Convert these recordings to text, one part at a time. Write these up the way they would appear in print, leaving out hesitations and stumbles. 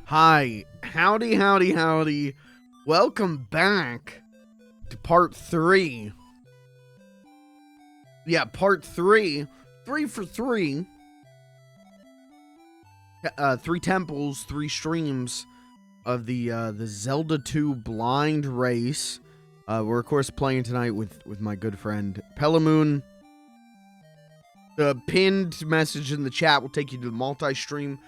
Hi, howdy, howdy, howdy. Welcome back to part 3. Yeah, part 3. 3 for 3. 3 temples, 3 streams of the Zelda 2 blind race. We're of course playing tonight with my good friend Pelimoon. The pinned message in the chat will take you to the multi-stream.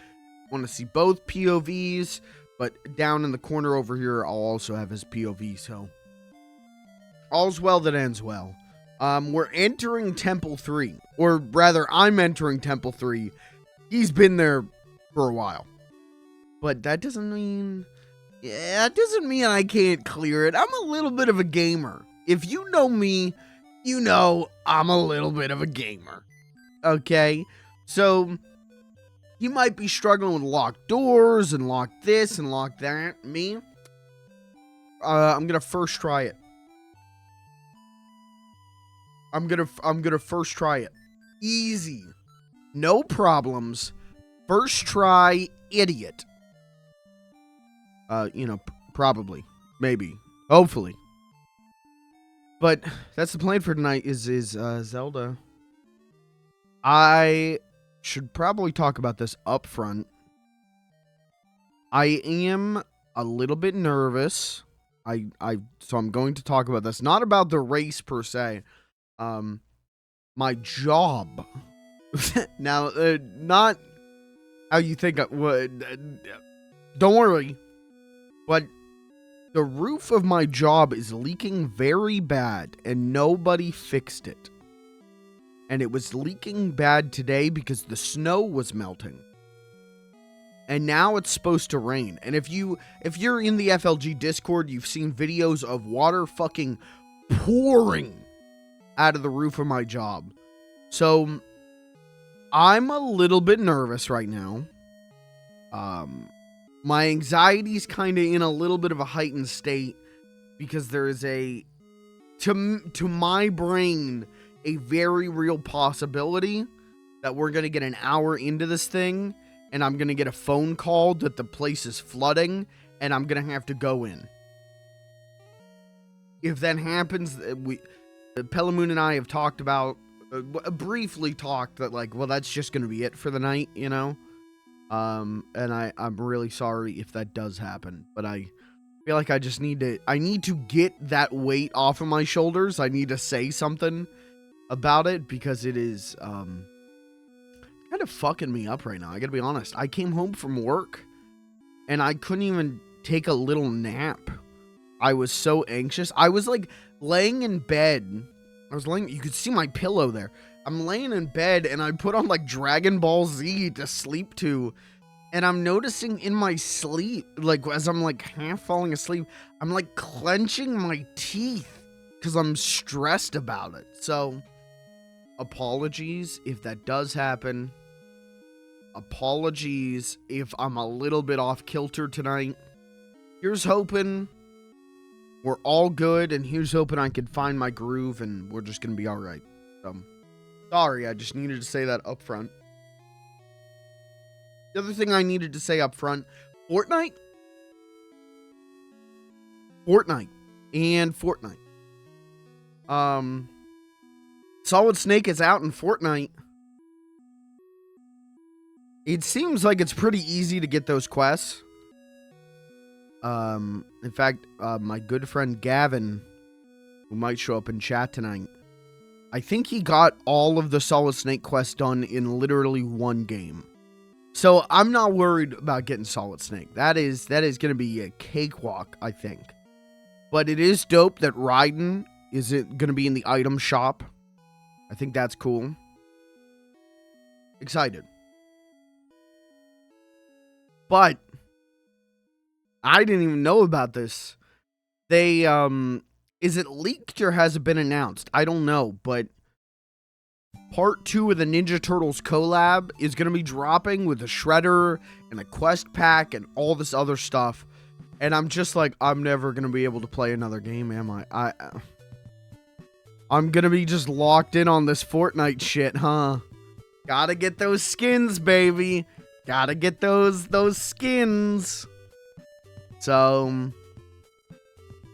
Want to see both POVs, but down in the corner over here I'll also have his POV, so all's well that ends well. We're entering Temple 3, or rather I'm entering Temple 3. He's been there for a while, but that doesn't mean I can't clear it. I'm a little bit of a gamer. If you know me, you know I'm a little bit of a gamer. Okay, so you might be struggling with locked doors and lock this and lock that. Me, I'm gonna first try it. I'm gonna first try it. Easy, no problems. First try, idiot. Probably, maybe, hopefully. But that's the plan for tonight. Is Zelda. I should probably talk about this up front. I am a little bit nervous. So I'm going to talk about this. Not about the race per se. My job. Now, not how you think I would. Don't worry. But the roof of my job is leaking very bad, and nobody fixed it. And it was leaking bad today because the snow was melting. And now it's supposed to rain. And if you're in the FLG Discord, you've seen videos of water fucking pouring out of the roof of my job. So I'm a little bit nervous right now. My anxiety's kind of in a little bit of a heightened state because there is to my brain, a very real possibility that we're going to get an hour into this thing and I'm going to get a phone call that the place is flooding and I'm going to have to go in. If that happens, Pelimoon and I have talked about, briefly talked that well, that's just going to be it for the night, you know? And I'm really sorry if that does happen, but I feel like I need to get that weight off of my shoulders. I need to say something about it because it is kind of fucking me up right now. I gotta be honest. I came home from work and I couldn't even take a little nap. I was so anxious. I was laying in bed. You could see my pillow there. I'm laying in bed and I put on Dragon Ball Z to sleep to, and I'm noticing in my sleep, as I'm half falling asleep, I'm clenching my teeth because I'm stressed about it. So apologies if that does happen. Apologies if I'm a little bit off kilter tonight. Here's hoping we're all good, and here's hoping I can find my groove and we're just gonna be alright. So sorry, I just needed to say that up front. The other thing I needed to say up front, Fortnite. Solid Snake is out in Fortnite. It seems like it's pretty easy to get those quests. In fact, my good friend Gavin, who might show up in chat tonight, I think he got all of the Solid Snake quests done in literally one game. So I'm not worried about getting Solid Snake. That is going to be a cakewalk, I think. But it is dope that Raiden is going to be in the item shop. I think that's cool. Excited. But I didn't even know about this. They, is it leaked or has it been announced? I don't know, but Part 2 of the Ninja Turtles collab is going to be dropping with a Shredder and a quest pack and all this other stuff. And I'm just I'm never going to be able to play another game, am I? I'm going to be just locked in on this Fortnite shit, huh? Gotta get those skins, baby. Gotta get those skins. So,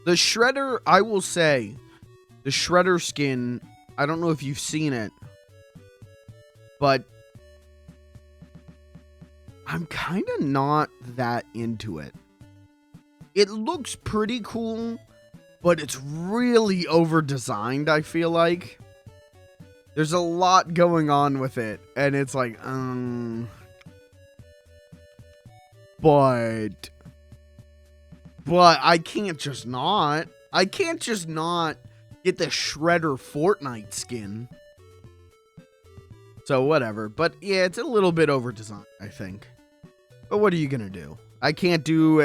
the Shredder, I will say, the Shredder skin, I don't know if you've seen it, but I'm kind of not that into it. It looks pretty cool, but it's really over-designed, I feel like. There's a lot going on with it, and it's like, But I can't just not. I can't just not get the Shredder Fortnite skin. So, whatever. But, yeah, it's a little bit over-designed, I think. But what are you gonna do? I can't do...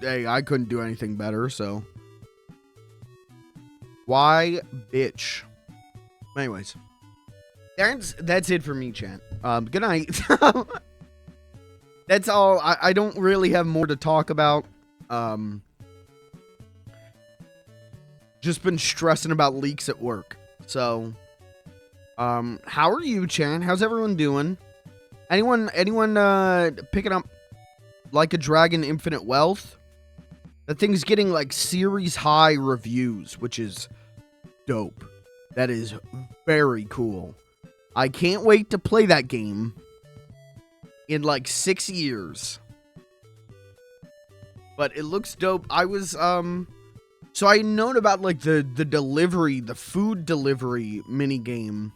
I couldn't do anything better, so... Why, bitch? Anyways. That's it for me, chat. Good night. That's all. I don't really have more to talk about. Just been stressing about leaks at work. So, how are you, chat? How's everyone doing? Anyone picking up Like a Dragon Infinite Wealth? That thing's getting like series high reviews, which is dope. That is very cool. I can't wait to play that game in like 6 years. But it looks dope. I was, so I known about like the delivery, the food delivery mini game.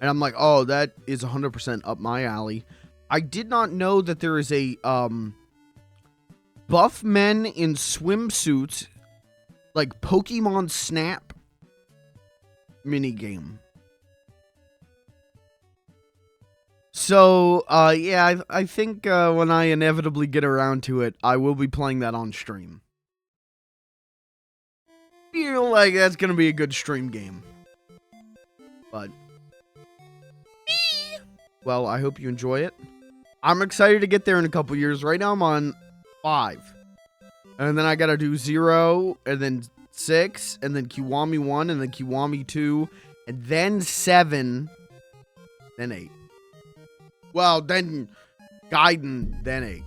And I'm like, oh, that is 100% up my alley. I did not know that there is a, buff men in swimsuits, like Pokemon Snap mini game. So, yeah, I think when I inevitably get around to it, I will be playing that on stream. Feel like that's gonna be a good stream game. But, well, I hope you enjoy it. I'm excited to get there in a couple years. Right now I'm on 5. And then I gotta do 0, and then 6, and then Kiwami 1, and then Kiwami 2, and then 7, then 8. Well, then Gaiden, then 8.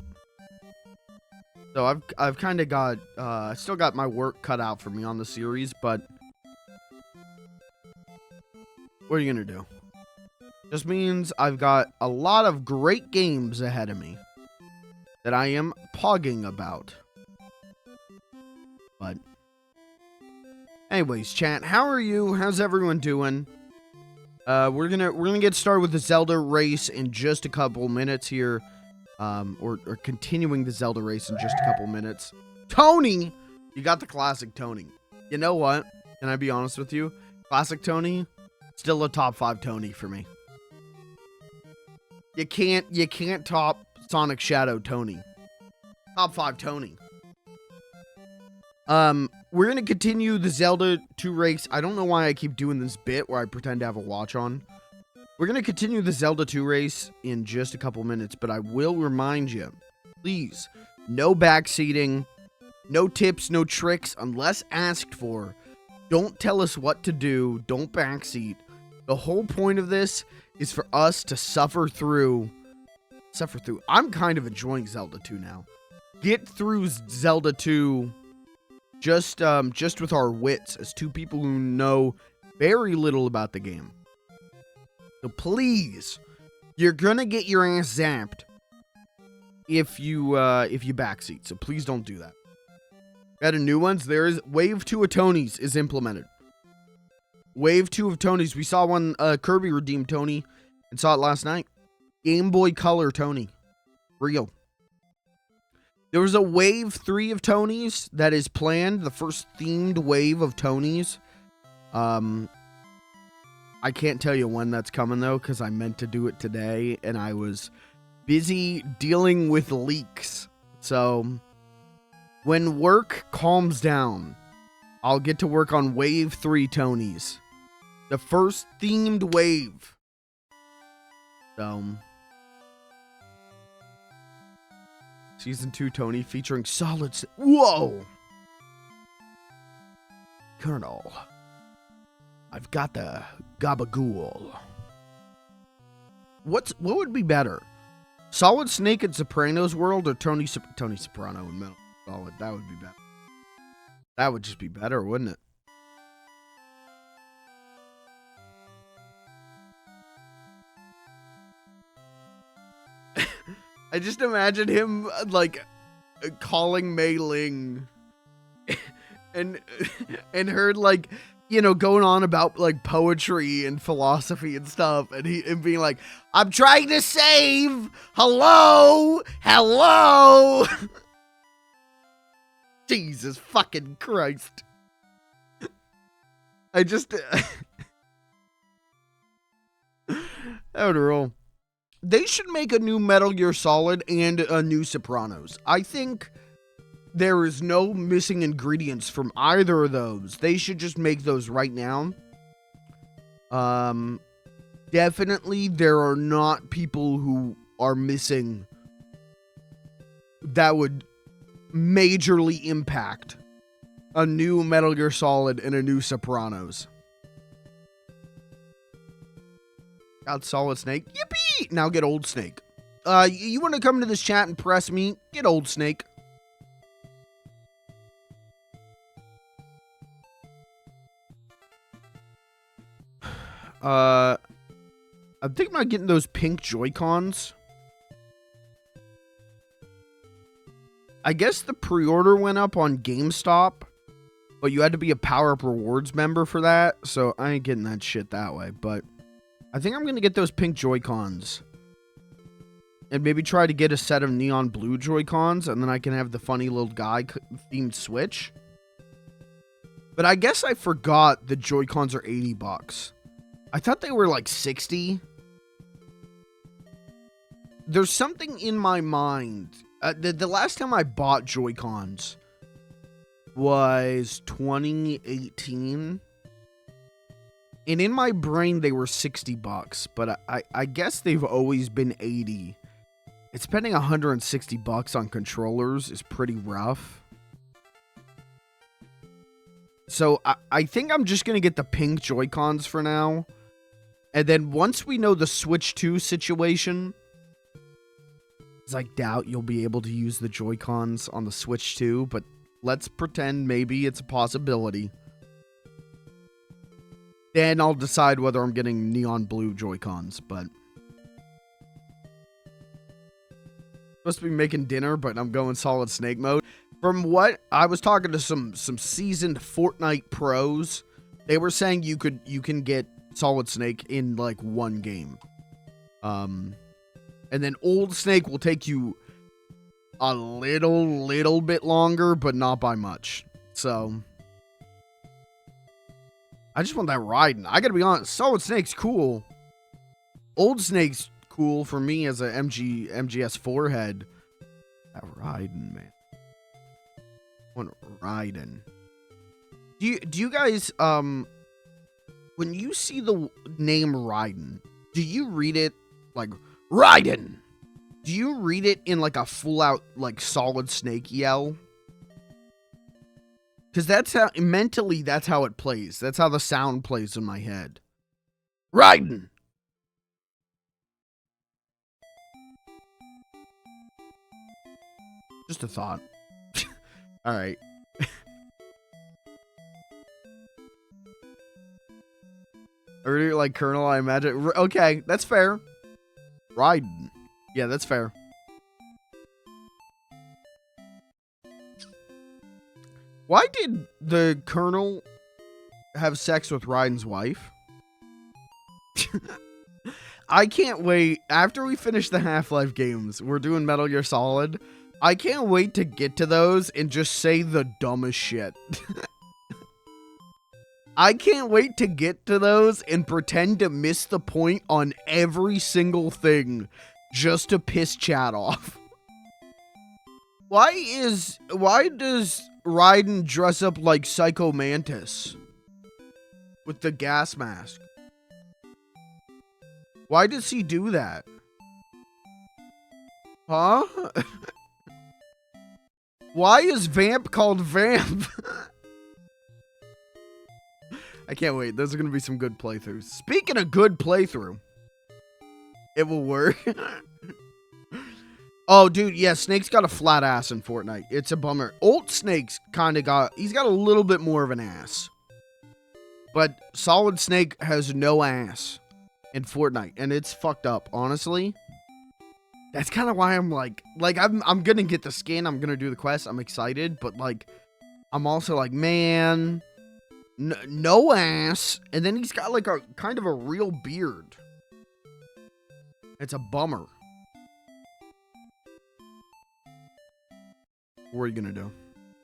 So I've kind of got, I still got my work cut out for me on the series, but what are you gonna do? Just means I've got a lot of great games ahead of me that I am pogging about. But anyways, chat, how are you? How's everyone doing? We're gonna get started with the Zelda race in just a couple minutes here, or continuing the Zelda race in just a couple minutes. Tony, you got the classic Tony. You know what? Can I be honest with you? Classic Tony, still a top 5 Tony for me. You can't top Sonic Shadow Tony. Top 5 Tony. We're gonna continue the Zelda 2 race. I don't know why I keep doing this bit where I pretend to have a watch on. We're gonna continue the Zelda 2 race in just a couple minutes, but I will remind you, please, no backseating, no tips, no tricks, unless asked for. Don't tell us what to do. Don't backseat. The whole point of this is for us to suffer through. I'm kind of enjoying Zelda 2 now. Get through Zelda 2 just with our wits as 2 people who know very little about the game. So please, you're gonna get your ass zapped if you backseat. So please don't do that. Got a new ones. There is Wave 2 of Tony's is implemented. Wave 2 of Tony's. We saw one Kirby redeemed Tony and saw it last night. Game Boy Color Tony. Real. There was a Wave 3 of Tony's that is planned. The first themed wave of Tony's. I can't tell you when that's coming, though, because I meant to do it today, and I was busy dealing with leaks. So, when work calms down, I'll get to work on Wave 3 Tony's. The first themed wave. So, Season 2 Tony featuring Solid... Whoa! Colonel, I've got the gabagool. What would be better? Solid Snake in Sopranos World or Tony Soprano in Metal Solid. That would be better. That would just be better, wouldn't it? I just imagine him, like, calling Mei Ling and her, like, you know, going on about, like, poetry and philosophy and stuff, and being like, I'm trying to save! Hello! Hello! Jesus fucking Christ. I just... that would roll. They should make a new Metal Gear Solid and a new Sopranos. I think there is no missing ingredients from either of those. They should just make those right now. Definitely there are not people who are missing that would majorly impact a new Metal Gear Solid and a new Sopranos. Got Solid Snake. Yippee! Now get Old Snake. You want to come into this chat and press me? Get Old Snake. I'm thinking about getting those pink Joy-Cons. I guess the pre-order went up on GameStop, but you had to be a Power Up Rewards member for that, so I ain't getting that shit that way, but I think I'm going to get those pink Joy-Cons. And maybe try to get a set of neon blue Joy-Cons, and then I can have the funny little guy-themed Switch. But I guess I forgot the Joy-Cons are $80. I thought they were like 60. There's something in my mind. The last time I bought Joy-Cons was 2018. And in my brain, they were $60. But I guess they've always been 80. It's spending $160 on controllers is pretty rough. So I think I'm just going to get the pink Joy-Cons for now. And then once we know the Switch 2 situation, because I doubt you'll be able to use the Joy-Cons on the Switch 2, but let's pretend maybe it's a possibility. Then I'll decide whether I'm getting neon blue Joy-Cons, but supposed to be making dinner, but I'm going Solid Snake mode. From what I was talking to some seasoned Fortnite pros, they were saying you can get Solid Snake in like one game. And then Old Snake will take you a little bit longer, but not by much. So I just want that riding. I gotta be honest, Solid Snake's cool. Old Snake's cool for me as a MGS4 head. That riding, man. Want riding. Do you guys when you see the name Raiden, do you read it like Raiden? Do you read it in like a full out like Solid Snake yell? Because that's how mentally that's how it plays. That's how the sound plays in my head. Raiden. Just a thought. All right. I really like Colonel, I imagine. Okay, that's fair. Raiden. Yeah, that's fair. Why did the Colonel have sex with Raiden's wife? I can't wait. After we finish the Half-Life games, we're doing Metal Gear Solid. I can't wait to get to those and just say the dumbest shit. I can't wait to get to those and pretend to miss the point on every single thing just to piss chat off. Why does Raiden dress up like Psycho Mantis with the gas mask? Why does he do that? Huh? Why is Vamp called Vamp? I can't wait. Those are going to be some good playthroughs. Speaking of good playthrough, it will work. Oh, dude, yeah, Snake's got a flat ass in Fortnite. It's a bummer. Old Snake's he's got a little bit more of an ass. But Solid Snake has no ass in Fortnite, and it's fucked up, honestly. That's kind of why I'm like I'm gonna get the skin, I'm gonna do the quest, I'm excited, but like, I'm also like, man, no ass, and then he's got like a kind of a real beard. It's a bummer. What are you gonna do?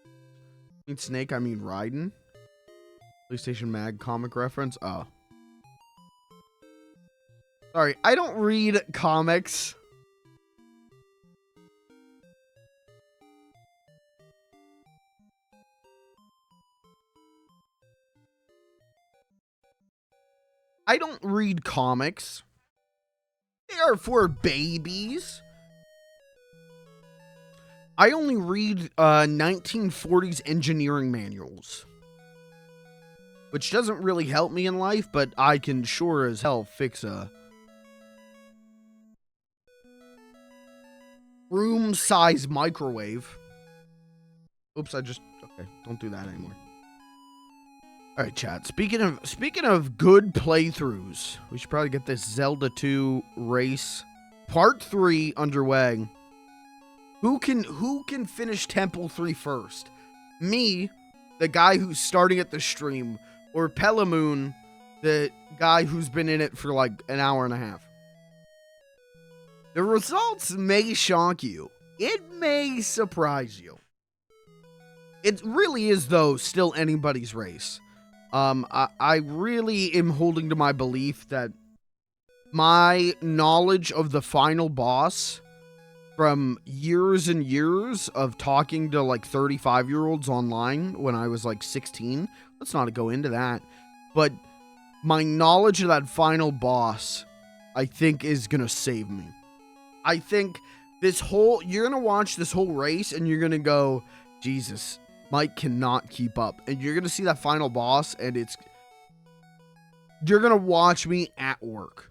I mean Snake, I mean Raiden. PlayStation Mag comic reference. Oh. Sorry, I don't read comics. I don't read comics. They are for babies. I only read 1940s engineering manuals. Which doesn't really help me in life, but I can sure as hell fix a room-size microwave. Oops, okay, don't do that anymore. All right, chat. Speaking of good playthroughs, we should probably get this Zelda 2 race part 3 underway. Who can finish Temple 3 first? Me, the guy who's starting at the stream, or Pelimoon, the guy who's been in it for like an hour and a half. The results may shock you. It may surprise you. It really is, though, still anybody's race. I really am holding to my belief that my knowledge of the final boss from years and years of talking to like 35-year-olds online when I was like 16. Let's not go into that. But my knowledge of that final boss, I think, is going to save me. I think you're going to watch this whole race and you're going to go, Jesus, Mike cannot keep up. And you're going to see that final boss and you're going to watch me at work.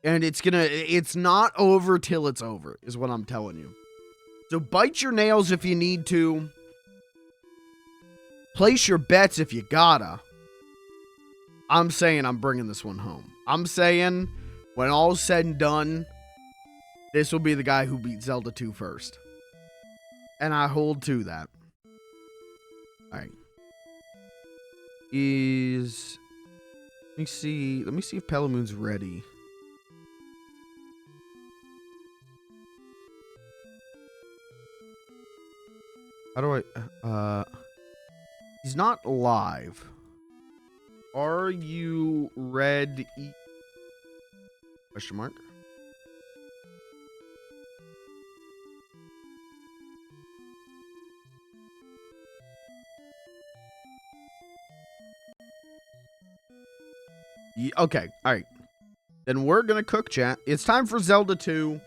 And it's not over till it's over, is what I'm telling you. So bite your nails if you need to. Place your bets if you gotta. I'm saying I'm bringing this one home. I'm saying, when all's said and done, this will be the guy who beat Zelda 2 first. And I hold to that. Alright. Let me see if Pelimoon's ready. How do I... He's not live. Are you ready? Question mark. Yeah, okay, alright. Then we're gonna cook, chat. It's time for Zelda 2.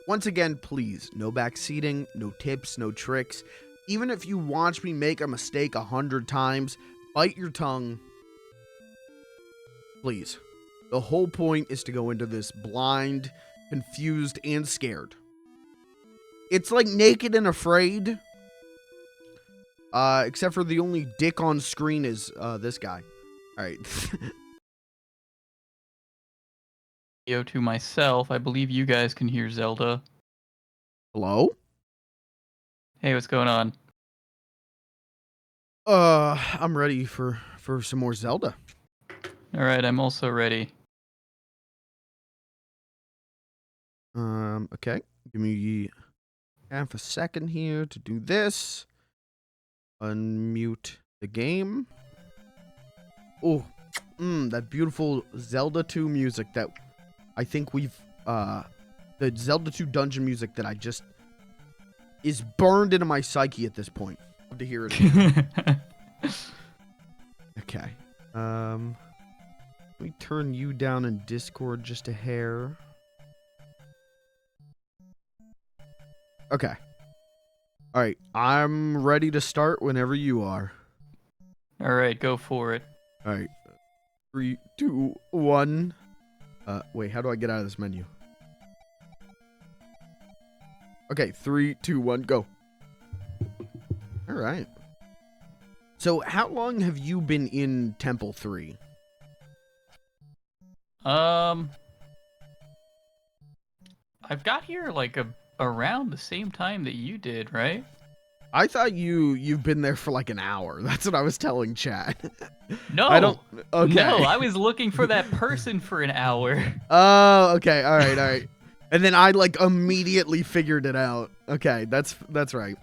Once again, please, no backseating, no tips, no tricks. Even if you watch me make a mistake 100 times, bite your tongue. Please. The whole point is to go into this blind, confused, and scared. It's like Naked and Afraid. Except for the only dick on screen is this guy. Alright. To myself, I believe you guys can hear Zelda. Hello? Hey, what's going on? I'm ready for some more Zelda. Alright, I'm also ready. Okay. Give me half a second here to do this. Unmute the game. Oh, that beautiful Zelda 2 music that I think we've, the Zelda 2 dungeon music that is burned into my psyche at this point. Love to hear it again. Okay. Let me turn you down in Discord just a hair. Okay. Alright, I'm ready to start whenever you are. Alright, go for it. Alright. 3, 2, 1. Wait, how do I get out of this menu? Okay, 3, 2, 1, go. All right. So how long have you been in Temple 3? I've got here like around the same time that you did, right? I thought you've been there for like an hour. That's what I was telling chat. No. I don't. Okay. No, I was looking for that person for an hour. Oh, okay. All right. And then I like immediately figured it out. Okay, that's right.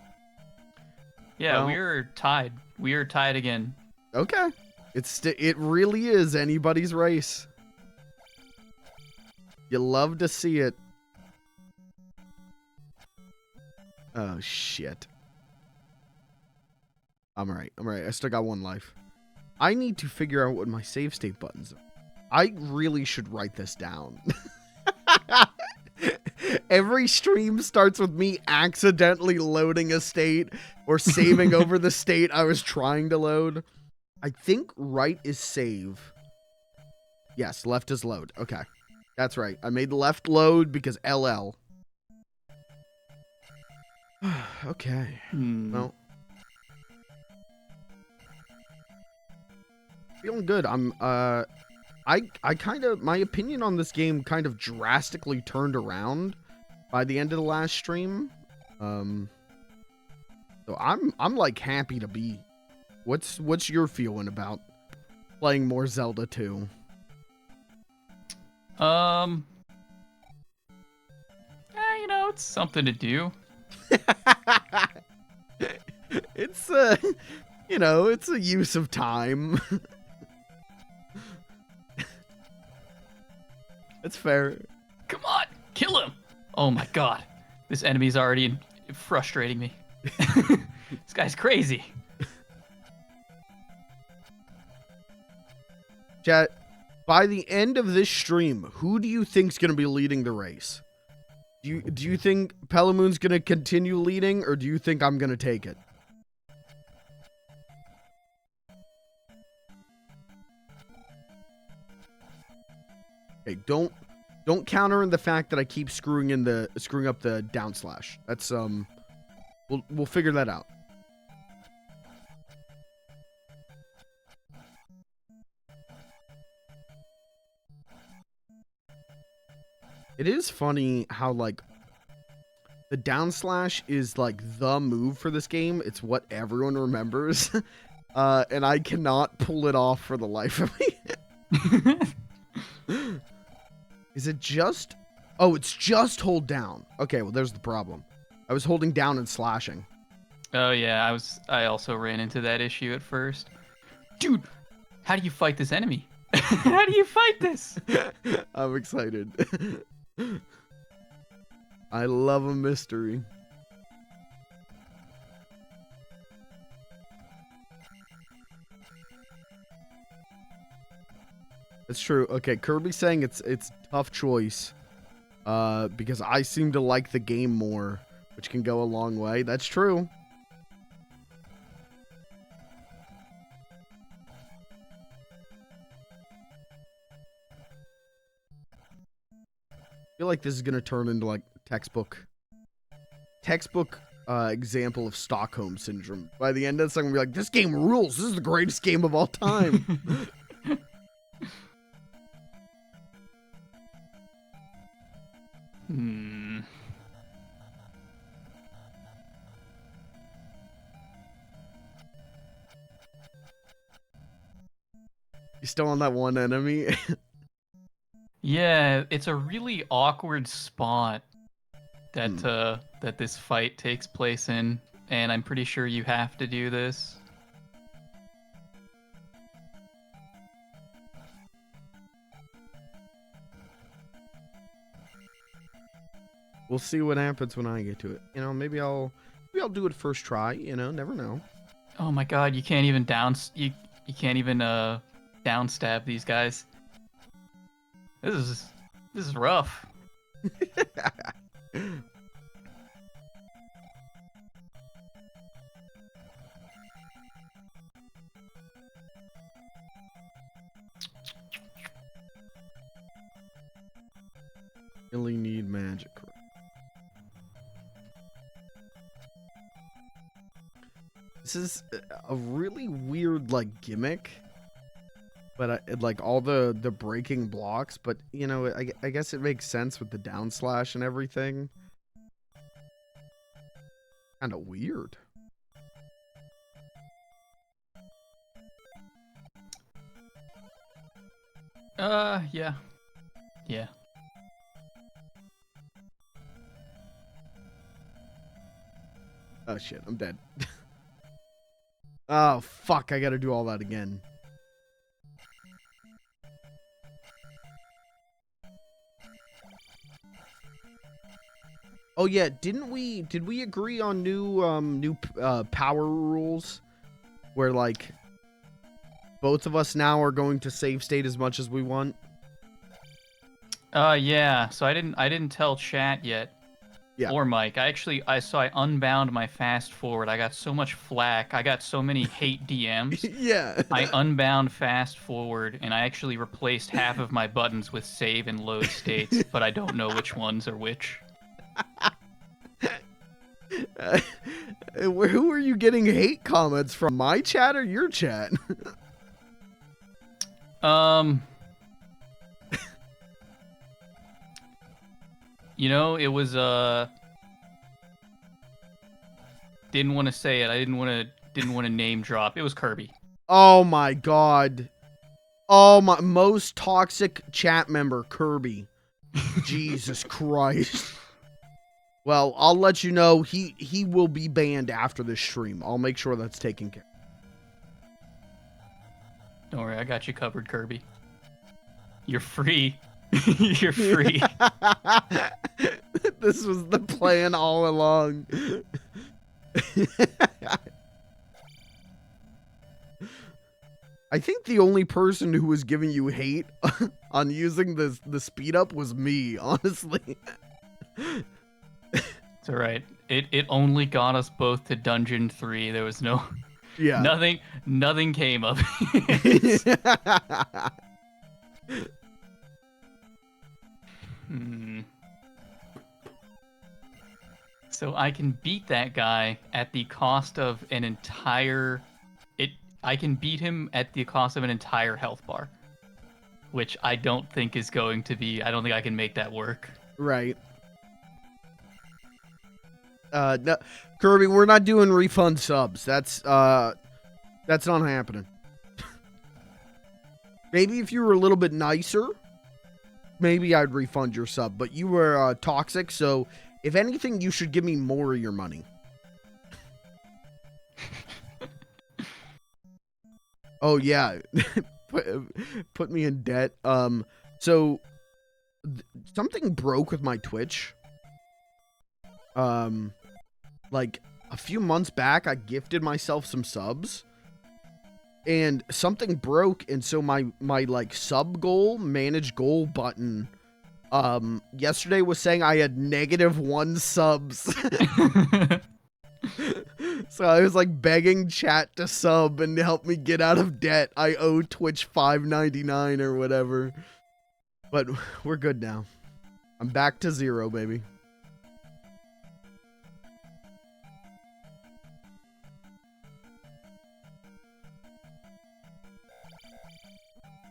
Yeah, Well, we are tied. We are tied again. Okay. It really is anybody's race. You love to see it. Oh shit. I'm alright. I still got 1 life. I need to figure out what my save state buttons are. I really should write this down. Every stream starts with me accidentally loading a state or saving over the state I was trying to load. I think right is save. Yes, left is load. Okay. That's right. I made left load because LL. Okay. Well. Feeling good. I kind of, my opinion on this game kind of drastically turned around by the end of the last stream. So I'm like happy to be. What's your feeling about playing more Zelda 2? You know, it's something to do. It's you know, it's a use of time. That's fair. Come on, kill him! Oh my god, this enemy's already frustrating me. This guy's crazy. Chat, by the end of this stream, who do you think's gonna be leading the race? Do you think Pelimoon's gonna continue leading, or do you think I'm gonna take it? Okay, don't counter in the fact that I keep screwing up the down slash. That's we'll figure that out. It is funny how like the down slash is like the move for this game. It's what everyone remembers. And I cannot pull it off for the life of me. Is it just... Oh, it's just hold down. Okay, well, there's the problem. I was holding down and slashing. Oh yeah, I also ran into that issue at first. Dude, how do you fight this enemy? How do you fight this? I'm excited. I love a mystery. It's true. Okay, Kirby's saying it's tough choice. Because I seem to like the game more, which can go a long way. That's true. I feel like this is gonna turn into like textbook example of Stockholm syndrome. By the end of this, I'm gonna be like, this game rules. This is the greatest game of all time. You still on that one enemy? Yeah, it's a really awkward spot that that this fight takes place in, and I'm pretty sure you have to do this. We'll see what happens when I get to it. You know, maybe I'll do it first try, you know, never know. Oh my god, you can't even you can't even down stab these guys. This is rough. Really need magic. This is a really weird, like, gimmick. But, like, all the breaking blocks. But, you know, I guess it makes sense with the down slash and everything. Kind of weird. Yeah. Yeah. Oh, shit. I'm dead. Oh, fuck. I gotta do all that again. Oh, yeah. Did we agree on new power rules? Where, like, both of us now are going to save state as much as we want? Yeah. So I didn't tell chat yet. Yeah. Or Mike. I unbound my fast forward. I got so much flack. I got so many hate DMs. Yeah. I unbound fast forward, and I actually replaced half of my buttons with save and load states, but I don't know which ones are which. Who are you getting hate comments from? My chat or your chat? You know, it was didn't want to say it. I didn't want to name drop. It was Kirby. Oh my god. Oh my, most toxic chat member, Kirby. Jesus Christ. Well, I'll let you know he will be banned after this stream. I'll make sure that's taken care of. Don't worry, I got you covered, Kirby. You're free. You're free. This was the plan all along. I think the only person who was giving you hate on using the speed up was me, honestly. It's alright. It only got us both to Dungeon 3. There was nothing came of it. So I can beat that guy at the cost of an entire... I can beat him at the cost of an entire health bar. Which I don't think is going to be... I don't think I can make that work. Right. No, Kirby, we're not doing refund subs. That's not happening. Maybe if you were a little bit nicer, maybe I'd refund your sub. But you were toxic, so if anything, you should give me more of your money. Oh yeah, put me in debt. So something broke with my Twitch. Like a few months back, I gifted myself some subs, and something broke, and so my like sub goal, manage goal button, yesterday was saying I had -1 subs. So I was like begging chat to sub and help me get out of debt. I owe Twitch $5.99 or whatever. But we're good now. I'm back to 0, baby.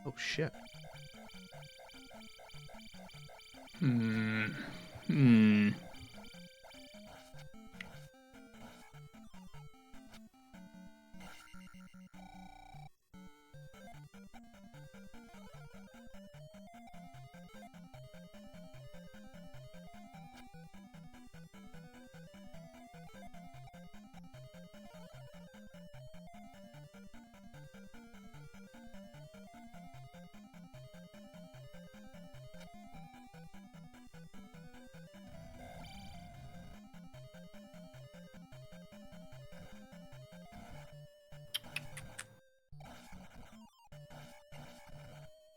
Oh shit.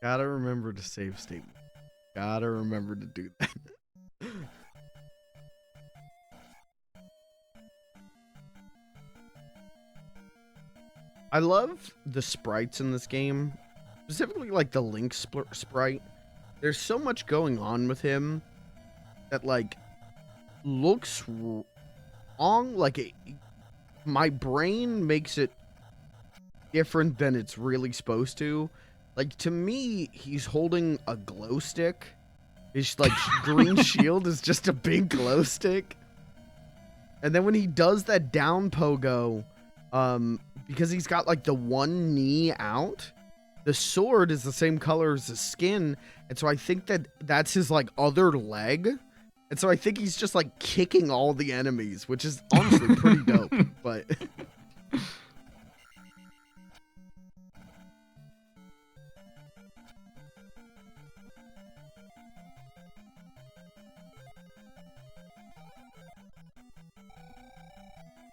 Gotta remember to save state. Gotta remember to do that. I love the sprites in this game. Specifically, like, the Link sprite. There's so much going on with him that, like, looks wrong. Like, my brain makes it different than it's really supposed to. Like, to me, he's holding a glow stick. His, like, green shield is just a big glow stick. And then when he does that down pogo, because he's got, like, the one knee out, the sword is the same color as his skin. And so I think that that's his, like, other leg. And so I think he's just, like, kicking all the enemies, which is honestly pretty dope. But...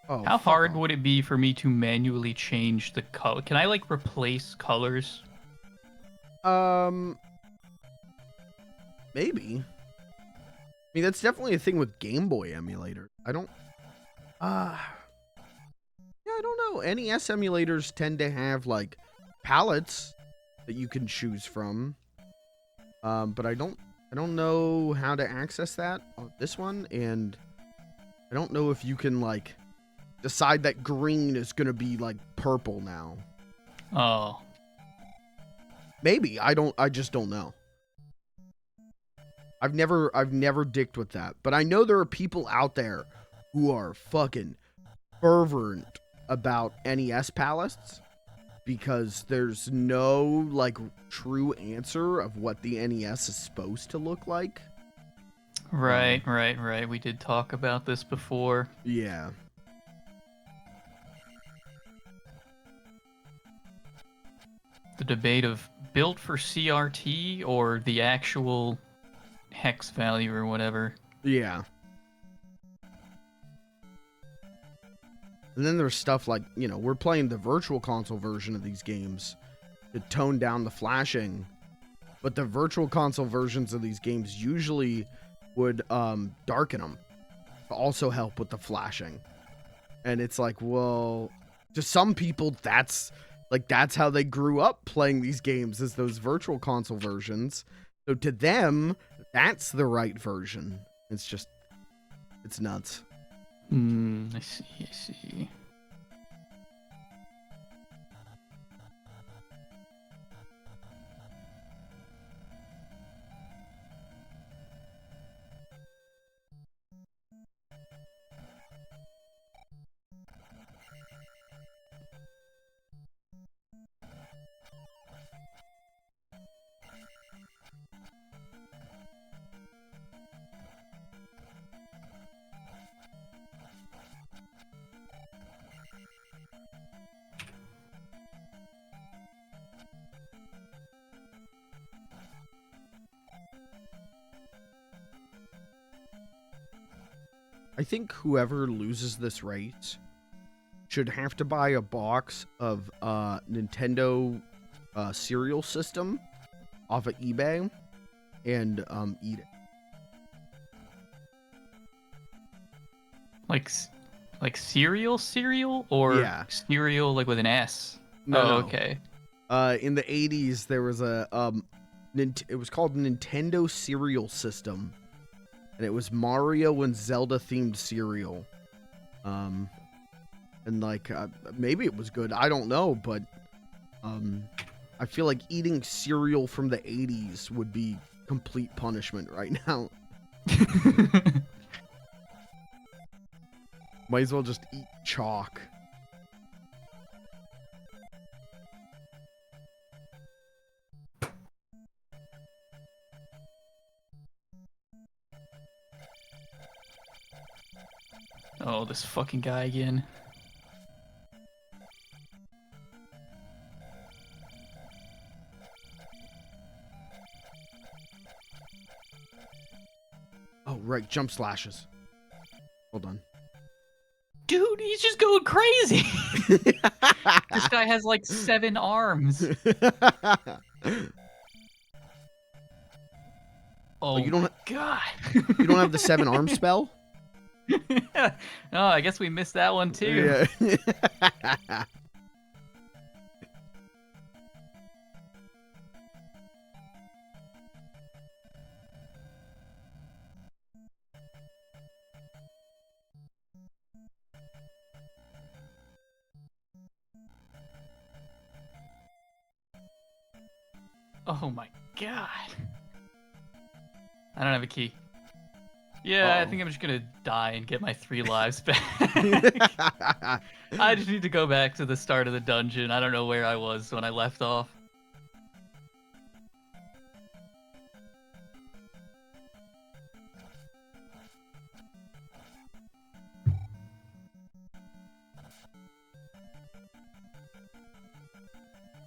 Oh, how hard would it be for me to manually change the color? Can I, like, replace colors? Maybe. I mean, that's definitely a thing with Game Boy emulator. I don't... Yeah, I don't know. NES emulators tend to have, like, palettes that you can choose from. But I don't know how to access that on this one, and I don't know if you can, like... decide that green is gonna be like purple now. Oh. Maybe. I just don't know. I've never dicked with that. But I know there are people out there who are fucking fervent about NES palettes because there's no like true answer of what the NES is supposed to look like. Right. We did talk about this before. Yeah. The debate of built for CRT or the actual hex value or whatever. Yeah. And then there's stuff like, you know, we're playing the virtual console version of these games to tone down the flashing. But the virtual console versions of these games usually would darken them to also help with the flashing. And it's like, well, to some people, that's how they grew up playing these games, is those virtual console versions. So to them, that's the right version. It's just, it's nuts. I see. I think whoever loses this race should have to buy a box of Nintendo cereal system off of eBay and eat it. Like cereal or Yeah. cereal like with an S? No. Okay. In the 80s there was a it was called Nintendo Cereal System, and it was Mario and Zelda themed cereal. And like maybe it was good, I don't know, but I feel like eating cereal from the 80s would be complete punishment right now. Might as well just eat chalk. Oh, this fucking guy again. Oh, right, jump slashes. Hold on. Dude, he's just going crazy. This guy has like 7 arms. Oh, you don't God. You don't have the 7 arm spell? Oh, I guess we missed that one too. Yeah. Oh my god. I don't have a key. Yeah, I think I'm just gonna die and get my 3 lives back. I just need to go back to the start of the dungeon. I don't know where I was when I left off.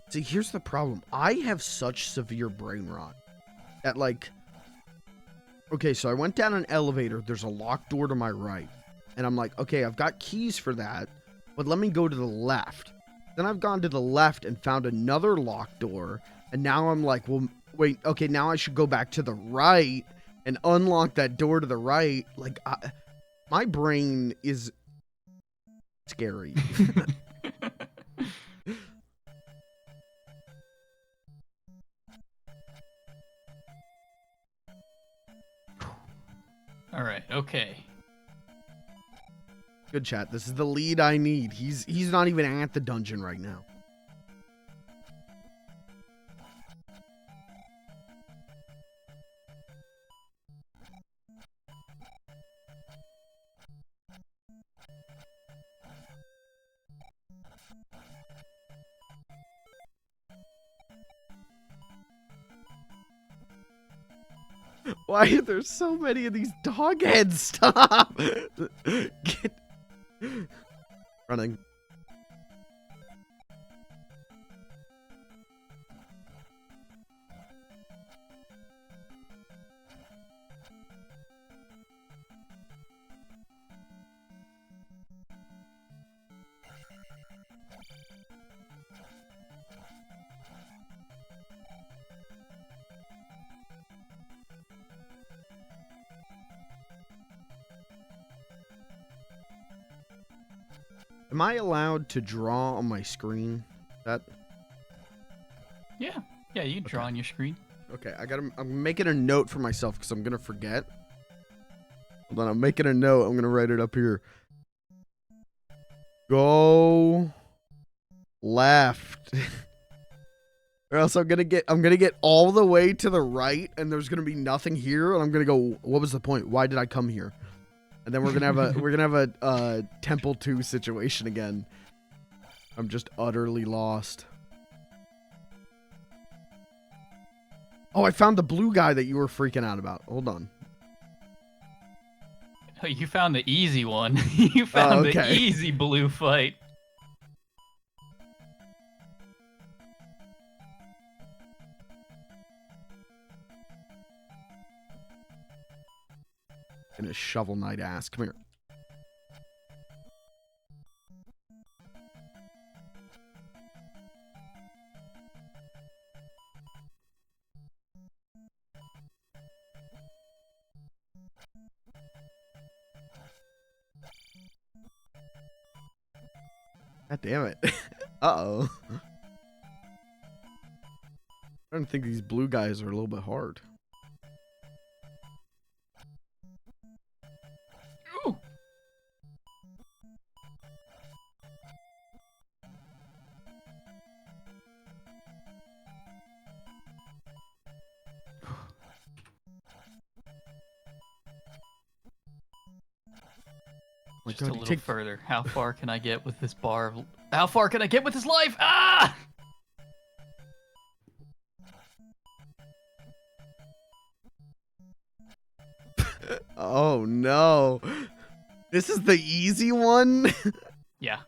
See, here's the problem. I have such severe brain rot that, like, okay, so I went down an elevator. There's a locked door to my right. And I'm like, okay, I've got keys for that, but let me go to the left. Then I've gone to the left and found another locked door. And now I'm like, well, wait, okay, now I should go back to the right and unlock that door to the right. Like, my brain is scary. All right, okay. Good chat. This is the lead I need. He's not even at the dungeon right now. Why are there so many of these dog heads? Stop! Get... Running. Am I allowed to draw on my screen? Yeah, you can draw on your screen. Okay, I'm making a note for myself because I'm gonna forget. Hold on, I'm making a note. I'm gonna write it up here. Go left. Or else I'm gonna get all the way to the right and there's gonna be nothing here and I'm gonna go, what was the point? Why did I come here? And then we're gonna have a Temple 2 situation again. I'm just utterly lost. Oh, I found the blue guy that you were freaking out about. Hold on. Oh, you found the easy one. You found the easy blue fight. And a Shovel Knight ass. Come here. God damn it. Uh-oh. I don't think these blue guys are a little bit hard. Ooh. Just a little further. How far can I get with this bar? How far can I get with this life? Ah! Oh no. This is the easy one? Yeah.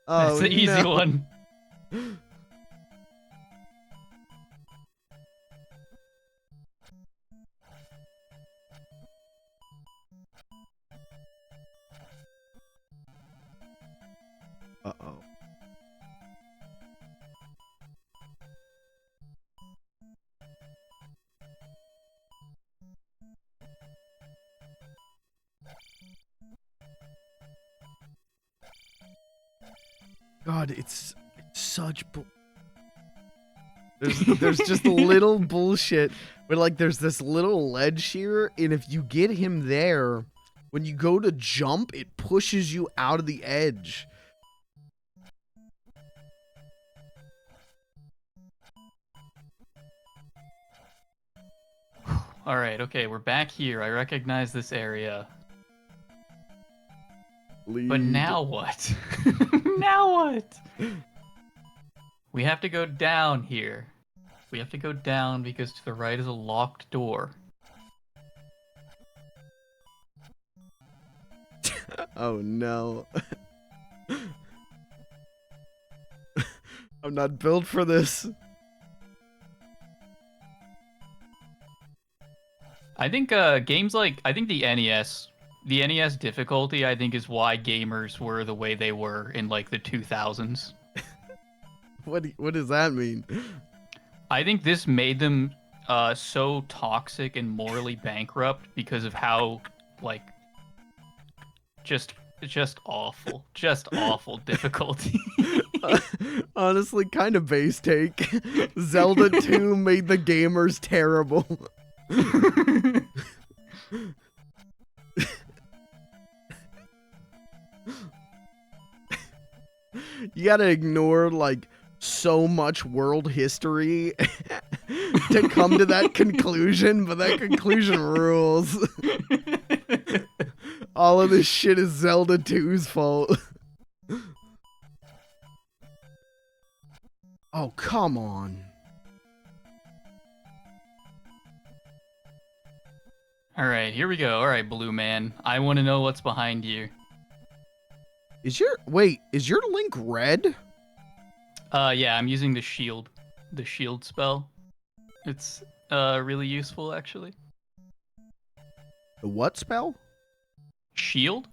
Oh, that's the easy one. Uh-oh. God, it's such there's just a little bullshit, but like there's this little ledge here, and if you get him there, when you go to jump, it pushes you out of the edge. All right, okay, we're back here. I recognize this area. But now what? Now what? We have to go down here. We have to go down because to the right is a locked door. Oh no. I'm not built for this. I think games like I think the NES difficulty I think is why gamers were the way they were in like the 2000s. What does that mean? I think this made them so toxic and morally bankrupt because of how like just awful difficulty. Honestly, kind of base take. Zelda 2 made the gamers terrible. You gotta ignore like so much world history to come to that conclusion, but that conclusion rules. All of this shit is Zelda 2's fault. Oh, come on. All right, here we go. All right, Blue Man. I want to know what's behind you. Is your link red? Yeah, I'm using the shield spell. It's really useful actually. The what spell? Shield?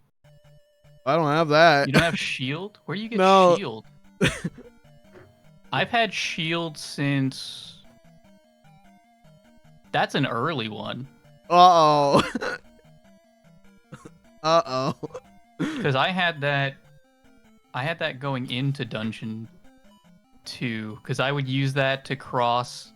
I don't have that. You don't have shield? Where do you get No. shield? I've had shield since... That's an early one. Uh-oh. Uh-oh. Because I had that going into Dungeon 2, because I would use that to cross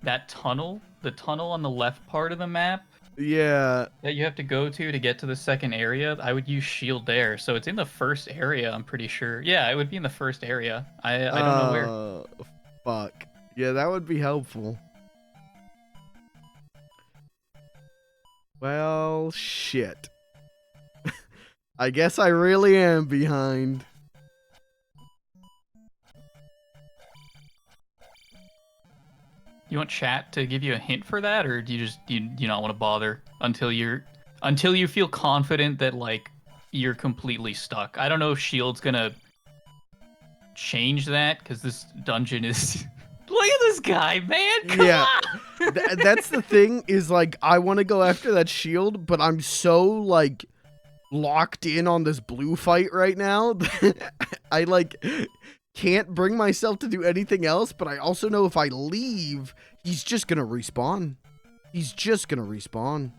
that tunnel, the tunnel on the left part of the map. Yeah. That you have to go to get to the second area. I would use shield there, so it's in the first area. I'm pretty sure. Yeah, it would be in the first area. I don't know where. Fuck. Yeah, that would be helpful. Well, shit. I guess I really am behind. You want chat to give you a hint for that, or do you not want to bother until you feel confident that like you're completely stuck? I don't know if shield's gonna change that because this dungeon is. Look at this guy, man! Come on! That's the thing is like I want to go after that shield, but I'm so like locked in on this blue fight right now that I like can't bring myself to do anything else, but I also know if I leave, he's just gonna respawn. He's just gonna respawn.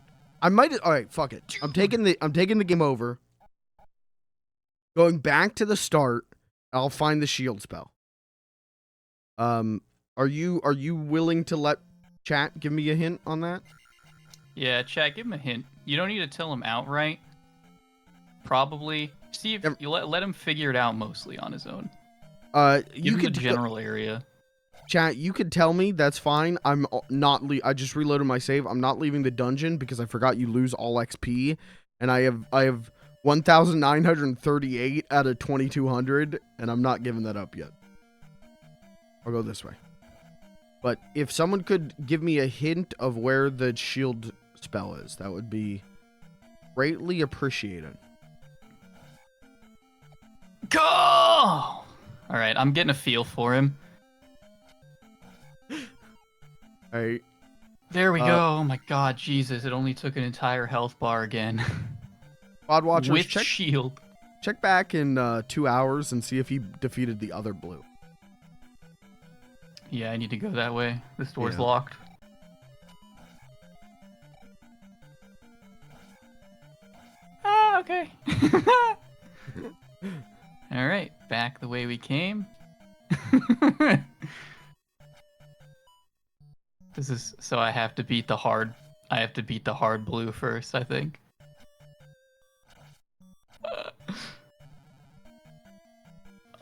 I might. All right, fuck it. I'm taking the game over. Going back to the start. I'll find the shield spell. Are you willing to let chat give me a hint on that? Yeah, chat, give him a hint. You don't need to tell him outright. Probably. See if you let him figure it out mostly on his own. You could could general area. Chat, you could tell me, that's fine. I'm not I just reloaded my save. I'm not leaving the dungeon because I forgot you lose all XP, and I have 1,938 out of 2,200, and I'm not giving that up yet. I'll go this way. But if someone could give me a hint of where the shield spell is, that would be greatly appreciated. Go! All right, I'm getting a feel for him. All right. There we go. Oh my god, Jesus! It only took an entire health bar again. Pod watchers, with shield. Check back in 2 hours and see if he defeated the other blue. Yeah, I need to go that way. This door's locked. Ah, okay. All right, back the way we came. This is so I have to beat the hard. I have to beat the hard blue first, I think.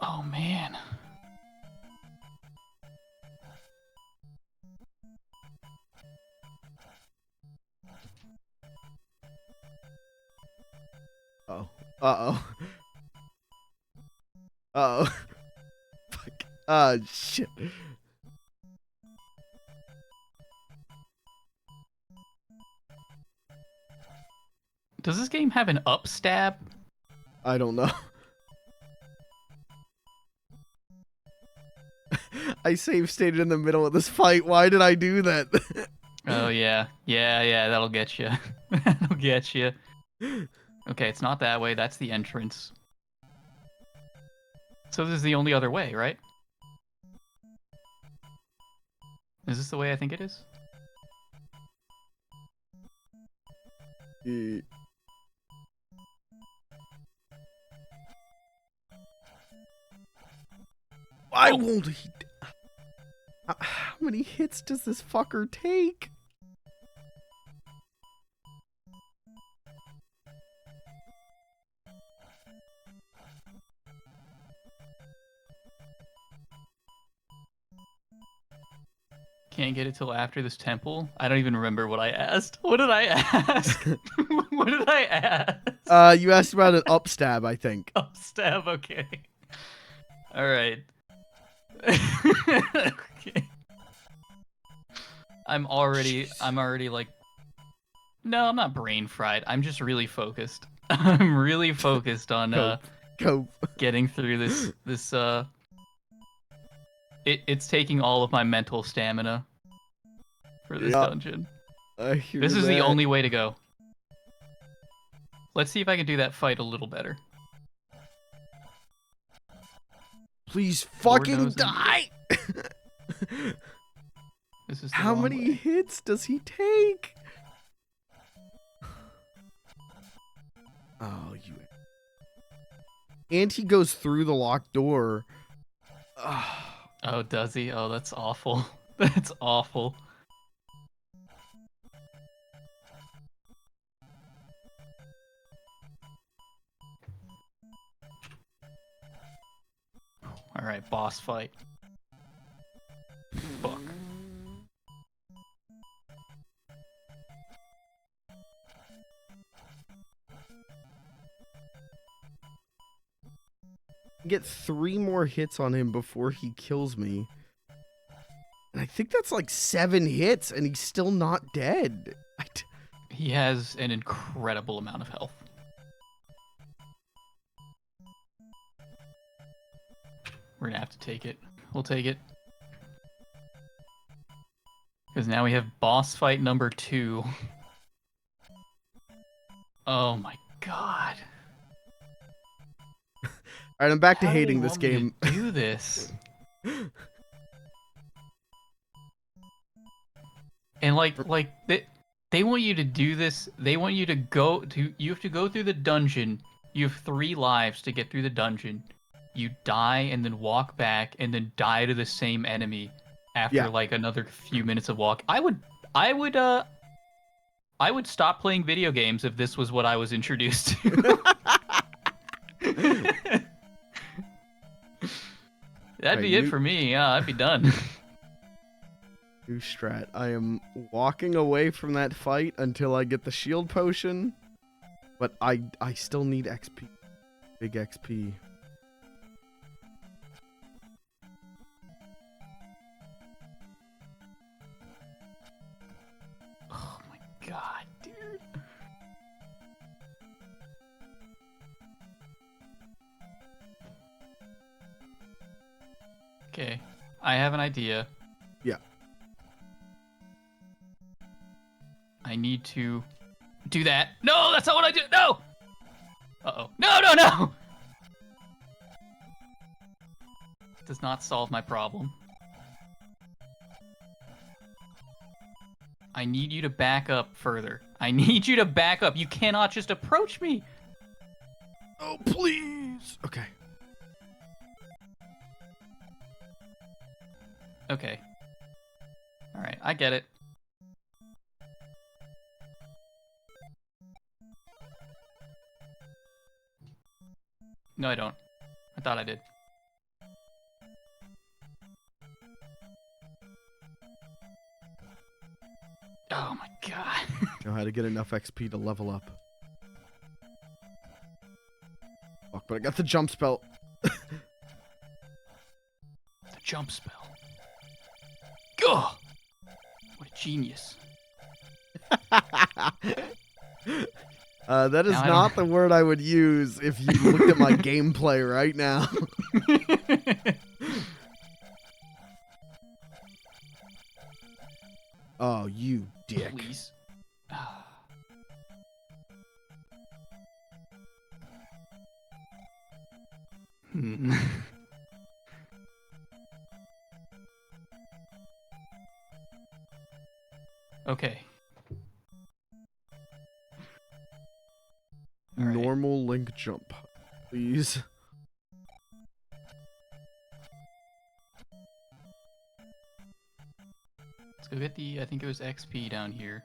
Oh man. Oh. Uh-oh. Uh-oh. Fuck. Shit. Does this game have an up stab? I don't know. I save stated in the middle of this fight. Why did I do that? Oh, yeah. Yeah, that'll get you. That'll get you. Okay, it's not that way. That's the entrance. So this is the only other way, right? Is this the way I think it is? I won't. How many hits does this fucker take? Can't get it till after this temple. I don't even remember what I asked. What did I ask? What did I ask? You asked about an up stab, I think. Up stab, okay. All right. Okay. I'm already like, no, I'm not brain fried. I'm just really focused. I'm really focused on Cope. getting through this it's taking all of my mental stamina for this dungeon. This is the only way to go. Let's see if I can do that fight a little better. Please fucking die! This is how many hits does he take? Oh, you. And he goes through the locked door. Oh, does he? Oh, that's awful. That's awful. All right, boss fight. Fuck. Get 3 more hits on him before he kills me. And I think that's like 7 hits and he's still not dead. He has an incredible amount of health. We're gonna have to take it. We'll take it. Because now we have boss fight number 2. Oh my god. Alright, I'm back to hating this game. Do this. And like they want you to do this. They want you to go to. You have to go through the dungeon. You have 3 lives to get through the dungeon. You die and then walk back and then die to the same enemy after like another few minutes of walk. I would stop playing video games if this was what I was introduced to. That'd be it for me. Yeah, I'd be done. New strat. I am walking away from that fight until I get the shield potion, but I still need XP. Big XP. Oh my god, dude. Okay, I have an idea. Yeah. I need to do that. No, that's not what I do. No! Uh-oh. No! Does not solve my problem. I need you to back up further. I need you to back up. You cannot just approach me. Oh, please. Okay. Okay. All right, I get it. No, I don't. I thought I did. Oh my god. Know how to get enough XP to level up. but I got the jump spell. The jump spell. Gah! What a genius. That is Now I not the word I would use if you looked at my gameplay right now. Oh, you dick. Please. Okay. All right. Normal link jump, please. Let's go get the, I think it was XP down here.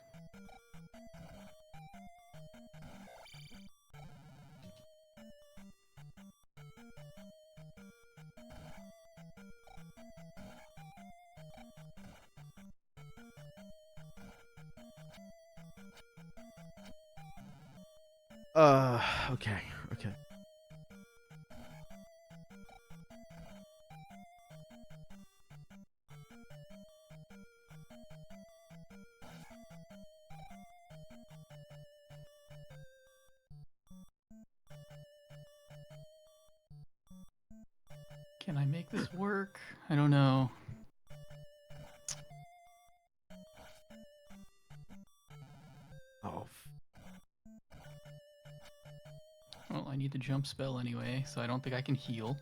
Okay, okay. Can I make this work? I don't know. Oh. Well, I need the jump spell anyway, so I don't think I can heal.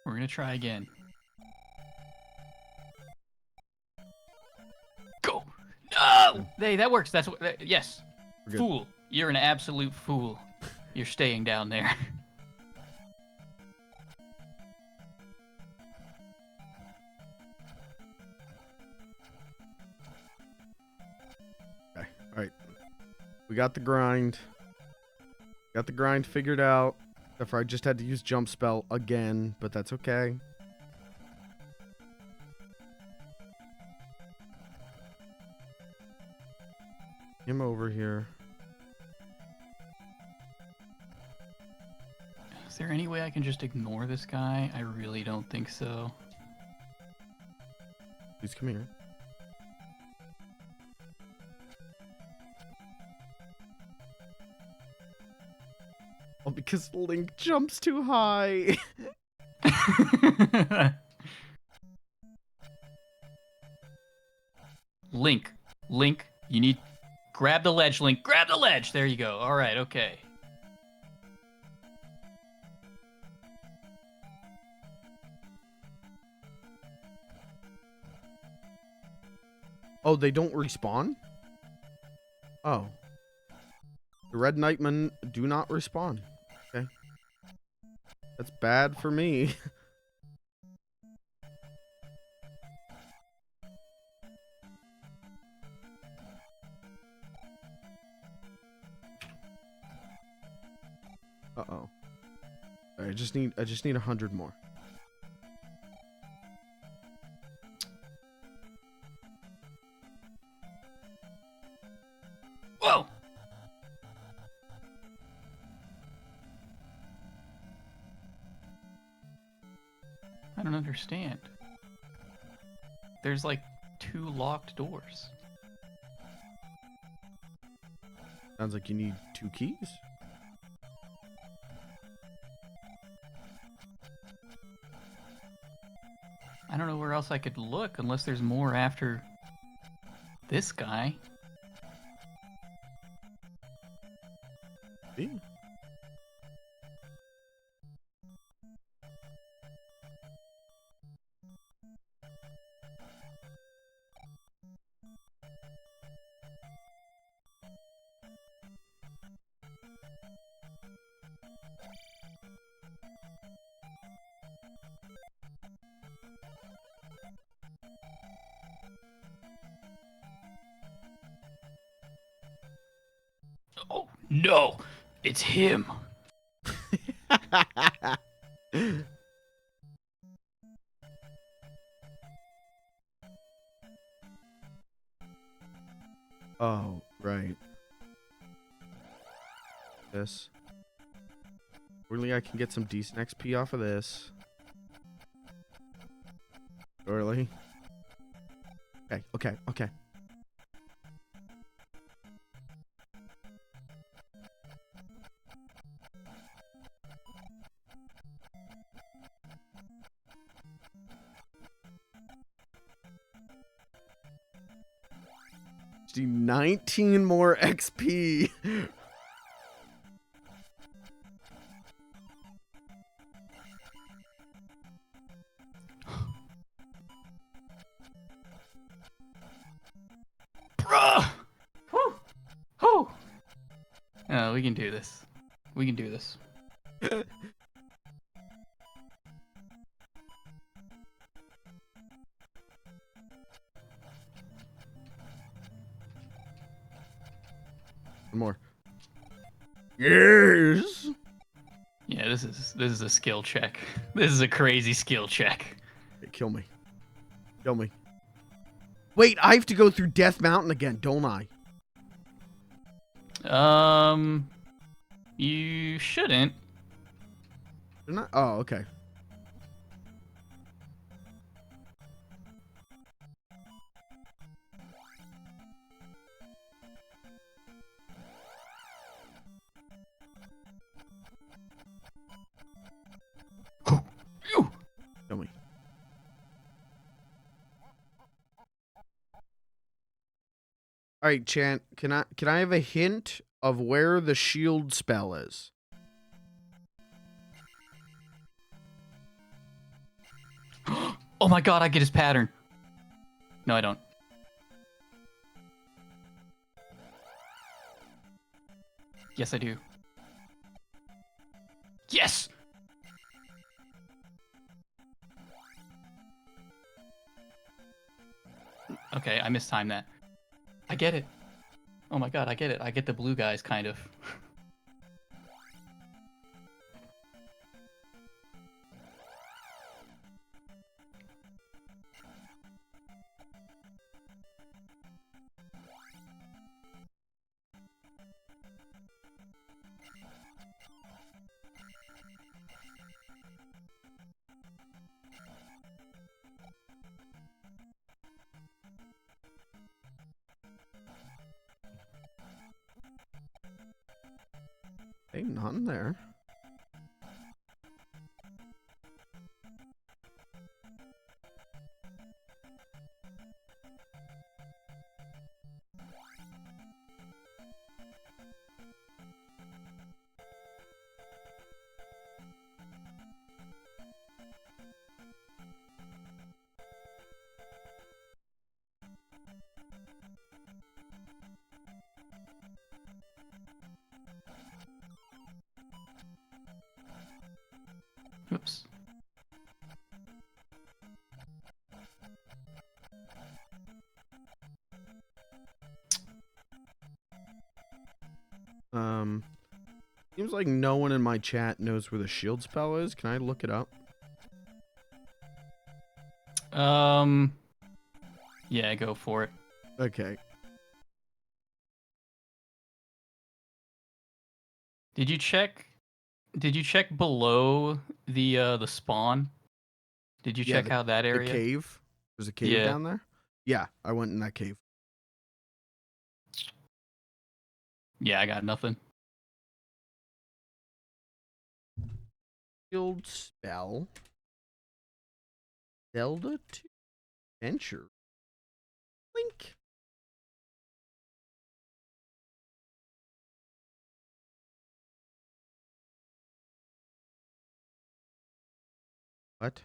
We're gonna try again. Go! No! Hey, that works. That's what. Yes. We're good. Fool. You're an absolute fool. You're staying down there. Okay, alright. We got the grind. Got the grind figured out. Except for I just had to use jump spell again, but that's okay. Him over here. Is there any way I can just ignore this guy? I really don't think so. Please come here. Oh, because Link jumps too high. Link, you need... Grab the ledge, Link. Grab the ledge! There you go. All right, okay. Oh, they don't respawn? Oh. The Red Knightmen do not respawn. Okay. That's bad for me. Uh-oh. I just need 100 more. Whoa! I don't understand. There's like 2 locked doors. Sounds like you need 2 keys. I don't know where else I could look unless there's more after this guy. See? Oh, no. It's him. Oh, right. This. Really, I can get some decent XP off of this. Surely. Okay, okay, okay. Do 19 more XP. Bruh! Whew! Whew! Oh, we can do this. We can do this. More. Yes. Yeah, this is a skill check. This is a crazy skill check. Hey, kill me. Kill me. Wait, I have to go through Death Mountain again, don't I? You shouldn't. They're not. Oh, okay. Kill me. All right, Chant. Can I have a hint of where the shield spell is? Oh my god, I get his pattern. No, I don't. Yes, I do. Yes! Okay, I mistimed that. I get it. Oh my god, I get it. I get the blue guys, kind of. Ain't none there. Oops. Seems like no one in my chat knows where the shield spell is. Can I look it up? Yeah, go for it. Okay. Did you check below the spawn? Did you check out that The area? cave. There's a cave Yeah. down there? Yeah, I went in that cave. Yeah, I got nothing. Shield spell. Zelda 2 Adventure. Link. What?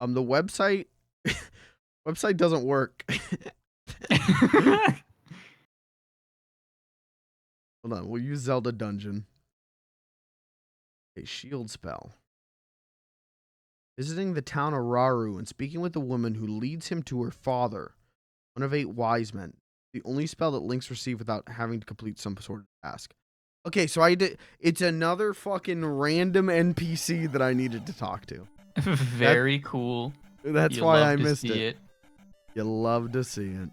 The website website doesn't work. Hold on, we'll use Zelda Dungeon. A shield spell. Visiting the town of Raru and speaking with the woman who leads him to her father, one of 8 wise men. The only spell that links receive without having to complete some sort of task. Okay, so I did. It's another fucking random NPC that I needed to talk to. Very cool. That's You why love I to missed see it. You love to see it.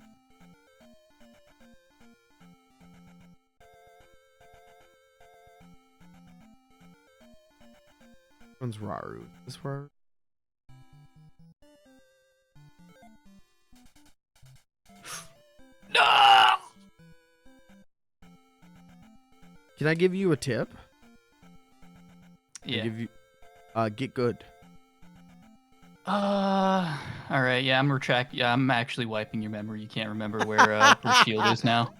One's Raru. This Raru. No! Can I give you a tip? Yeah. Give you, get good. All right. Yeah, I'm retract. Yeah, I'm actually wiping your memory. You can't remember where shield is now.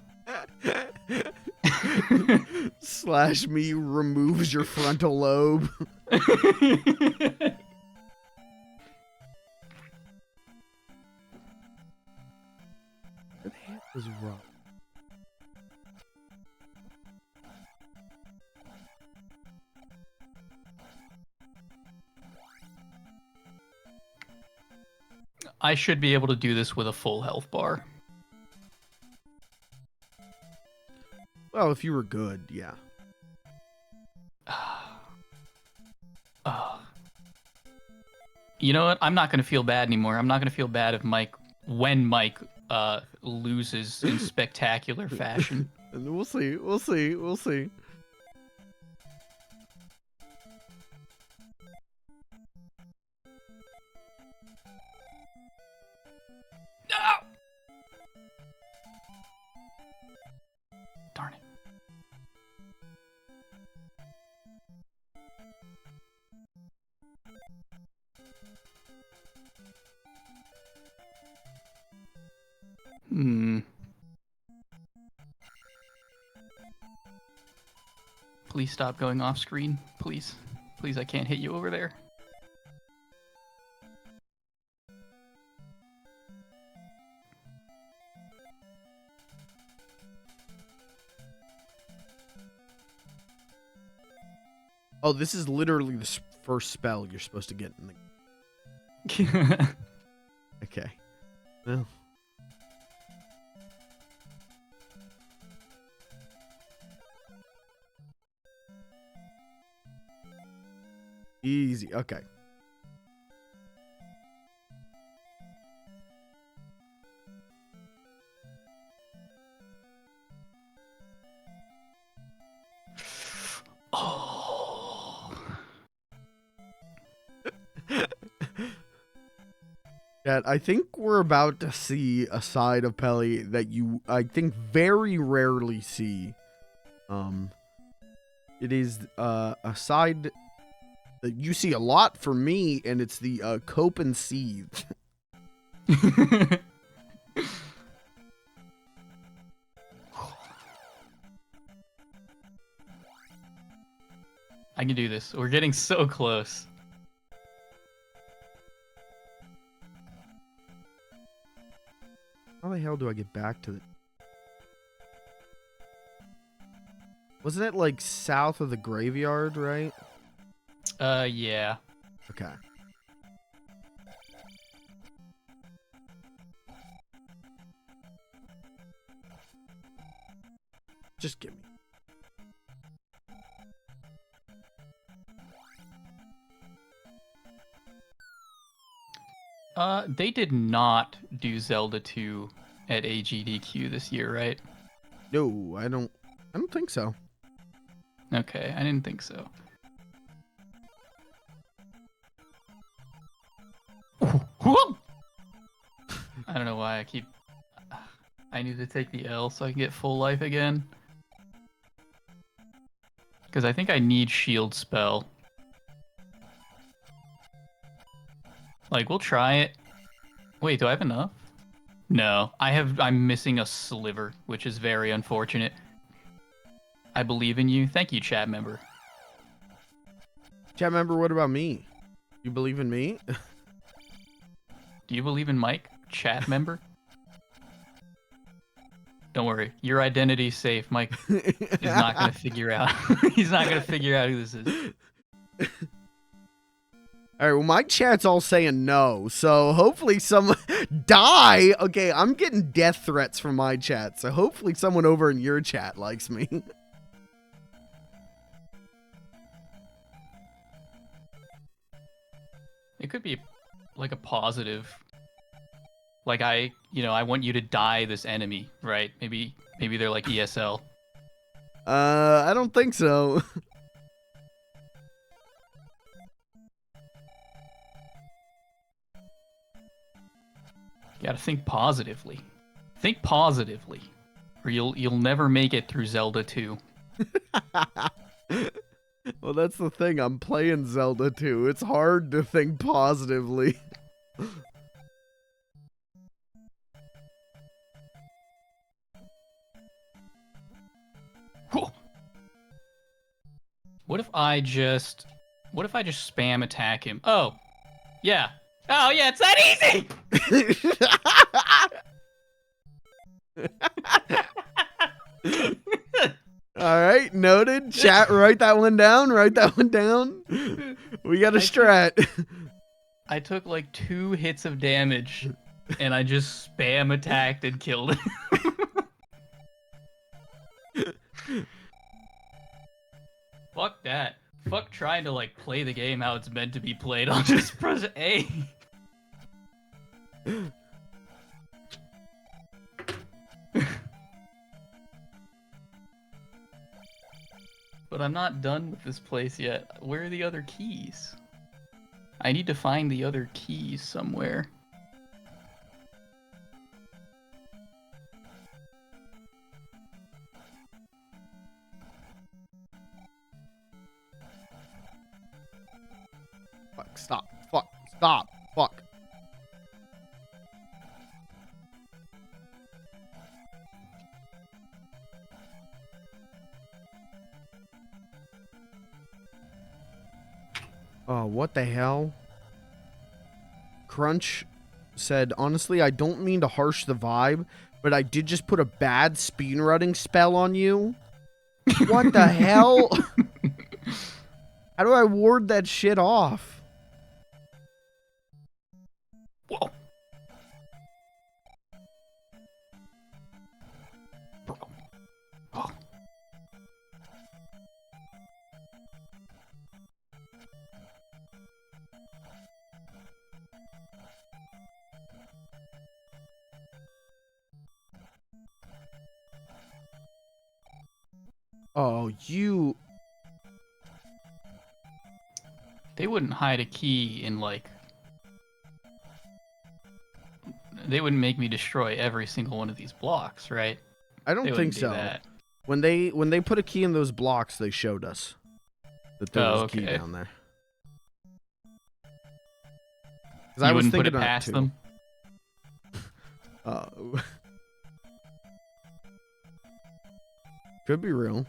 Slash me removes your frontal lobe. What the heck was wrong? I should be able to do this with a full health bar. Well, if you were good, yeah. You know what? I'm not going to feel bad anymore. I'm not going to feel bad if when Mike loses in spectacular fashion. And we'll see. We'll see. We'll see. No! Darn it. Please stop going off screen. Please. Please, I can't hit you over there. Oh, this is literally the first spell you're supposed to get in the... Okay. Well. Easy. Okay. Oh. Yeah, I think we're about to see a side of Pelly that you, I think, very rarely see. It is a side that you see a lot for me, and it's the cope and seethe. I can do this. We're getting so close. How the hell do I get back to the... Wasn't it like south of the graveyard, right? Yeah. Okay. Just give me. They did not do Zelda 2 at AGDQ this year, right? No, I don't think so. Okay, I didn't think so. I don't know why I need to take the L so I can get full life again. Because I think I need shield spell. Like, we'll try it. Wait, do I have enough? No, I'm missing a sliver, which is very unfortunate. I believe in you. Thank you, chat member. Chat member, what about me? You believe in me? Do you believe in Mike, chat member? Don't worry, your identity's safe. Mike is not gonna figure out. He's not gonna figure out who this is. All right, well, my chat's all saying no, so hopefully someone die. Okay, I'm getting death threats from my chat, so hopefully someone over in your chat likes me. It could be like a positive. Like I want you to die this enemy, right? Maybe they're like ESL. I don't think so. You gotta think positively. Think positively, or you'll never make it through Zelda 2. Well, that's the thing. I'm playing Zelda 2. It's hard to think positively. What if I just spam attack him? Oh, yeah. Oh, yeah, it's that easy! All right, noted. Chat, write that one down. Write that one down. We got a strat. I took like 2 hits of damage, and I just spam attacked and killed him. Fuck that. Fuck trying to like play the game how it's meant to be played. I'll just press A. But I'm not done with this place yet. Where are the other keys? I need to find the other keys somewhere. Fuck, stop. Fuck, stop. Fuck. Oh, what the hell? Crunch said, honestly, I don't mean to harsh the vibe, but I did just put a bad speedrunning spell on you. What the hell? How do I ward that shit off? Whoa. Bro. Oh. Oh, you... They wouldn't hide a key in like... They wouldn't make me destroy every single one of these blocks, right? I don't think so. That. When they put a key in those blocks, they showed us that there was a key okay. down there. You wouldn't put it past them? Could be real.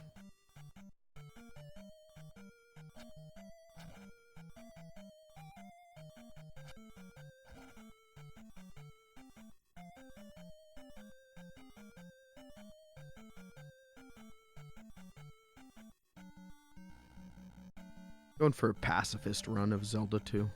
Going for a pacifist run of Zelda 2.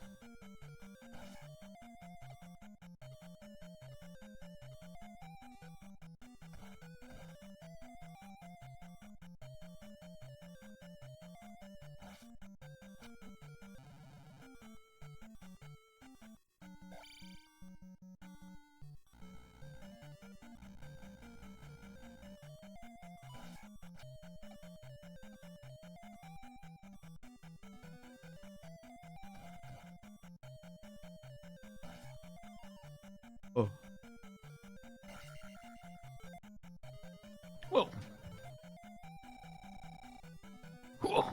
Oh. Whoa. Whoa.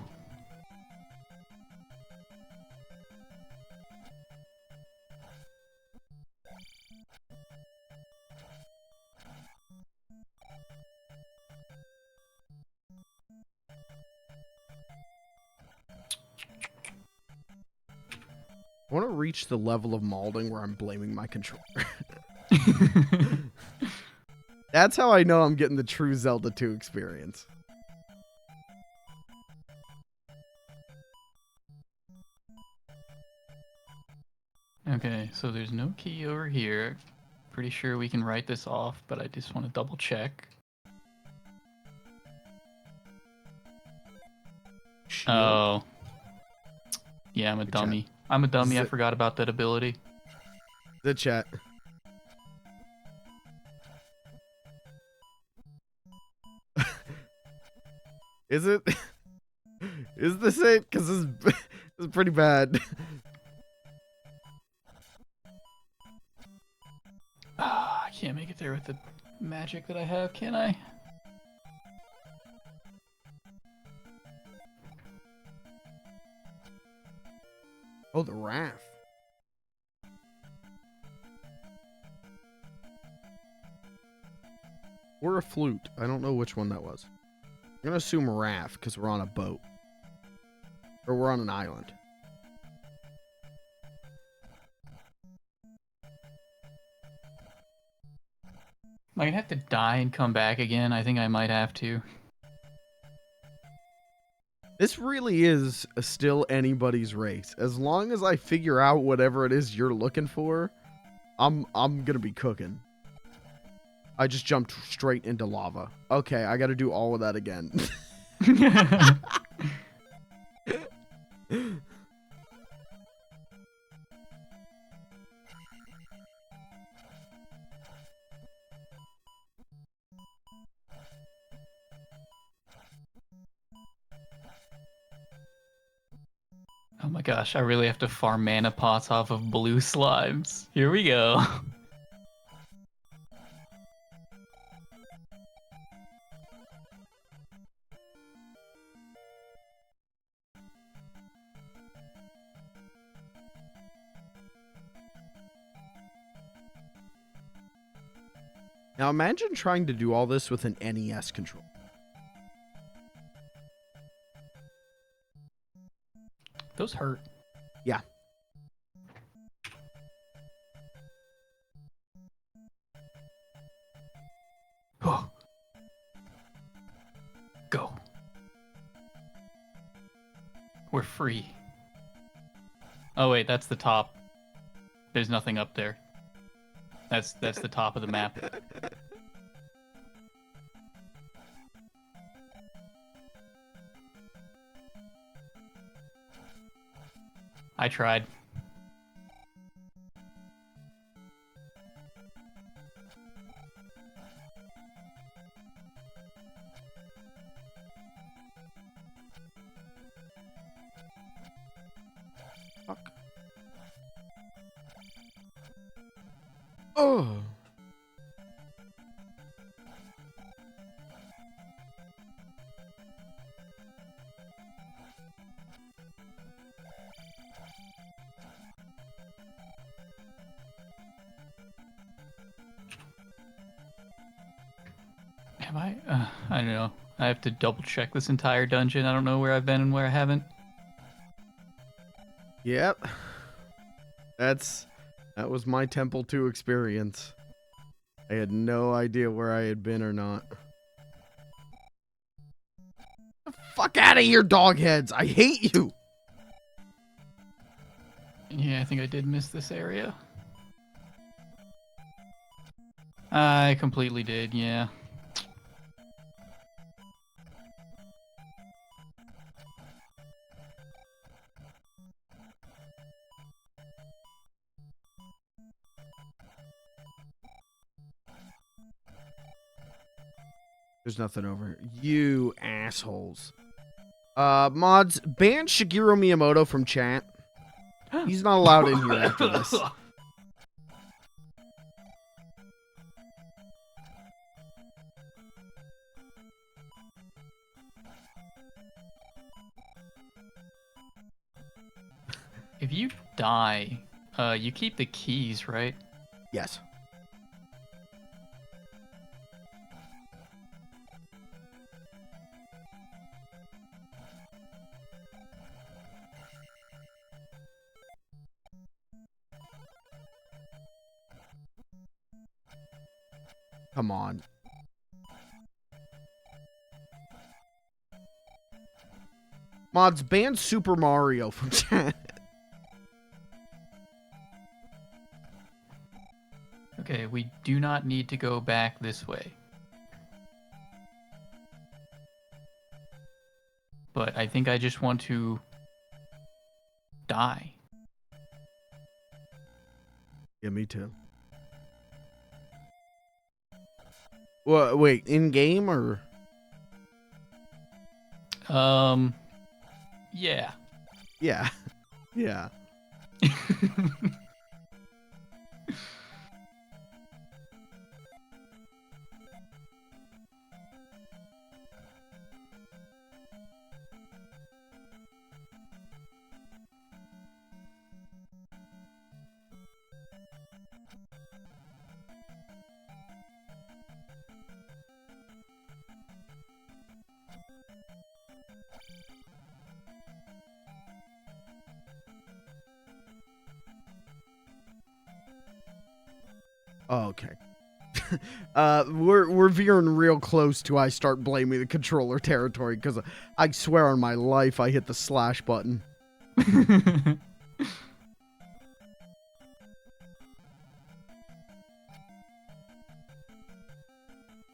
I want to reach the level of malding where I'm blaming my controller. That's how I know I'm getting the true Zelda 2 experience. Okay, so there's no key over here. Pretty sure we can write this off, but I just want to double check. Shield. Oh. Yeah, I'm a Good dummy. chat. I'm a dummy. I forgot about that ability. The chat. Is it? Is this it? Because this is pretty bad. I can't make it there with the magic that I have, can I? Oh, the raft. Or a flute. I don't know which one that was. I'm going to assume a raft because we're on a boat. Or we're on an island. Am I gonna have to die and come back again? I think I might have to. This really is still anybody's race. As long as I figure out whatever it is you're looking for, I'm gonna be cooking. I just jumped straight into lava. Okay, I gotta do all of that again. Oh my gosh, I really have to farm mana pots off of blue slimes. Here we go. Now imagine trying to do all this with an NES control. Those hurt. Yeah. Oh. Go. We're free. Oh wait, that's the top. There's nothing up there. That's the top of the map. I tried. Fuck. Oh. Am I? I don't know. I have to double check this entire dungeon. I don't know where I've been and where I haven't. Yep. That was my Temple 2 experience. I had no idea where I had been or not. The fuck out of here, dog heads! I hate you! Yeah, I think I did miss this area. I completely did, yeah. There's nothing over here. You assholes. Mods, ban Shigeru Miyamoto from chat. He's not allowed in here after this. If you die, you keep the keys, right? Yes. Come on. Mods, ban Super Mario from chat. Okay, we do not need to go back this way. But I think I just want to die. Yeah, me too. Well, wait, in game or? Yeah. Yeah, yeah. Oh, okay. We're veering real close to I start blaming the controller territory because I swear on my life I hit the slash button.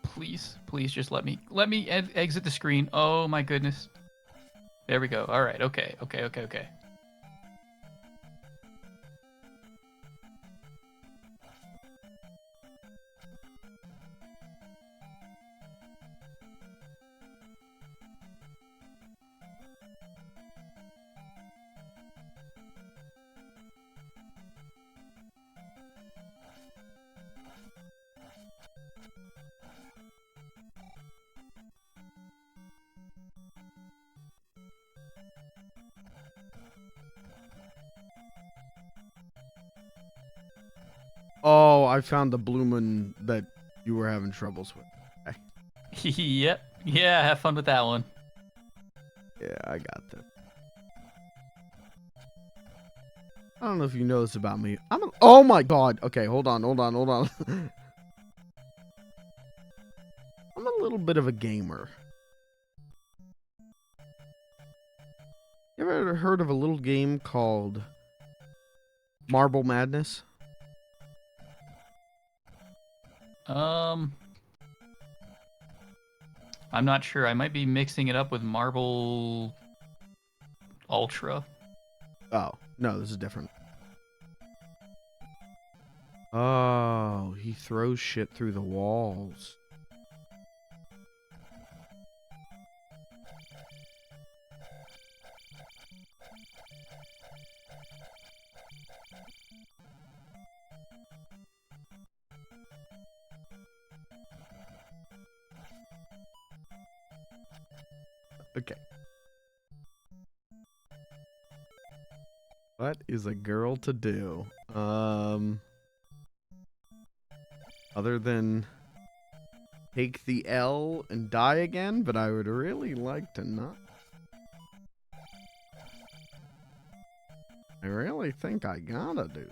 Please just let me exit the screen. Oh my goodness. There we go. All right. Okay. Oh, I found the Bloomin' that you were having troubles with. Yep. Yeah, have fun with that one. Yeah, I got that. I don't know if you know this about me. Oh my god. Okay, hold on. I'm a little bit of a gamer. You ever heard of a little game called Marble Madness? I'm not sure. I might be mixing it up with Marble Ultra. Oh, no, this is different. Oh, he throws shit through the walls. Okay. What is a girl to do? Other than take the L and die again, but I would really like to not. I really think I gotta do.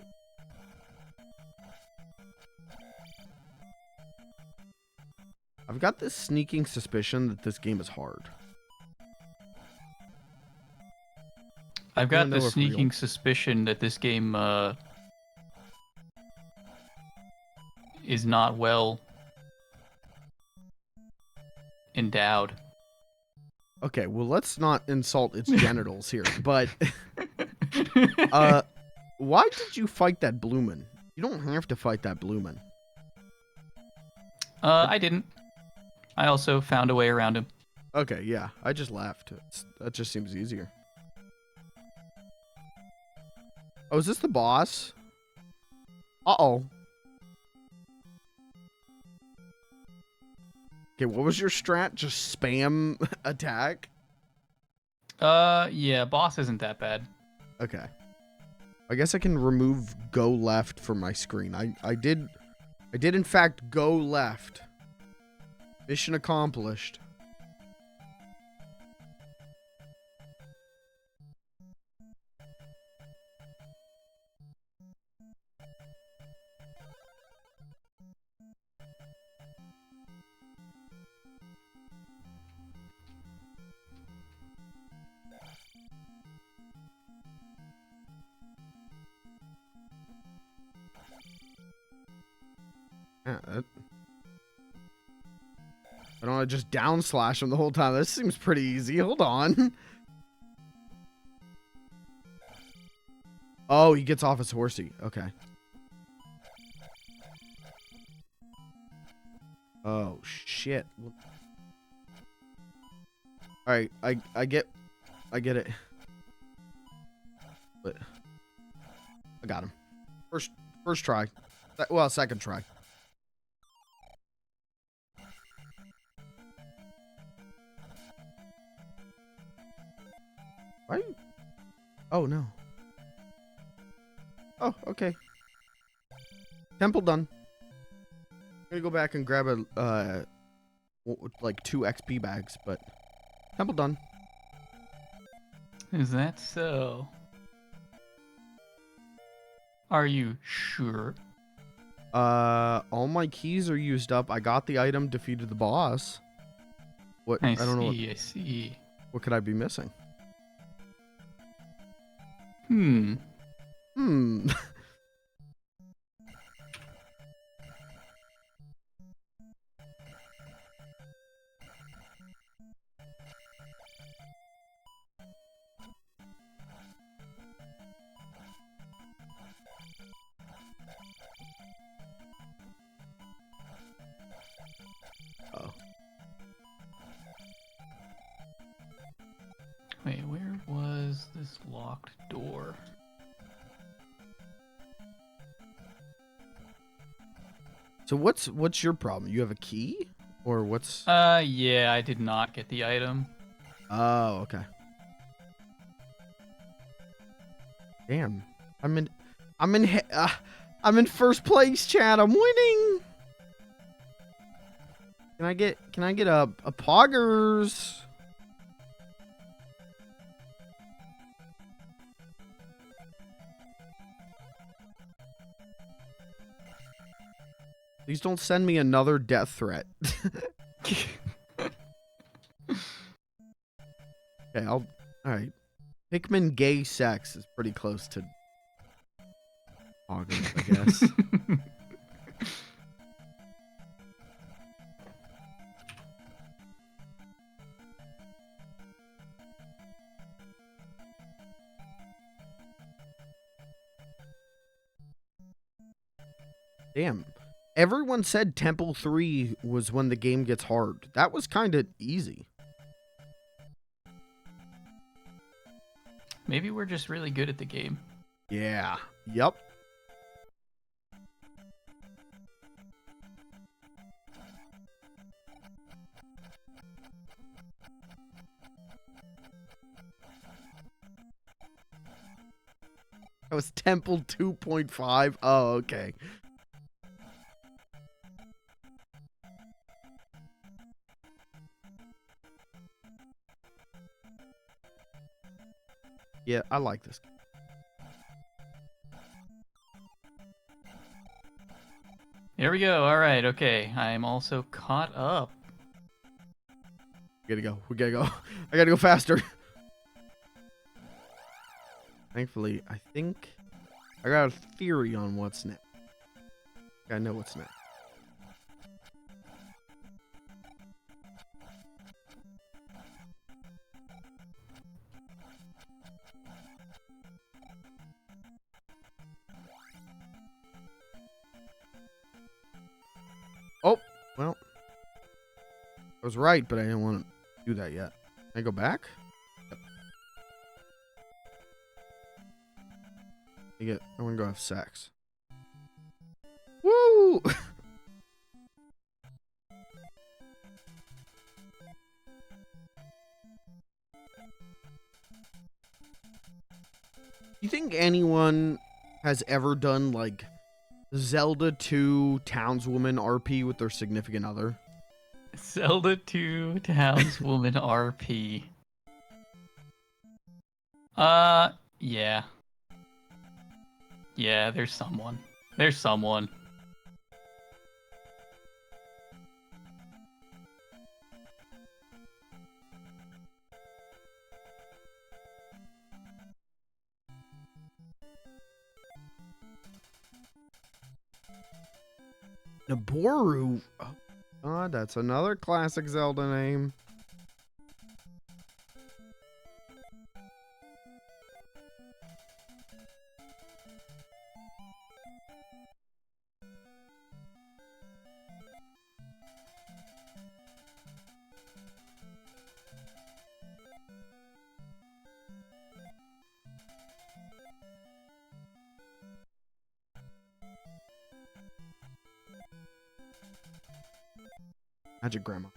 I've got this sneaking suspicion that this game is hard. I've got the sneaking suspicion that this game is not well endowed. Okay, well, let's not insult its genitals here, but why did you fight that Bloomin'? You don't have to fight that Bloomin'. I didn't. I also found a way around him. Okay, yeah, I just left. That just seems easier. Oh, is this the boss? Uh-oh. Okay, what was your strat? Just spam attack? Yeah, boss isn't that bad. Okay. I guess I can remove go left from my screen. I did in fact go left. Mission accomplished. Yeah, I don't want to just down slash him the whole time. This seems pretty easy. Hold on. Oh, he gets off his horsey. Okay. Oh, shit. Alright, I get it. But I got him. First try. Well, second try. Why? Oh, no. Oh, okay. Temple done. I'm gonna go back and grab a, like 2 XP bags, but temple done. Is that so? Are you sure? All my keys are used up. I got the item, defeated the boss. What? I don't know. I see. What could I be missing? Hmm. Oh. Wait, where was this locked door? So what's your problem? You have a key? Or what's... Yeah, I did not get the item. Oh, okay. Damn. I'm in first place, Chad. I'm winning. Can I get a poggers? Please don't send me another death threat. Okay, alright. Pikmin gay sex is pretty close to poggers, I guess. Damn. Everyone said Temple 3 was when the game gets hard. That was kind of easy. Maybe we're just really good at the game. Yeah. Yep. That was Temple 2.5. Oh, okay. Yeah, I like this. Here we go. All right. Okay. I'm also caught up. We gotta go. We gotta go. I gotta go faster. Thankfully, I think I got a theory on what's next. I know what's next. Oh, well. I was right, but I didn't want to do that yet. Can I go back? Yep. I want to go have sex. Woo! You think anyone has ever done like Zelda 2 townswoman RP with their significant other? Zelda 2 townswoman RP. Yeah. Yeah, there's someone. There's someone. Naboru. Oh, God, that's another classic Zelda name. Magic Grandma.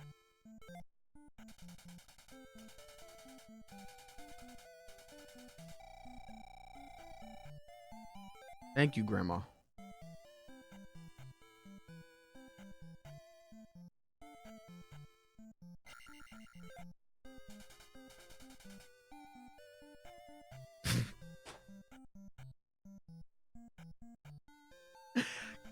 Thank you, Grandma.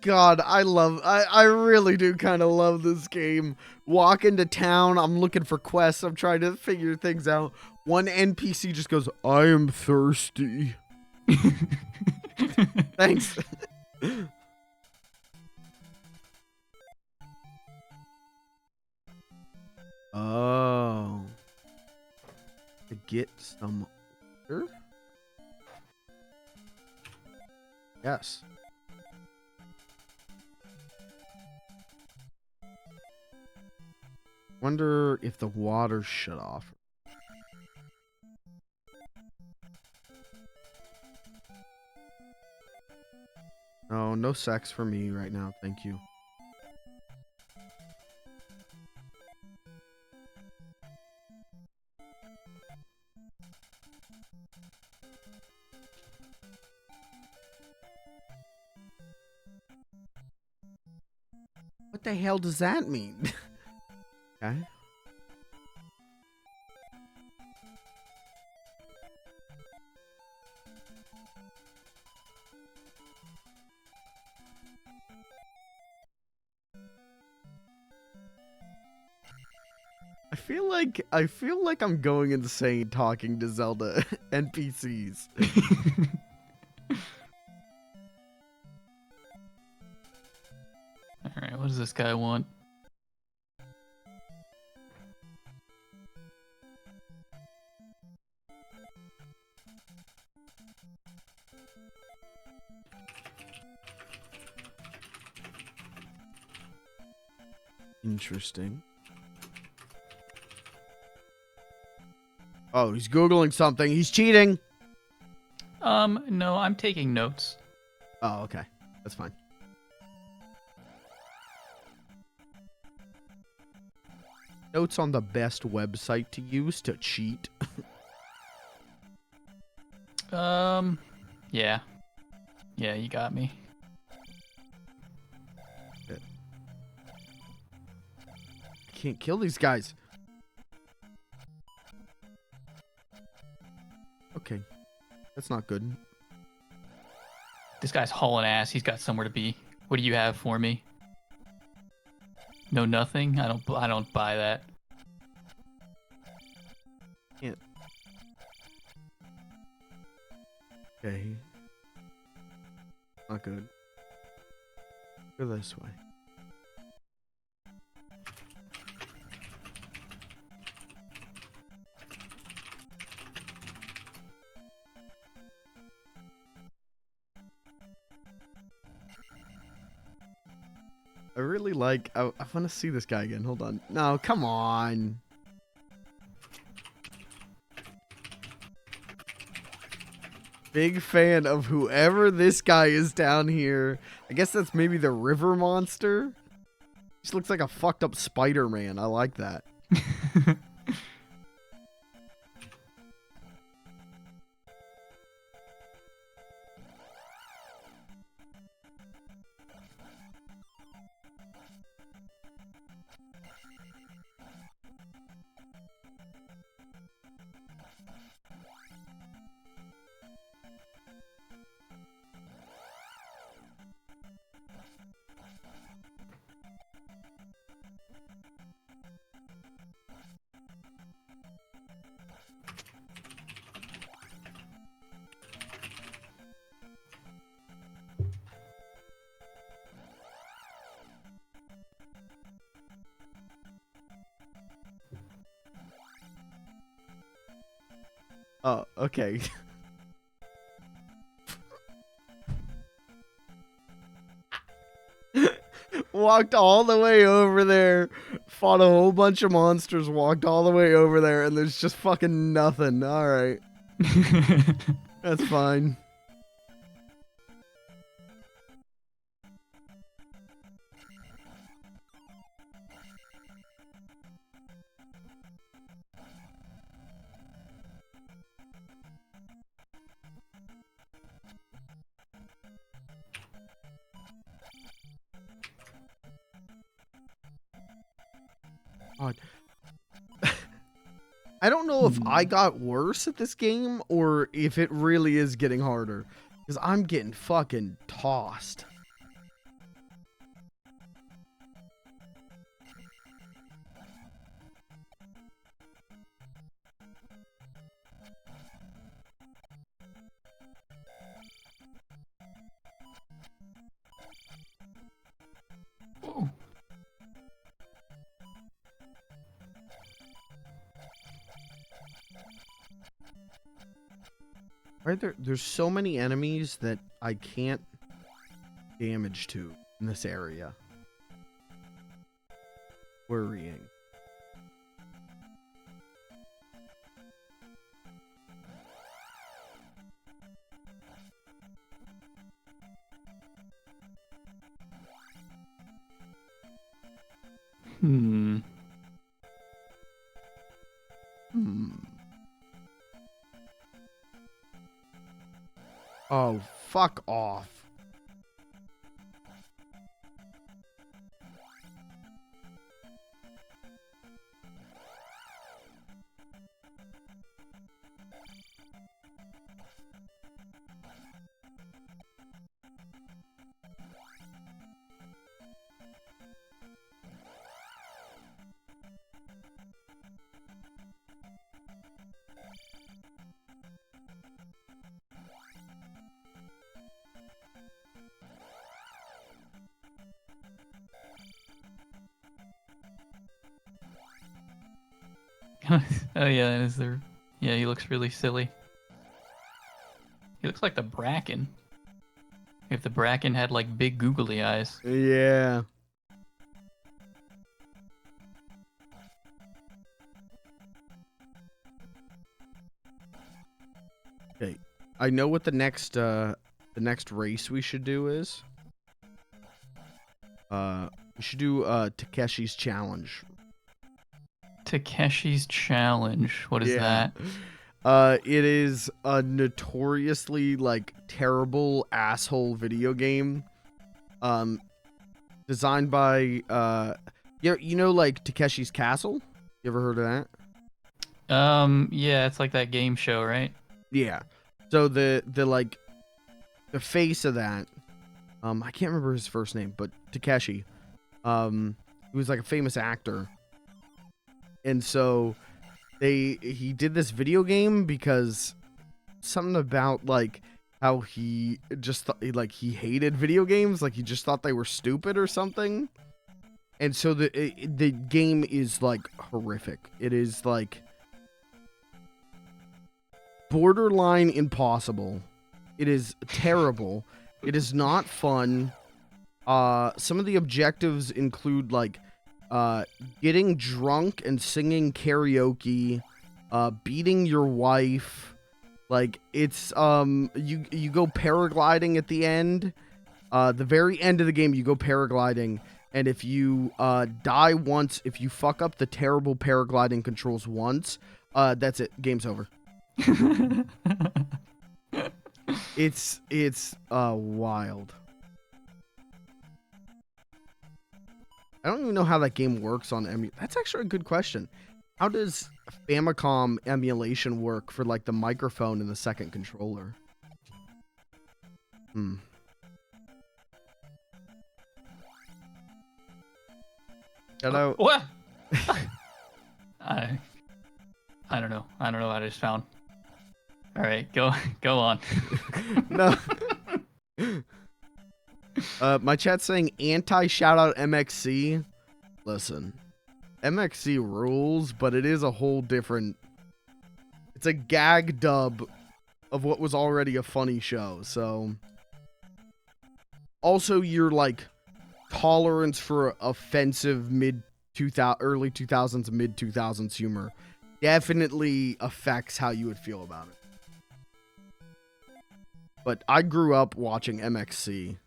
God, I really do kind of love this game. Walk into town, I'm looking for quests, I'm trying to figure things out. One NPC just goes, I am thirsty. Thanks. Oh. To get some water? Yes. Wonder if the water's shut off. Oh, no sex for me right now. Thank you. What the hell does that mean? Okay. I feel like I'm going insane talking to Zelda NPCs. Alright, what does this guy want? Interesting. Oh, he's Googling something. He's cheating. No, I'm taking notes. Oh, okay. That's fine. Notes on the best website to use to cheat. Yeah. Yeah, you got me. Can't kill these guys. Okay. That's not good. This guy's hauling ass. He's got somewhere to be. What do you have for me? No, nothing. I don't buy that. Can't. Okay. Not good. Go this way. I really like. I want to see this guy again. Hold on. No, come on. Big fan of whoever this guy is down here. I guess that's maybe the river monster. Just looks like a fucked up Spider-Man. I like that. Oh, okay. Walked all the way over there, fought a whole bunch of monsters, walked all the way over there, and there's just fucking nothing. All right. That's fine. God. I don't know if I got worse at this game or if it really is getting harder, because I'm getting fucking tossed. Ooh. Right there, there's so many enemies that I can't damage to in this area. Worrying. Hmm. Oh, fuck off. Oh yeah, is there? Yeah, he looks really silly. He looks like the Bracken. If the Bracken had like big googly eyes. Yeah. Okay. I know what the next race we should do is. We should do Takeshi's challenge. Takeshi's challenge. What is that? It is a notoriously like terrible asshole video game. Designed by you know like Takeshi's Castle? You ever heard of that? Yeah, it's like that game show, right? Yeah. So the like the face of that, I can't remember his first name, but Takeshi. He was like a famous actor. And so he did this video game because something about like how he just like he hated video games, like he just thought they were stupid or something. And so the game is like horrific. It is like borderline impossible. It is terrible. It is not fun. Some of the objectives include like getting drunk and singing karaoke, beating your wife. Like it's you go paragliding at the end. The very end of the game you go paragliding, and if you die once, if you fuck up the terrible paragliding controls once, that's it. Game's over. It's wild. I don't even know how that game works on That's actually a good question. How does Famicom emulation work for like the microphone and the second controller? Hello. What? I don't know. I don't know what I just found. All right, go on. No. My chat's saying anti-shoutout MXC. Listen, MXC rules, but it's a whole different it's a gag dub of what was already a funny show. So also your like tolerance for offensive early 2000s, mid 2000s humor definitely affects how you would feel about it. But I grew up watching MXC.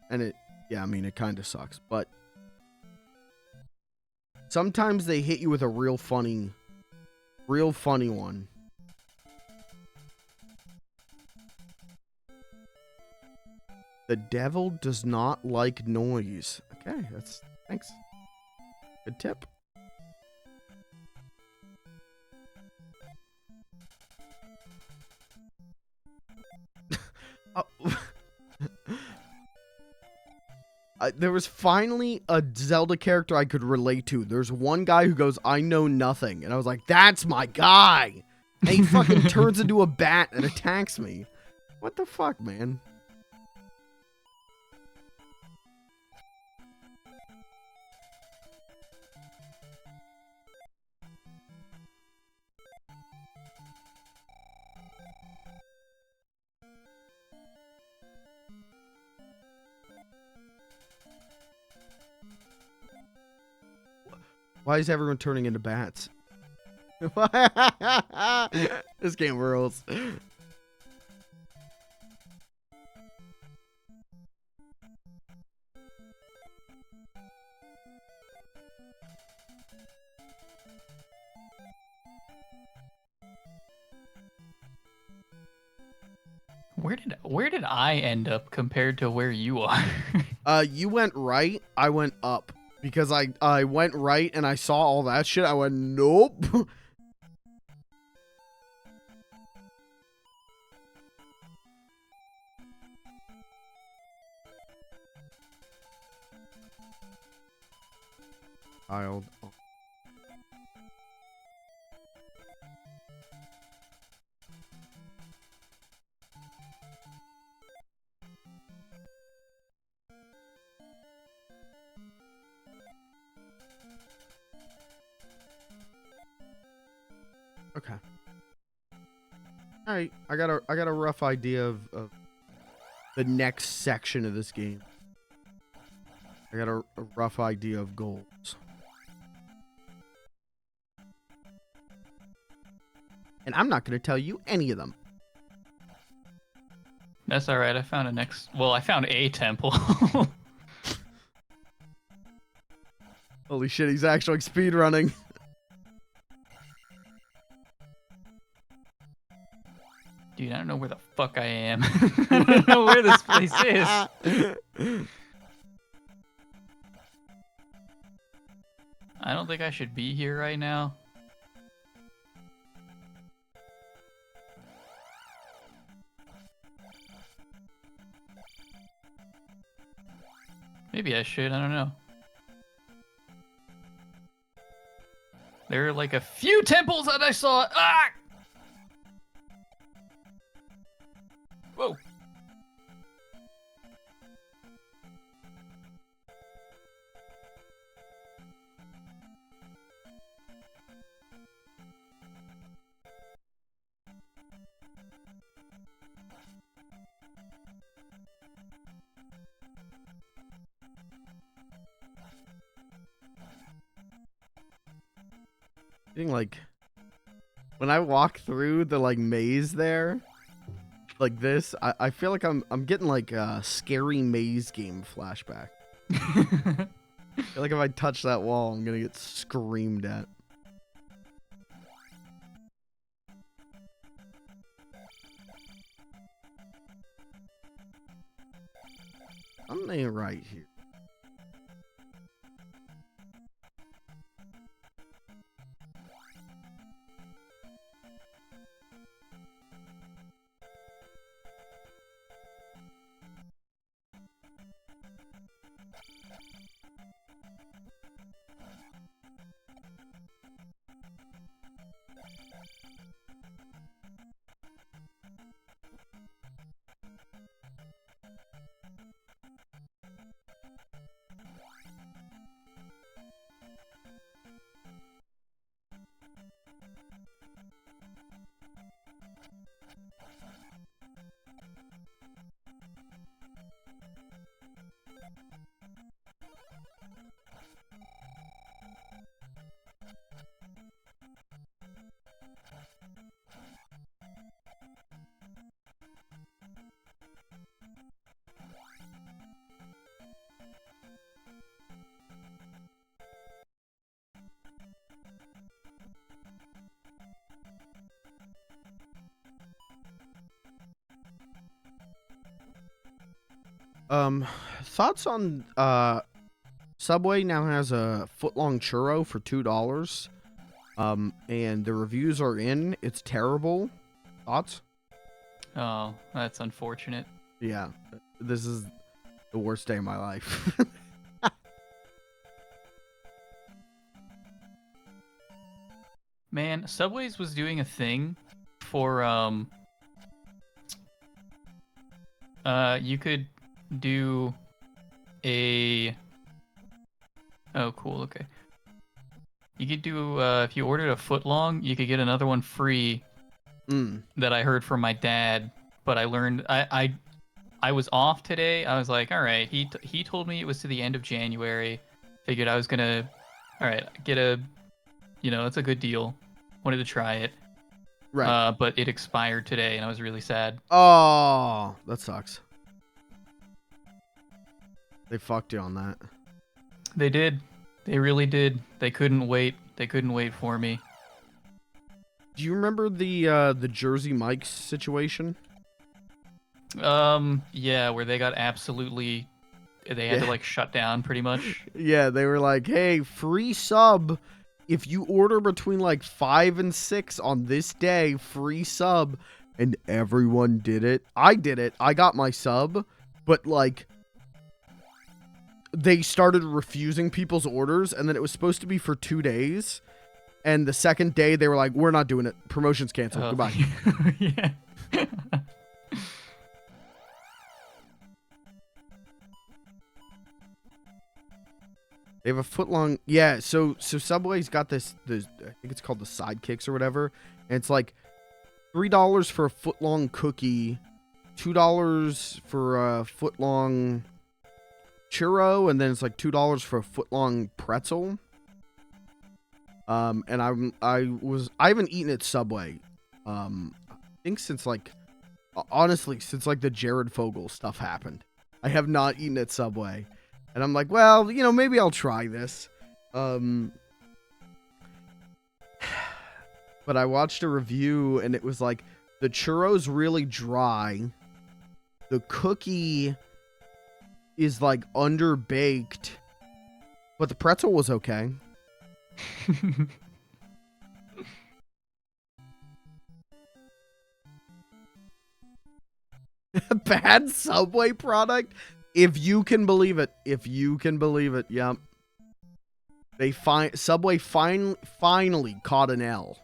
And it kind of sucks, but sometimes they hit you with a real funny one. The devil does not like noise. Okay, thanks. Good tip. Oh. There was finally a Zelda character I could relate to. There's one guy who goes, "I know nothing." And I was like, that's my guy. And he fucking turns into a bat and attacks me. What the fuck, man? Why is everyone turning into bats? This game rules. Where did I end up compared to where you are? You went right, I went up. Because I went right and I saw all that shit. I went, nope. Child. Okay. All right, I got a rough idea of the next section of this game. I got a rough idea of goals. And I'm not going to tell you any of them. That's all right. I found I found a temple. Holy shit, he's actually speedrunning. Dude, I don't know where the fuck I am. I don't know where this place is. I don't think I should be here right now. Maybe I should, I don't know. There are like a few temples that I saw. Ah! Whoa. Like, when I walk through the like maze there, like this, I feel like I'm getting like a scary maze game flashback. I feel like if I touch that wall, I'm gonna get screamed at. Something ain't right here. Thoughts on Subway now has a footlong churro for $2. And the reviews are in. It's terrible. Thoughts? Oh, that's unfortunate. Yeah, this is the worst day of my life. Man, Subway's was doing a thing for you could do a oh cool, okay. You could do if you ordered a foot long, you could get another one free. That I heard from my dad, but I learned I was off today. I was like, all right. He told me it was to the end of January. Figured I was gonna, all right, get a, it's a good deal. Wanted to try it. Right. But it expired today, and I was really sad. Oh, that sucks. They fucked you on that. They did. They really did. They couldn't wait. They couldn't wait for me. Do you remember the Jersey Mike's situation? Yeah, where they got absolutely, they had to like shut down pretty much. Yeah, they were like, "Hey, free sub if you order between like 5 and 6 on this day, free sub." And everyone did it. I did it. I got my sub, but like they started refusing people's orders, and then it was supposed to be for 2 days. And the second day, they were like, "We're not doing it. Promotion's canceled. Goodbye." Yeah. They have a footlong. Yeah, so Subway's got this, I think it's called the Sidekicks or whatever. And it's like $3 for a footlong cookie, $2 for a footlong churro, and then it's like $2 for a footlong pretzel. And I haven't eaten at Subway. I think since like, honestly, since like the Jared Fogle stuff happened, I have not eaten at Subway, and I'm like, well, maybe I'll try this. But I watched a review, and it was like the churro's really dry, the cookie is like underbaked, but the pretzel was okay. Bad Subway product? If you can believe it. Yep. Subway finally caught an L.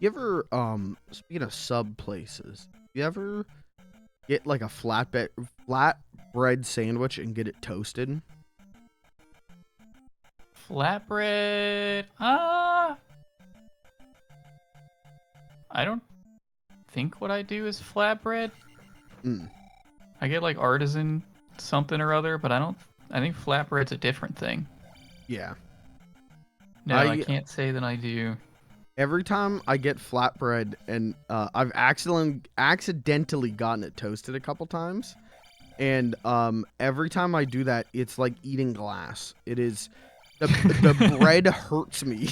You ever, speaking of sub places, you ever get like a flatbread sandwich and get it toasted? Flatbread? I don't think what I do is flatbread. I get like artisan something or other, but I think flatbread's a different thing. Yeah. No, I can't say that I do. Every time I get flatbread, and I've accidentally gotten it toasted a couple times, and every time I do that, it's like eating glass. It is the bread hurts me,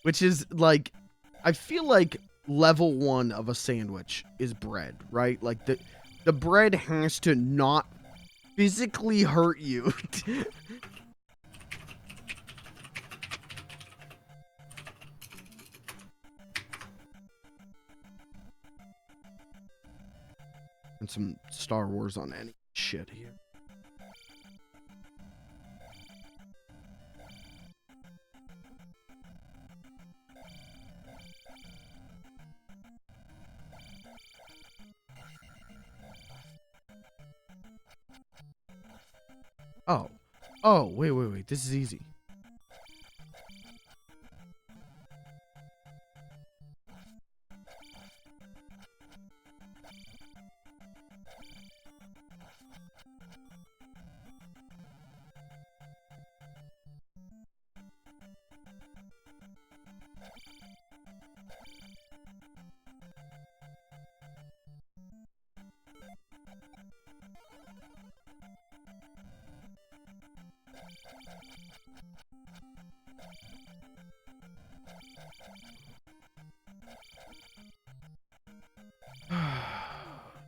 which is like, I feel like level 1 of a sandwich is bread, right? Like the bread has to not physically hurt you. And some Star Wars on any shit here. Oh. Oh, wait. This is easy.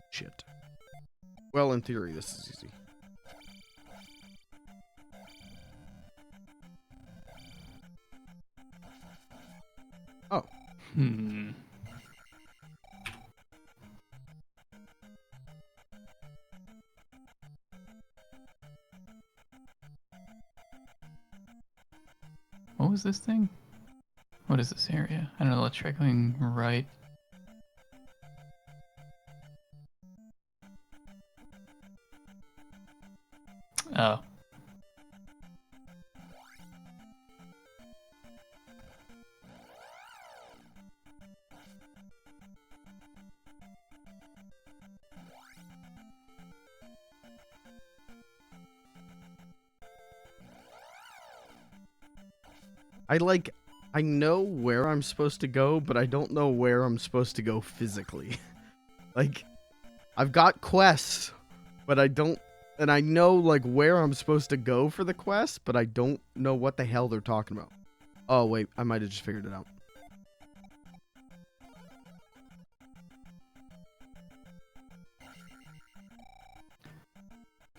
Shit. Well, in theory, this is easy. Oh. What was this thing? What is this area? I don't know. Let's try going right. Oh. I know where I'm supposed to go, but I don't know where I'm supposed to go physically. Like, I've got quests, but I don't, and I know, like, where I'm supposed to go for the quest, but I don't know what the hell they're talking about. Oh, wait, I might have just figured it out.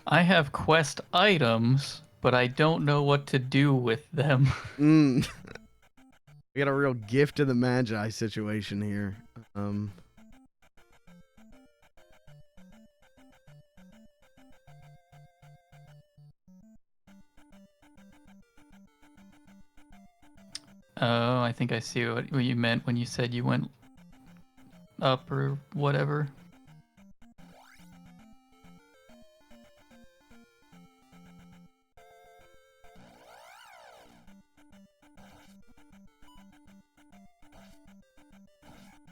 I have quest items, but I don't know what to do with them. We got a real gift of the Magi situation here. Oh, I think I see what you meant when you said you went up or whatever.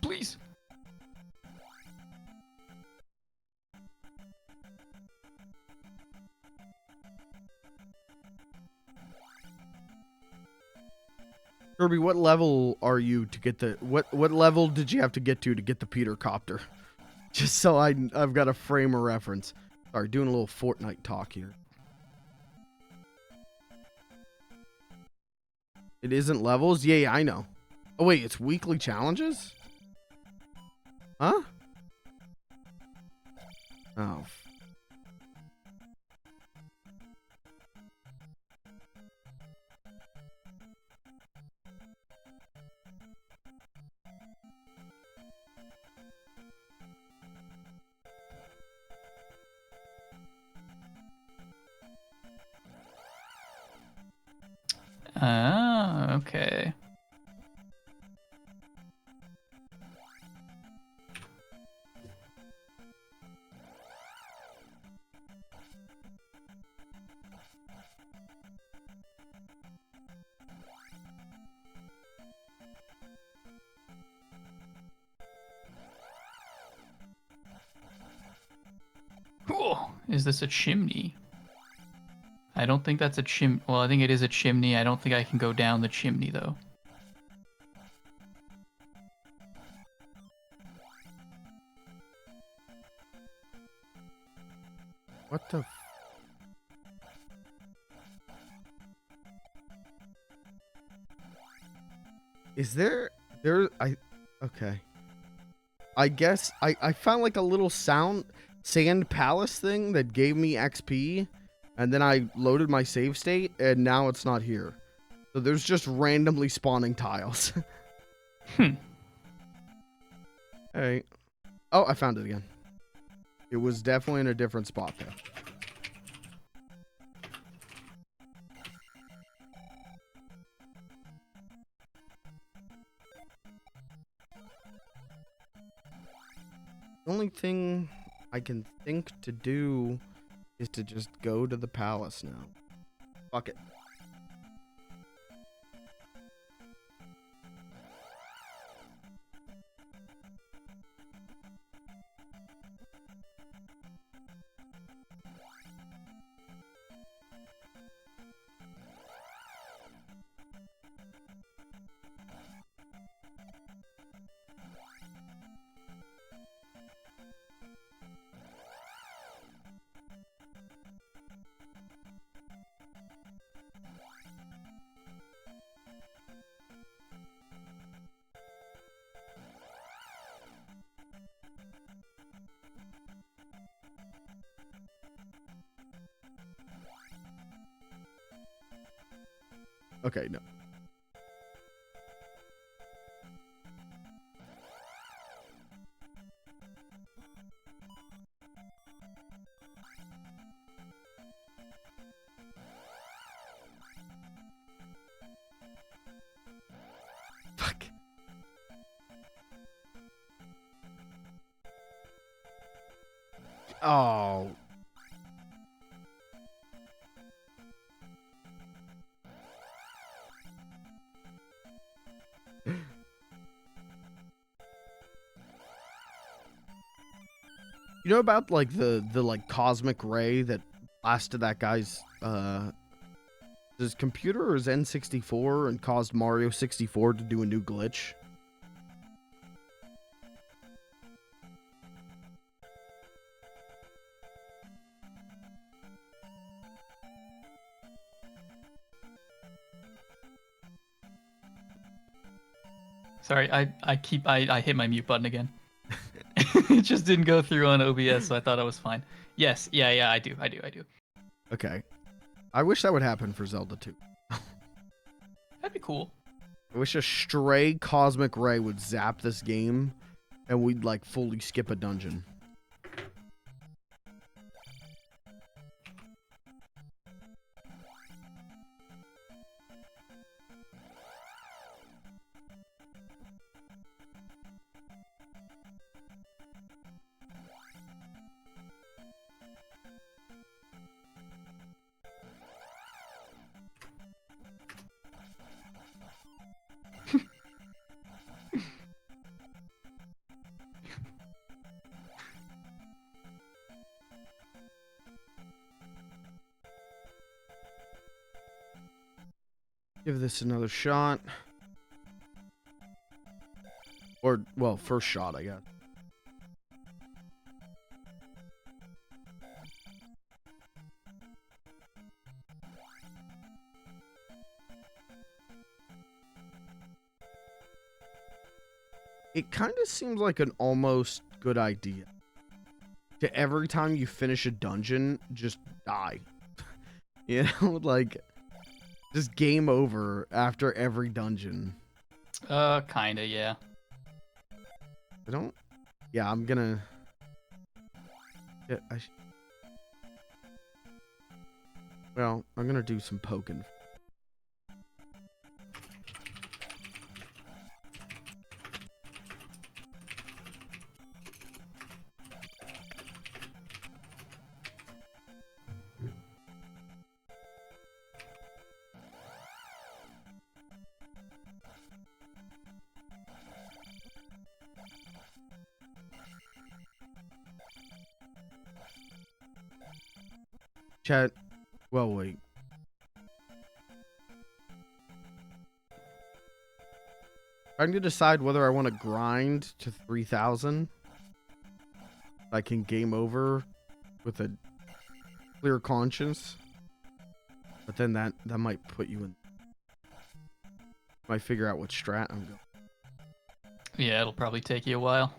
Please. Kirby, what level are you to get the what level did you have to get get the Peter Copter? Just so I've got a frame of reference. Sorry, doing a little Fortnite talk here. It isn't levels? Yeah, I know. Oh wait, it's weekly challenges? Huh? Oh. Ah, okay. Cool. Is this a chimney? I don't think that's a well, I think it is a chimney. I don't think I can go down the chimney, though. What the? Is there? Okay. I guess I found like a little sand palace thing that gave me XP, and then I loaded my save state, and now it's not here. So there's just randomly spawning tiles. Hey. Oh, I found it again. It was definitely in a different spot though. The only thing I can think to do is to just go to the palace now. Fuck it. Okay, no. Fuck. Oh. You know about like the like cosmic ray that blasted that guy's his computer or his N64 and caused Mario 64 to do a new glitch? Sorry, I hit my mute button again. It just didn't go through on OBS, so I thought I was fine. Yes, yeah, I do. Okay. I wish that would happen for Zelda 2. That'd be cool. I wish a stray cosmic ray would zap this game and we'd like fully skip a dungeon. Give this another shot. Or, well, first shot, I guess. It kind of seems like an almost good idea to every time you finish a dungeon, just die. You know, like, just game over after every dungeon. Kinda, yeah. I don't... Yeah, I'm gonna... Yeah, well, I'm gonna do some poking. Chat. Well, wait. I'm gonna decide whether I want to grind to 3,000. I can game over with a clear conscience. But then that might put you in. Might figure out what strat I'm going. Yeah, it'll probably take you a while.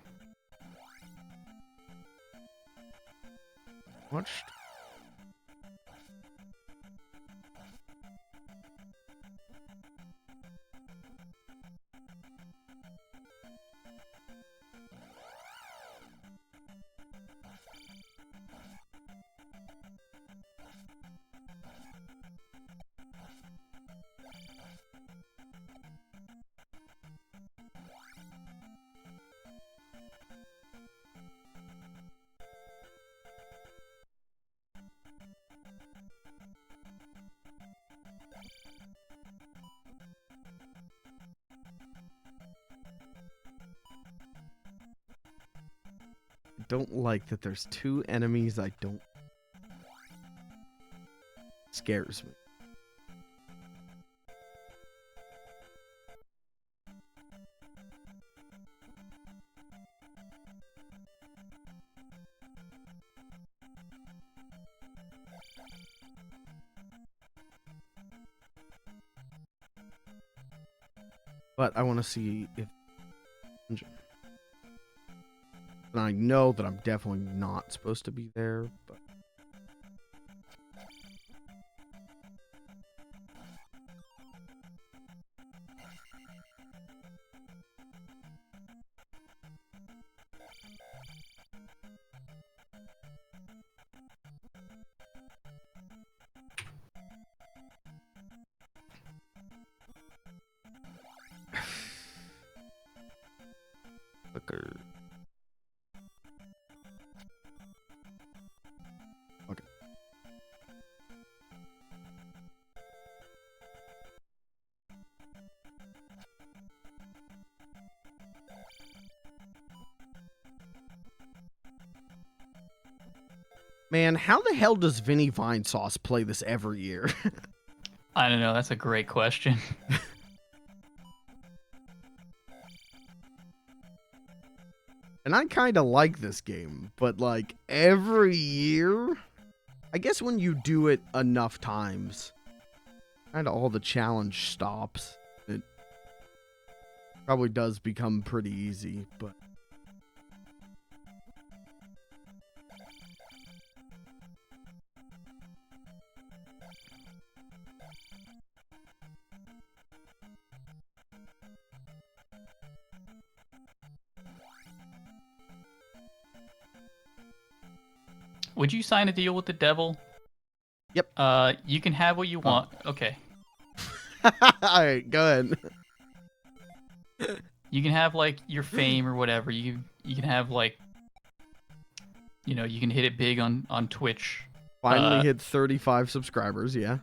Watched. Don't like that there's two enemies I don't. Scares me. But I want to see if. And I know that I'm definitely not supposed to be there, but. Okay. Man, how the hell does Vinny Vine Sauce play this every year? I don't know. That's a great question. And I kind of like this game, but like every year, I guess when you do it enough times, kind of all the challenge stops. It probably does become pretty easy, but. Would you sign a deal with the devil? Yep. You can have what you want. Okay. All right, go ahead. You can have like your fame or whatever. You can have like, you know, you can hit it big on Twitch. Finally hit 35 subscribers, yeah.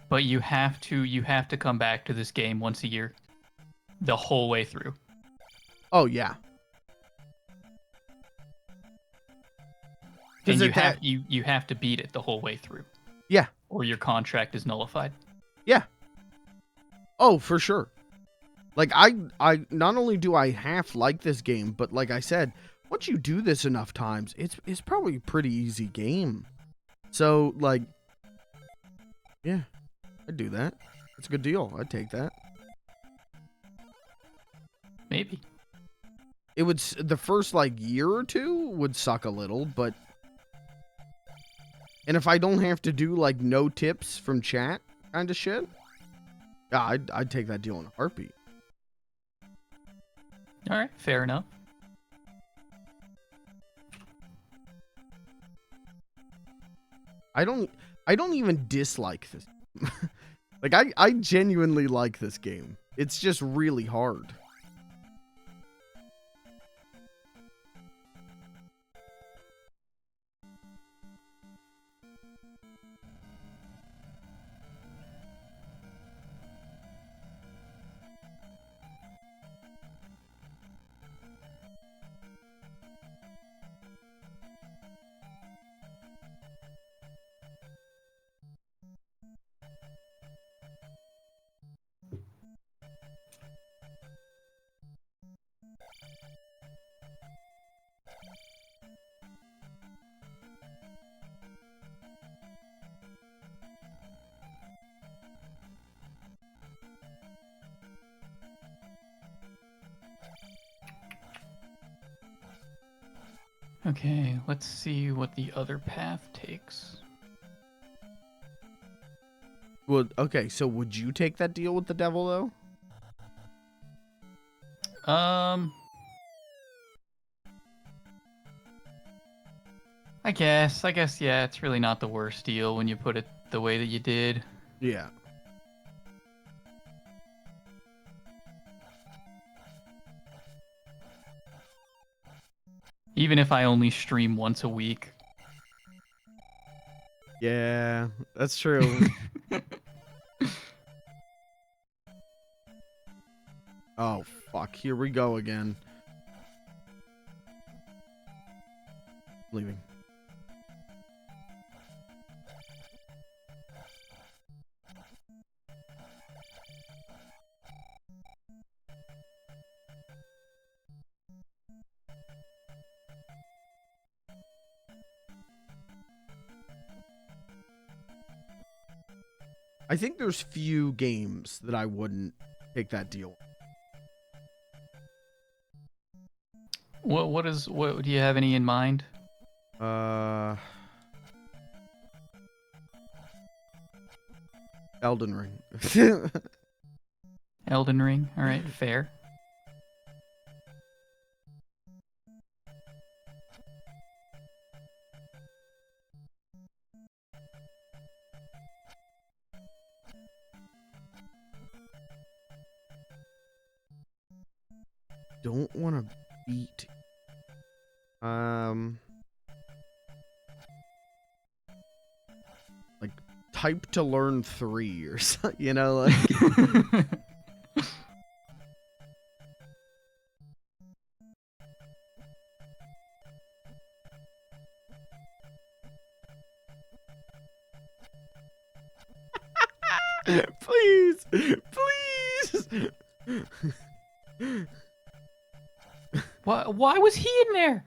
But you have to come back to this game once a year, the whole way through. Oh yeah. And you have to beat it the whole way through. Yeah. Or your contract is nullified. Yeah. Oh, for sure. Like I not only do I half like this game, but like I said, once you do this enough times, it's probably a pretty easy game. So like, yeah, I'd do that. It's a good deal. I'd take that. Maybe. It would, the first like year or two would suck a little, but. And if I don't have to do like no tips from chat kind of shit, yeah, I'd take that deal in a heartbeat. All right, fair enough. I don't even dislike this. Like I genuinely like this game. It's just really hard. Okay, let's see what the other path takes. Well, okay, so would you take that deal with the devil, though? I guess, yeah, it's really not the worst deal when you put it the way that you did. Yeah. Even if I only stream once a week. Yeah, that's true. Oh, fuck. Here we go again. Leaving. I think there's few games that I wouldn't take that deal. What do you have any in mind? Elden Ring. Elden Ring. All right, fair. Don't want to beat. Like type to learn 3 or something, you know, like. Please, please. Why was he in there?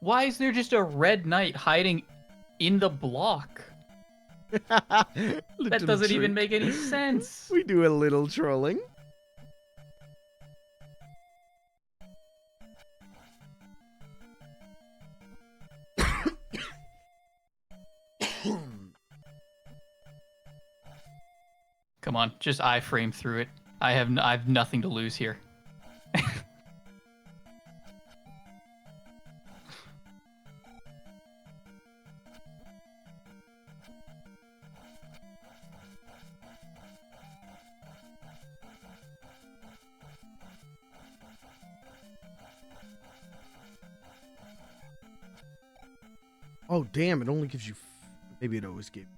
Why is there just a red knight hiding in the block? That doesn't even make any sense. We do a little trolling. Come on, just iframe through it. I have nothing to lose here. Oh, damn, it only gives you... Maybe it always gave...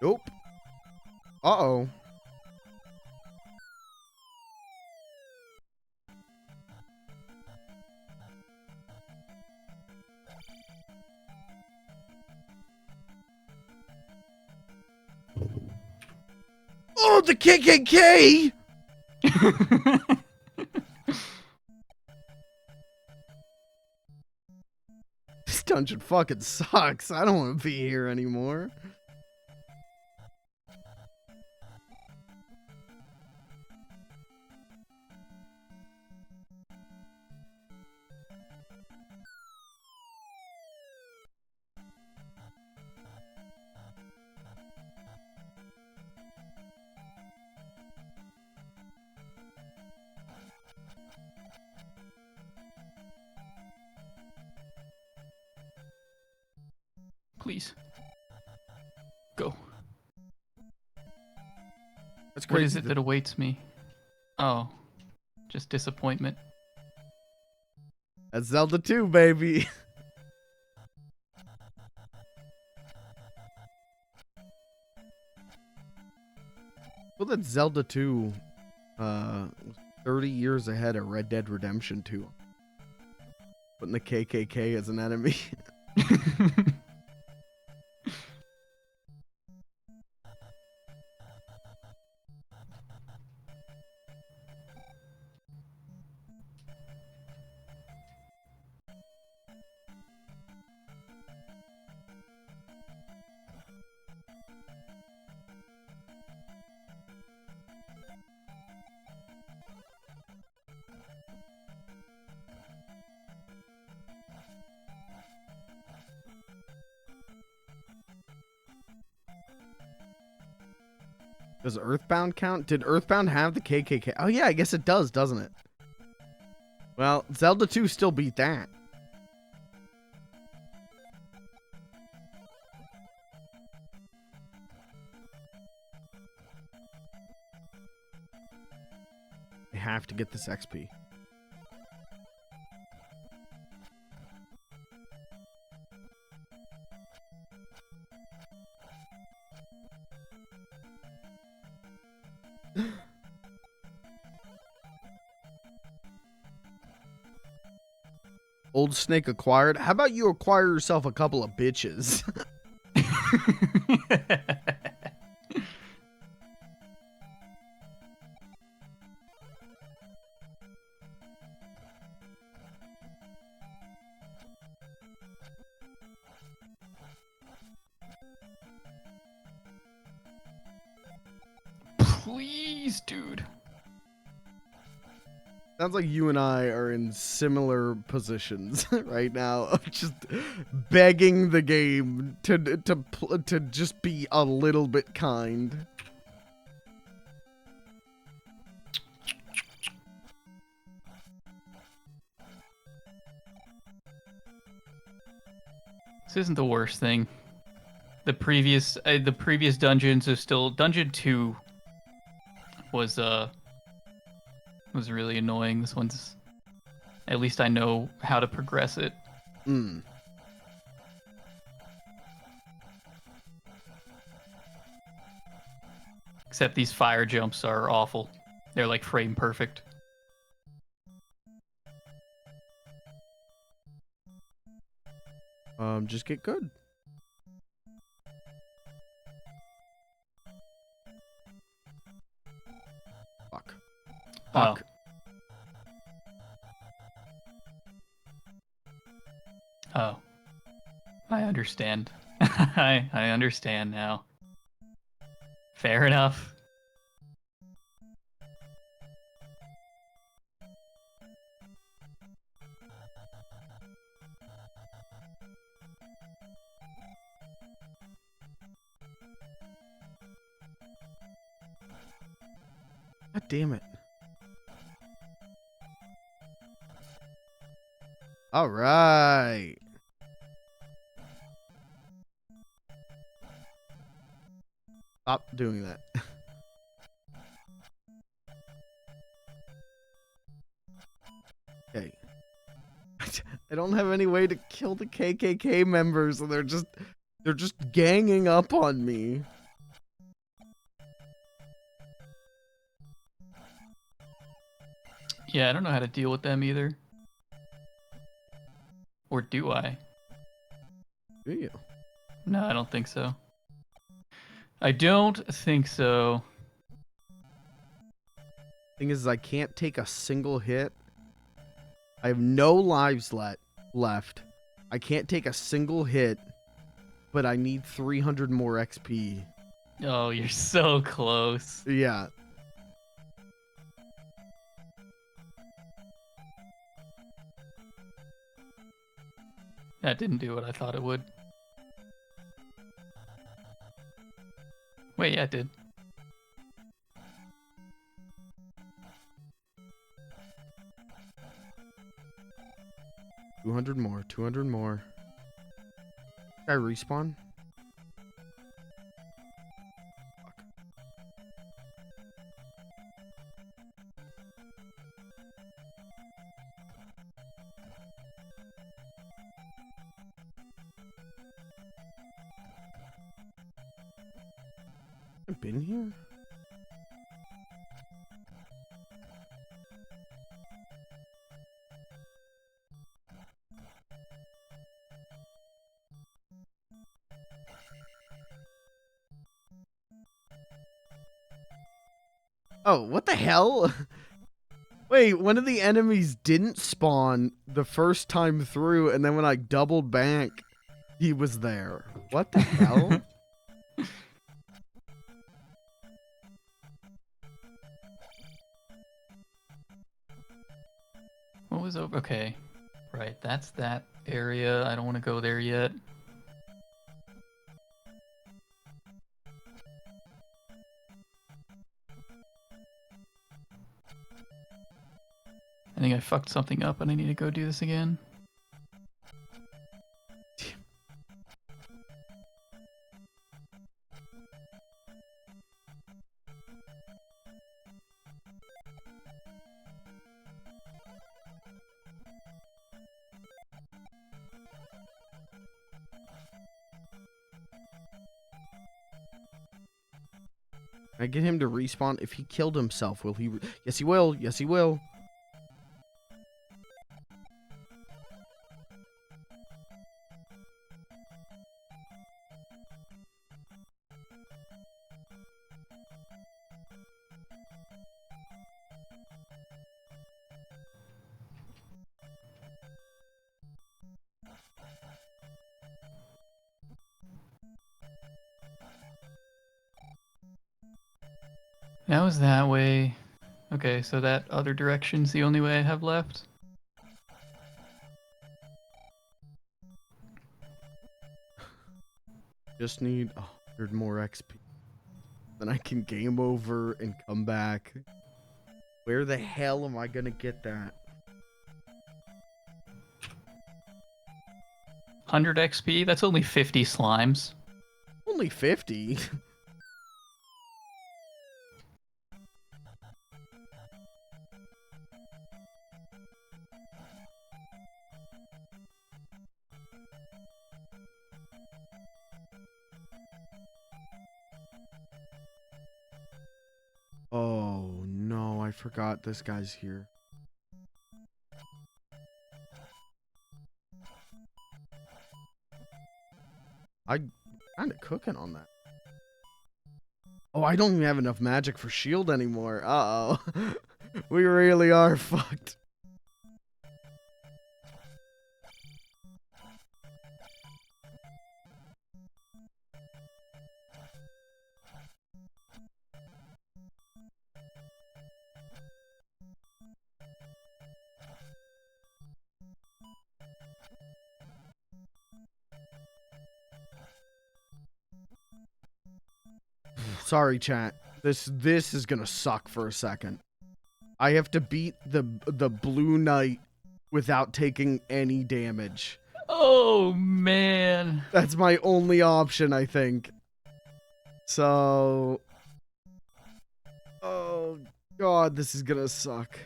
Nope. Uh-oh. Oh, the KKK! This dungeon fucking sucks. I don't want to be here anymore. Please. Go. That's What crazy. is it that awaits me? Oh. Just disappointment. That's Zelda 2, baby. Well, that Zelda 2 was 30 years ahead of Red Dead Redemption 2. Putting the KKK as an enemy. Does Earthbound count? Did Earthbound have the KKK? Oh yeah, I guess it does, doesn't it? Well, Zelda 2 still beat that. I have to get this XP. Old Snake acquired. How about you acquire yourself a couple of bitches? Please, dude. Sounds like you and I are in similar positions right now of just begging the game to just be a little bit kind. This isn't the worst thing. The previous dungeons are still. Dungeon 2 was really annoying. This one's, at least I know how to progress it. Except these fire jumps are awful. They're like frame perfect. Just get good. Fuck. Fuck. Oh. I understand. I understand now. Fair enough. God damn it. All right. Stop doing that. Okay. I don't have any way to kill the KKK members, and they're just ganging up on me. Yeah, I don't know how to deal with them either. Or do I? Do you? No, I don't think so. I don't think so. Thing is, I can't take a single hit. I have no lives left. I can't take a single hit, but I need 300 more XP. Oh, you're so close. Yeah. That didn't do what I thought it would. Wait, yeah, it did. $200 more. 200 more. Did I respawn? Fuck. I've been here? Oh, what the hell? Wait, one of the enemies didn't spawn the first time through, and then when I doubled back, he was there. What the hell? What was over? Okay. Right, that's that area. I don't want to go there yet. I think I fucked something up and I need to go do this again. I get him to respawn. If he killed himself, will he? Yes, he will. Yes, he will. That was that way. Okay, so that other direction's the only way I have left. Just need 100 more XP. Then I can game over and come back. Where the hell am I gonna get that? 100 XP? That's only 50 slimes. Only 50? Oh no, I forgot this guy's here. I'm kind of cooking on that. Oh, I don't even have enough magic for shield anymore. Uh-oh. We really are fucked. Sorry, chat. This is gonna suck for a second. I have to beat the Blue Knight without taking any damage. Oh, man. That's my only option, I think. So... Oh, God, this is gonna suck.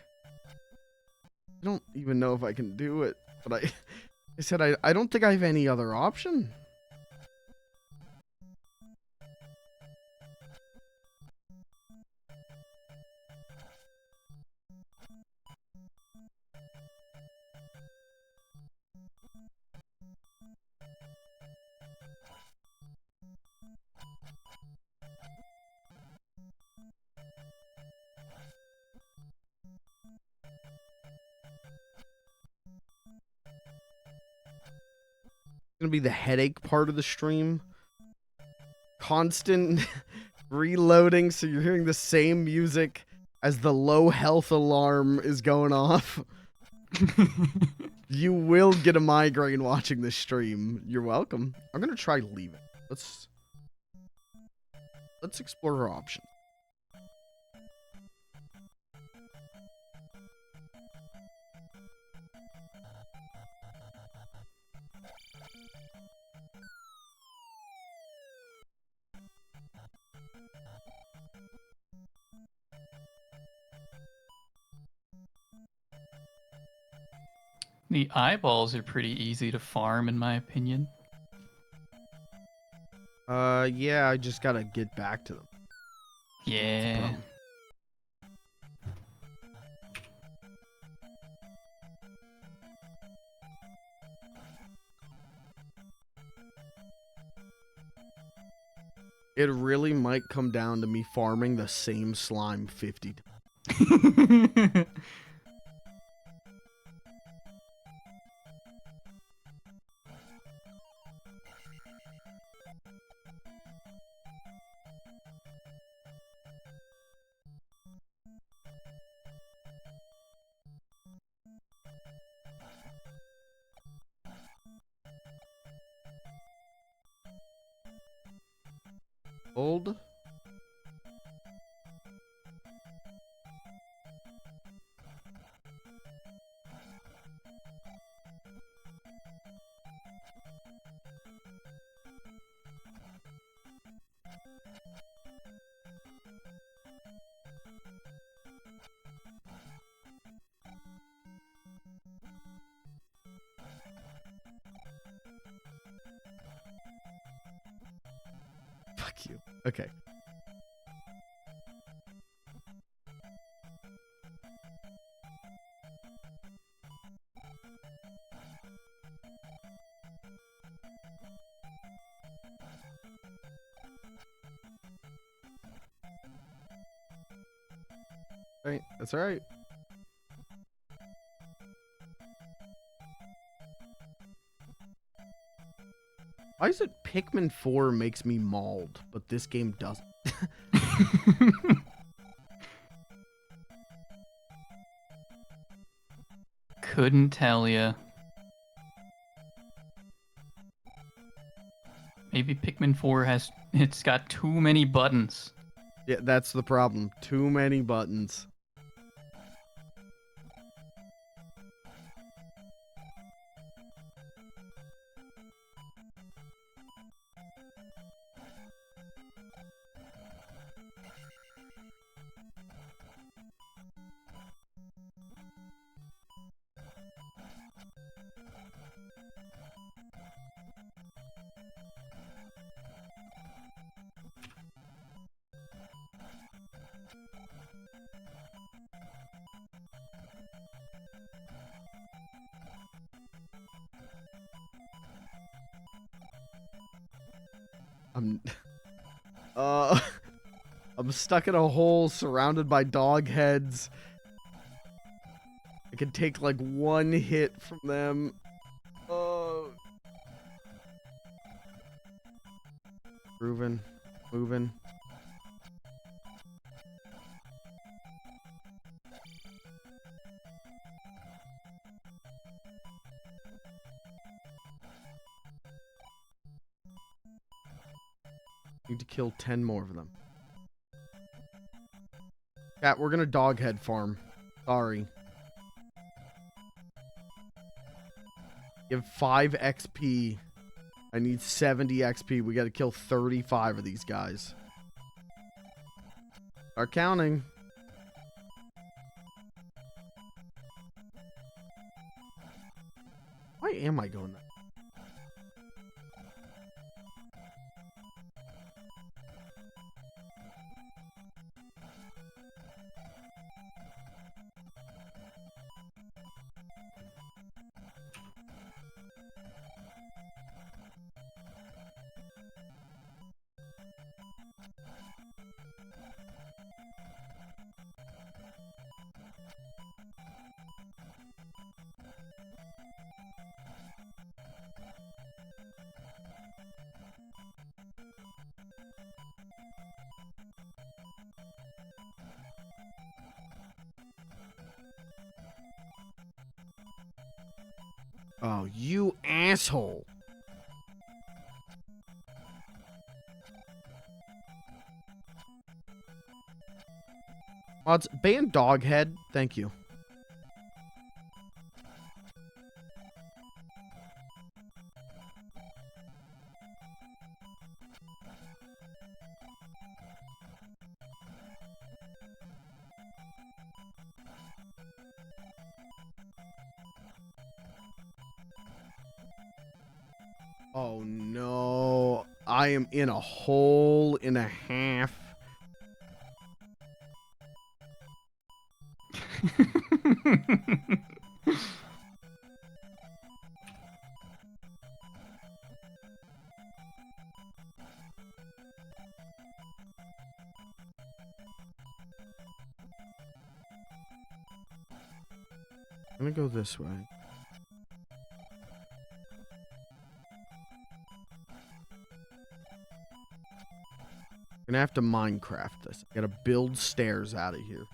I don't even know if I can do it. But I said I don't think I have any other option. Gonna be the headache part of the stream. Constant reloading, so you're hearing the same music as the low health alarm is going off. You will get a migraine watching this stream. You're welcome. I'm gonna try leaving. Let's explore our options. The eyeballs are pretty easy to farm, in my opinion. Yeah, I just gotta get back to them. Yeah. It really might come down to me farming the same slime 50 times. Old. Fuck you. Okay. Alright, that's alright. Why is it Pikmin 4 makes me mauled, but this game doesn't? Couldn't tell ya. Maybe Pikmin 4 it's got too many buttons. Yeah, that's the problem. Too many buttons. I'm stuck in a hole surrounded by dog heads. I can take like one hit from them. Moving. Need to kill 10 more of them. Cat, we're gonna doghead farm. Sorry. Give 5 XP. I need 70 XP. We gotta kill 35 of these guys. Start counting. Why am I going there? Oh, you asshole. Mods, ban Doghead. Thank you. Oh no, I am in a hole and a half. I'm gonna go this way. Gonna have to Minecraft this. I gotta build stairs out of here.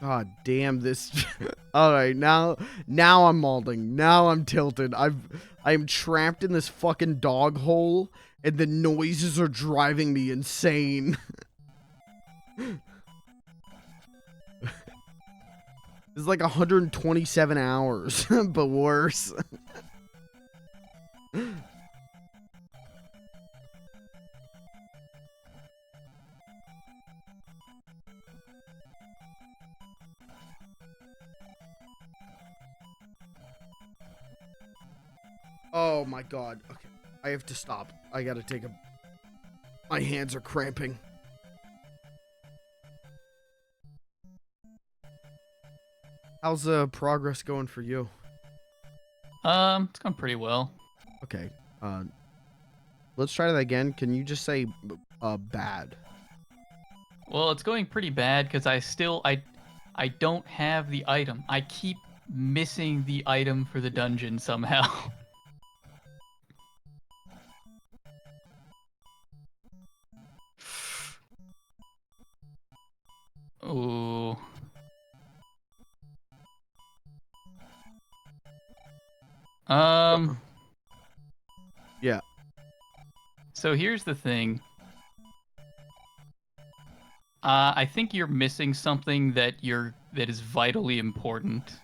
God damn this. Alright, now I'm mauling. Now I'm tilted. I'm trapped in this fucking dog hole and the noises are driving me insane. It's like 127 hours, but worse. Oh my god. Okay. I have to stop. I gotta take a... My hands are cramping. How's progress going for you? It's going pretty well. Okay. Let's try that again. Can you just say bad? Well, it's going pretty bad because I don't have the item. I keep missing the item for the dungeon somehow. Ooh. Yeah. So here's the thing. I think you're missing something that is vitally important.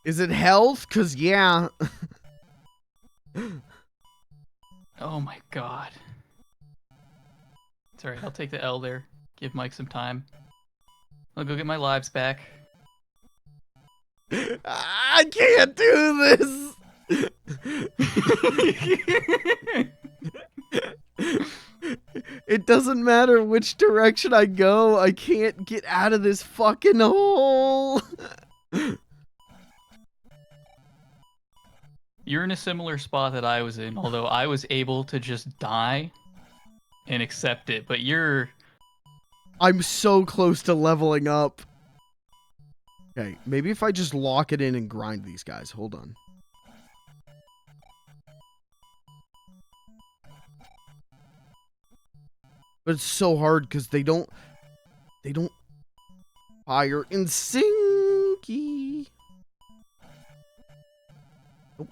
Is it health? 'Cause yeah. Oh my god. It's alright, I'll take the L there. Give Mike some time. I'll go get my lives back. I can't do this. It doesn't matter which direction I go. I can't get out of this fucking hole. You're in a similar spot that I was in, although I was able to just die and accept it, but I'm so close to leveling up. Okay, maybe if I just lock it in and grind these guys. Hold on. But it's so hard because they don't fire in syncy. Nope.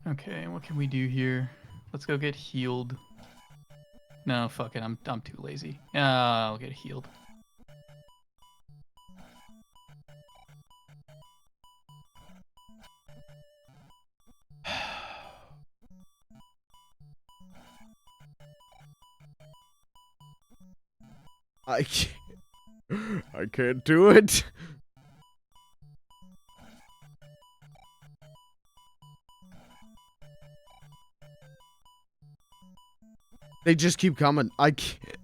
Okay, what can we do here? Let's go get healed. No, fuck it, I'm too lazy. I'll get healed. I can't do it. They just keep coming. I can't.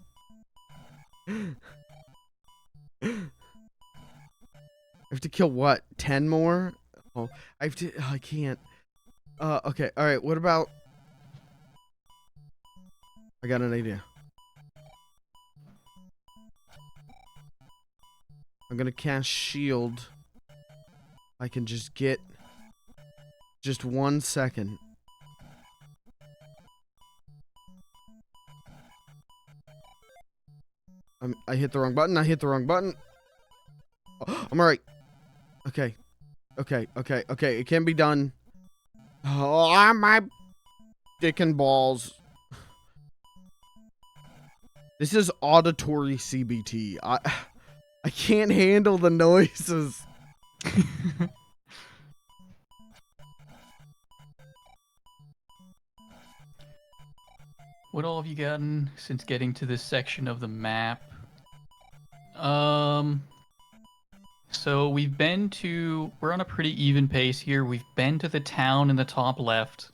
I have to kill what? 10 more? Oh, I have to. I can't. Okay. All right. What about? I got an idea. I'm gonna cast shield. I can just get just 1 second. I hit the wrong button. I hit the wrong button. Oh, I'm alright. Okay. Okay. Okay. Okay. It can be done. Oh, my dick and balls. This is auditory CBT. I can't handle the noises. What all have you gotten since getting to this section of the map? So we're on a pretty even pace here. We've been to the town in the top left.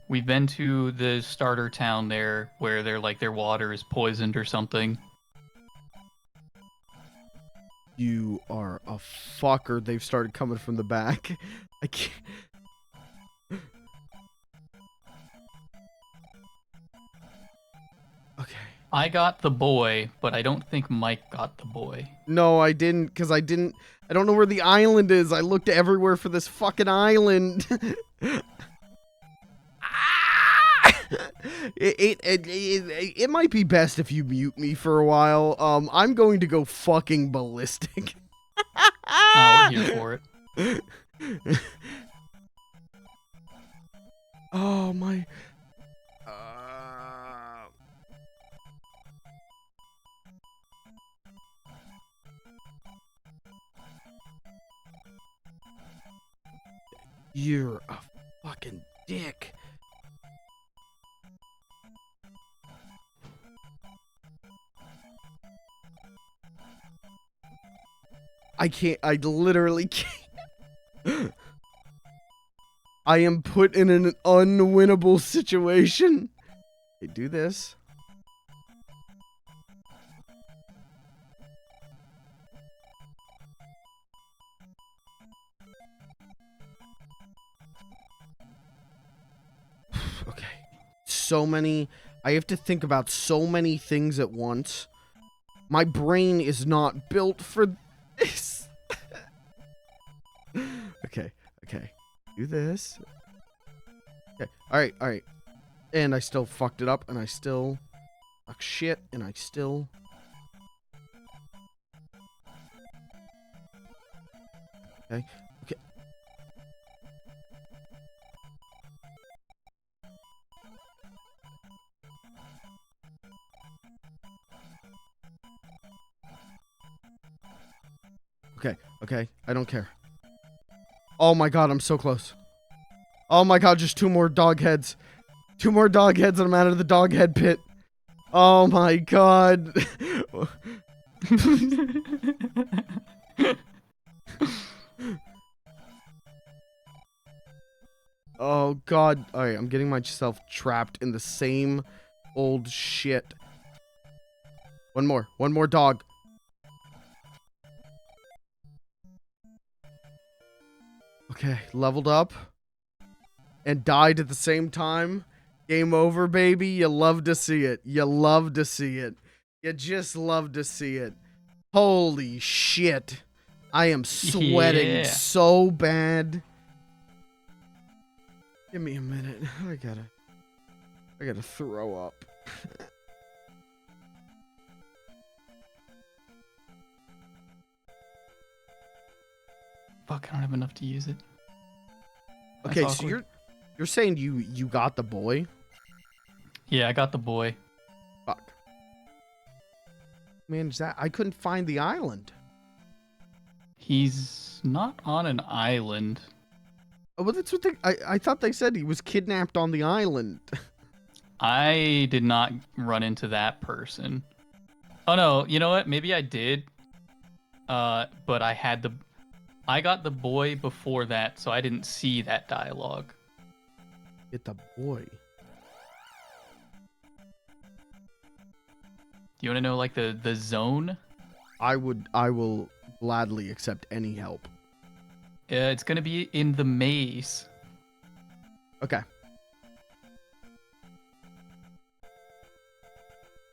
We've been to the starter town there, where their water is poisoned or something. You are a fucker. They've started coming from the back. I can't. Okay. I got the boy, but I don't think Mike got the boy. No, I didn't, because I don't know where the island is. I looked everywhere for this fucking island. It might be best if you mute me for a while. I'm going to go fucking ballistic. Oh, we're here for it. Oh my. You're a fucking dick. I can't. I literally can't. I am put in an unwinnable situation. Hey, do this. Okay. So many. I have to think about so many things at once. My brain is not built for this. Okay. Okay. Do this. Okay. Alright. Alright. And I still fucked it up. And I still... fuck shit. And I still... Okay. Okay. Okay. Okay. I don't care. Oh my god, I'm so close. Oh my god, just 2 more dog heads. 2 more dog heads and I'm out of the dog head pit. Oh my god. Oh god. Alright, I'm getting myself trapped in the same old shit. One more. One more dog. Okay, leveled up. And died at the same time. Game over, baby. You love to see it. You love to see it. You just love to see it. Holy shit. I am sweating so bad. Give me a minute. I gotta throw up. Fuck, I don't have enough to use it. That's okay, awkward. so you're saying you got the boy? Yeah, I got the boy. Fuck. Man, I couldn't find the island. He's not on an island. Oh, well, that's what I thought they said he was kidnapped on the island. I did not run into that person. Oh no, you know what? Maybe I did. But I got the boy before that, so I didn't see that dialogue. Get the boy. Do you want to know like the zone? I will gladly accept any help. It's gonna be in the maze. Okay.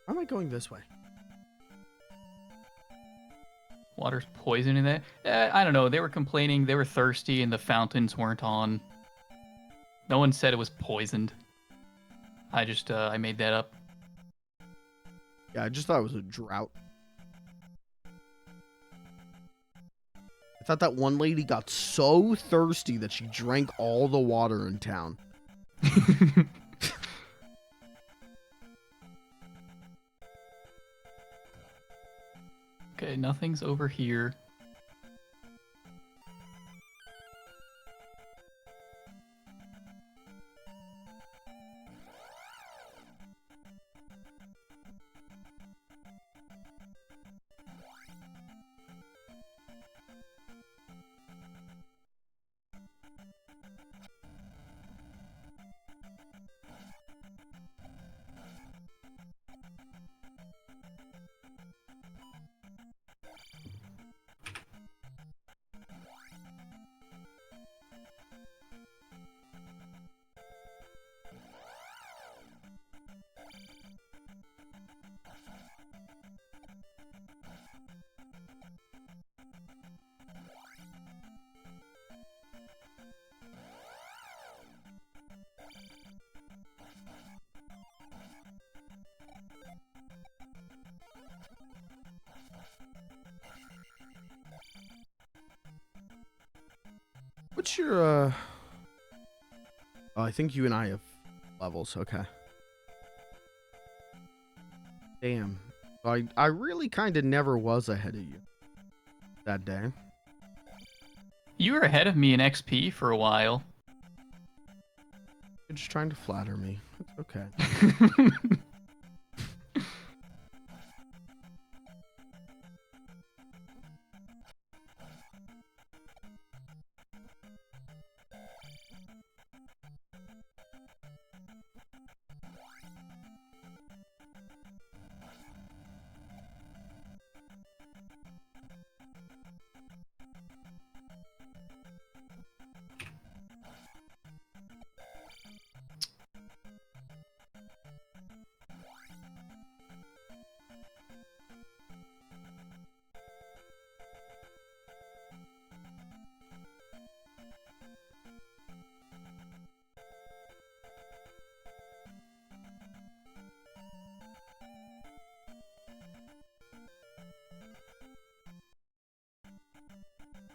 Why am I going this way? Water's poison in there. I don't know. They were complaining they were thirsty and the fountains weren't on. No one said it was poisoned. I just I made that up. Yeah, I just thought it was a drought. I thought that one lady got so thirsty that she drank all the water in town. Okay, nothing's over here. What's your, Oh, I think you and I have levels. Okay. Damn. I really kind of never was ahead of you that day. You were ahead of me in XP for a while. You're just trying to flatter me. It's okay.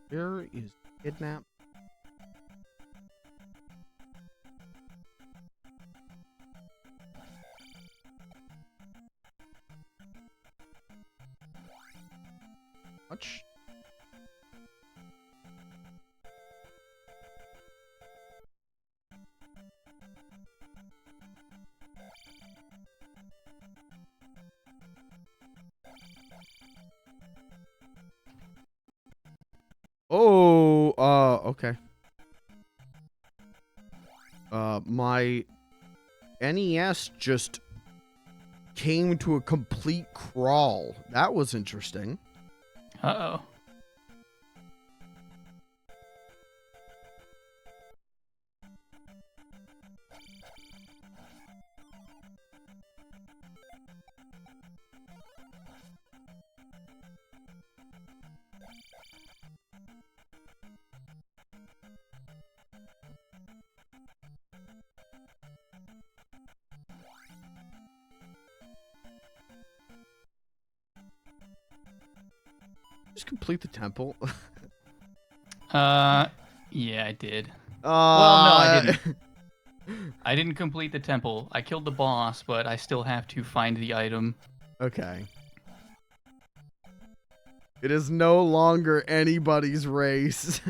Where is kidnap? Much? Oh, okay. My NES just came to a complete crawl. That was interesting. Uh-oh. Just complete the temple. Yeah, I did. Well, no, I didn't. I didn't complete the temple. I killed the boss, but I still have to find the item. Okay. It is no longer anybody's race.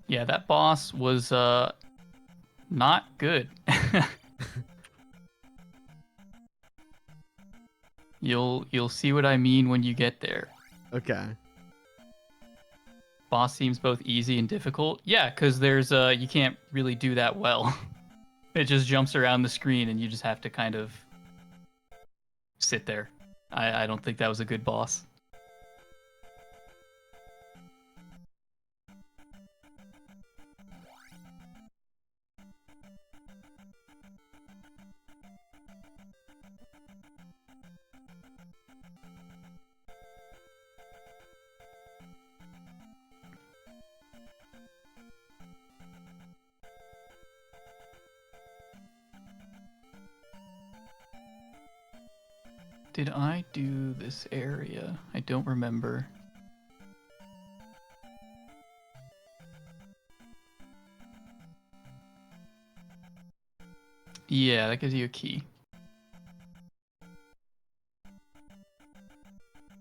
Yeah, that boss was not good. You'll see what I mean when you get there. Okay. Boss seems both easy and difficult. Yeah, because there's you can't really do that well. It just jumps around the screen and you just have to kind of sit there. I don't think that was a good boss. Did I do this area? I don't remember. Yeah, that gives you a key.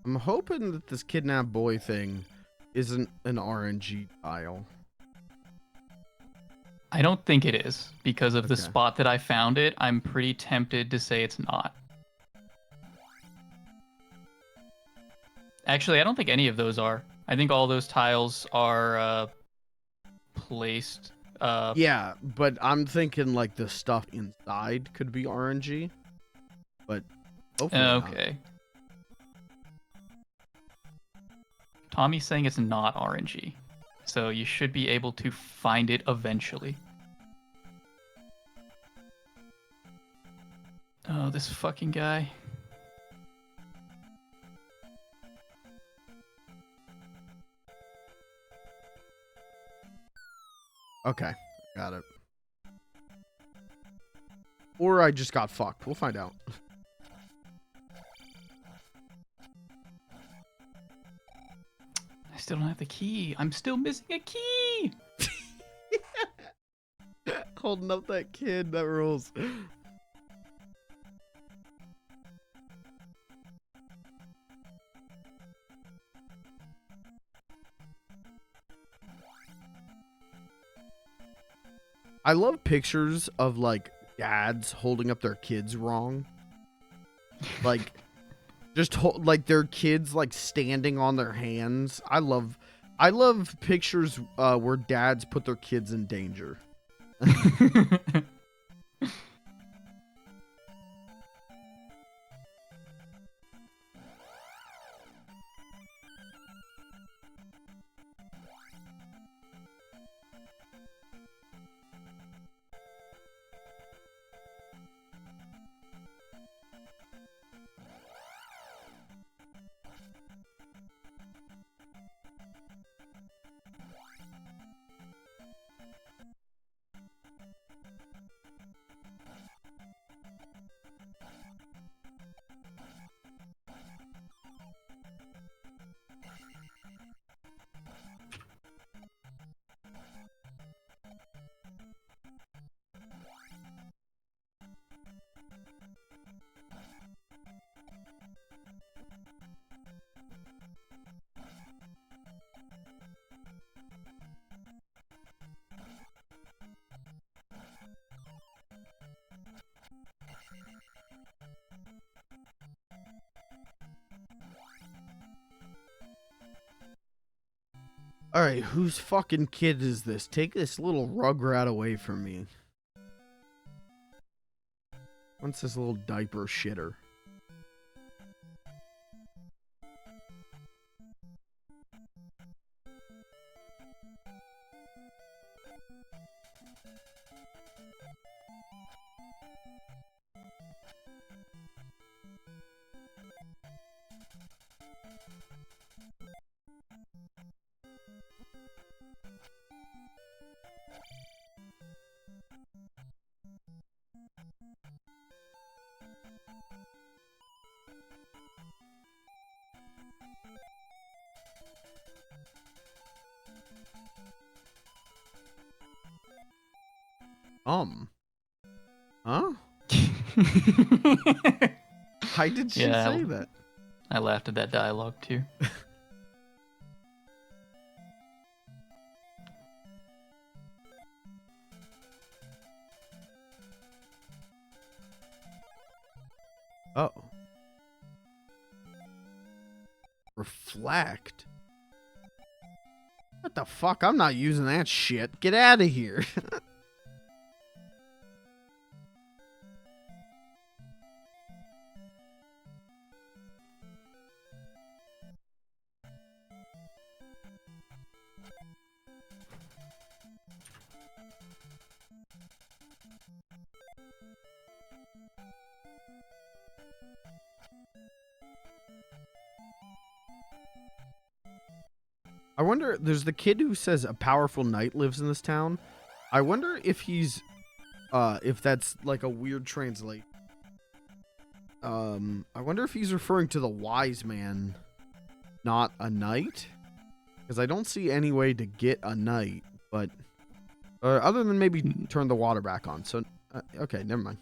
I'm hoping that this kidnap boy thing isn't an RNG tile. I don't think it is. Because of the Okay. spot that I found it, I'm pretty tempted to say it's not. Actually, I don't think any of those are. I think all those tiles are placed. Yeah, but I'm thinking like the stuff inside could be RNG. But hopefully not. Okay. Tommy's saying it's not RNG. So you should be able to find it eventually. Oh, this fucking guy. Okay, got it. Or I just got fucked. We'll find out. I still don't have the key. I'm still missing a key. Holding up that kid, that rules. I love pictures of like dads holding up their kids wrong. Like just like their kids like standing on their hands. I love pictures where dads put their kids in danger. All right, whose fucking kid is this? Take this little rugrat away from me. What's this little diaper shitter? Huh? Why did she say that? I laughed at that dialogue too. Oh. Reflect? What the fuck? I'm not using that shit. Get out of here. I wonder, there's the kid who says a powerful knight lives in this town. I wonder if he's, if that's like a weird translate. I wonder if he's referring to the wise man, not a knight. Because I don't see any way to get a knight, but, other than maybe turn the water back on. So, okay, never mind.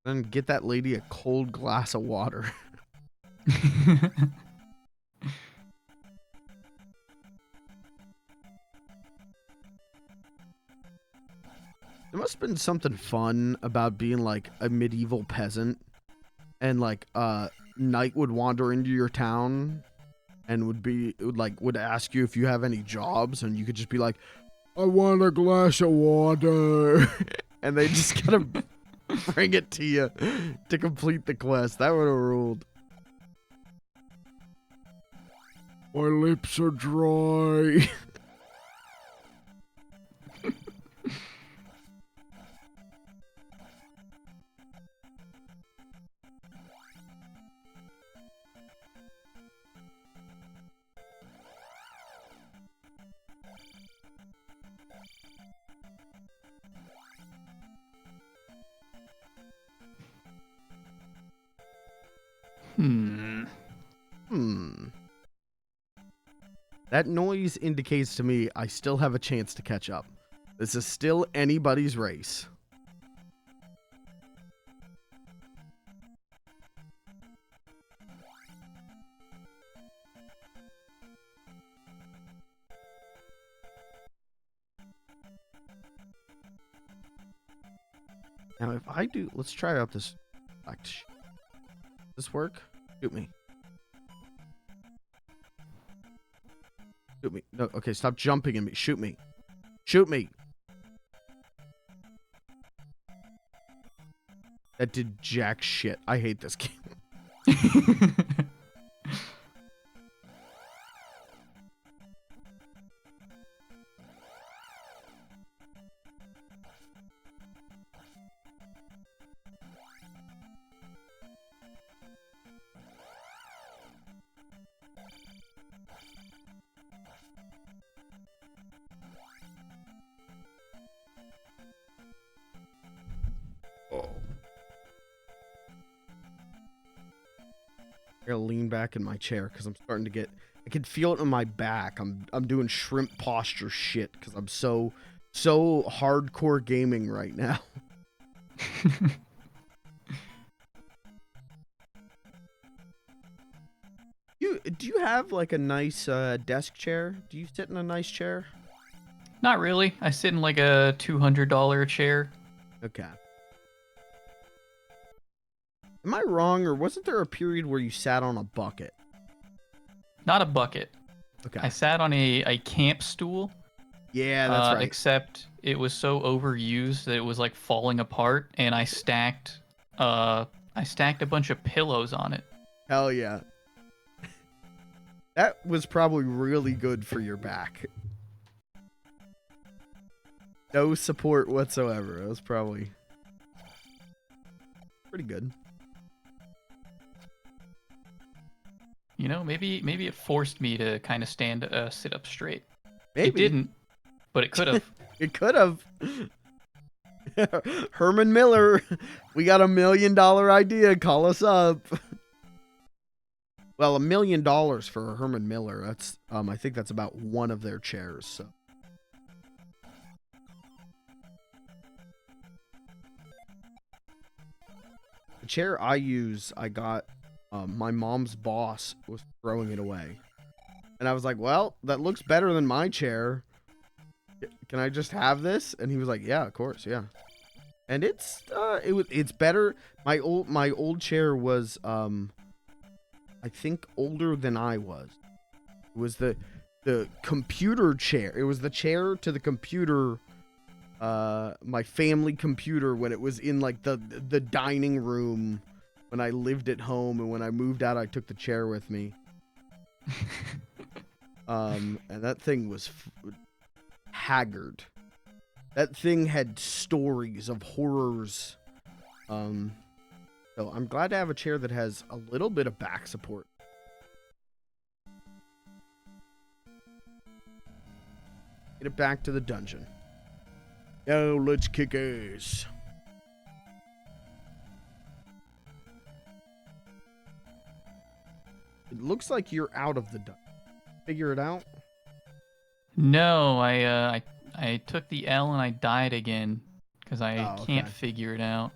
Then get that lady a cold glass of water. There must have been something fun about being like a medieval peasant, and like a knight would wander into your town and would ask you if you have any jobs, and you could just be like, I want a glass of water. And they just kind of bring it to you to complete the quest. That would have ruled. My lips are dry. Hmm. That noise indicates to me I still have a chance to catch up. This is still anybody's race. Now, if I do, let's try out this. This work? Shoot me. Shoot me. No, okay, stop jumping at me. Shoot me. Shoot me. That did jack shit. I hate this game. I gotta lean back in my chair because I'm starting to get. I can feel it in my back. I'm doing shrimp posture shit because I'm so hardcore gaming right now. Do you have like a nice desk chair? Do you sit in a nice chair? Not really. I sit in like a $200 chair. Okay. Am I wrong, or wasn't there a period where you sat on a bucket? Not a bucket. Okay. I sat on a camp stool. Yeah, that's right. Except it was so overused that it was like falling apart, and I stacked a bunch of pillows on it. Hell yeah. That was probably really good for your back. No support whatsoever. It was probably pretty good. You know, maybe it forced me to kind of sit up straight. Maybe. It didn't, but it could have. It could have. Herman Miller, we got $1 million idea. Call us up. Well, $1 million for Herman Miller. That's I think that's about one of their chairs. So. The chair I use, I got. My mom's boss was throwing it away, and I was like, "Well, that looks better than my chair. Can I just have this?" And he was like, "Yeah, of course, yeah." And it's better. My old chair was I think older than I was. It was the computer chair. It was the chair to the computer. My family computer when it was in like the dining room. When I lived at home, and when I moved out, I took the chair with me. And that thing was haggard. That thing had stories of horrors. So I'm glad to have a chair that has a little bit of back support. Get it back to the dungeon. Yo, let's kick ass. It looks like you're out of the dungeon. Figure it out? No, I took the L and I died again because I Oh, can't okay. figure it out.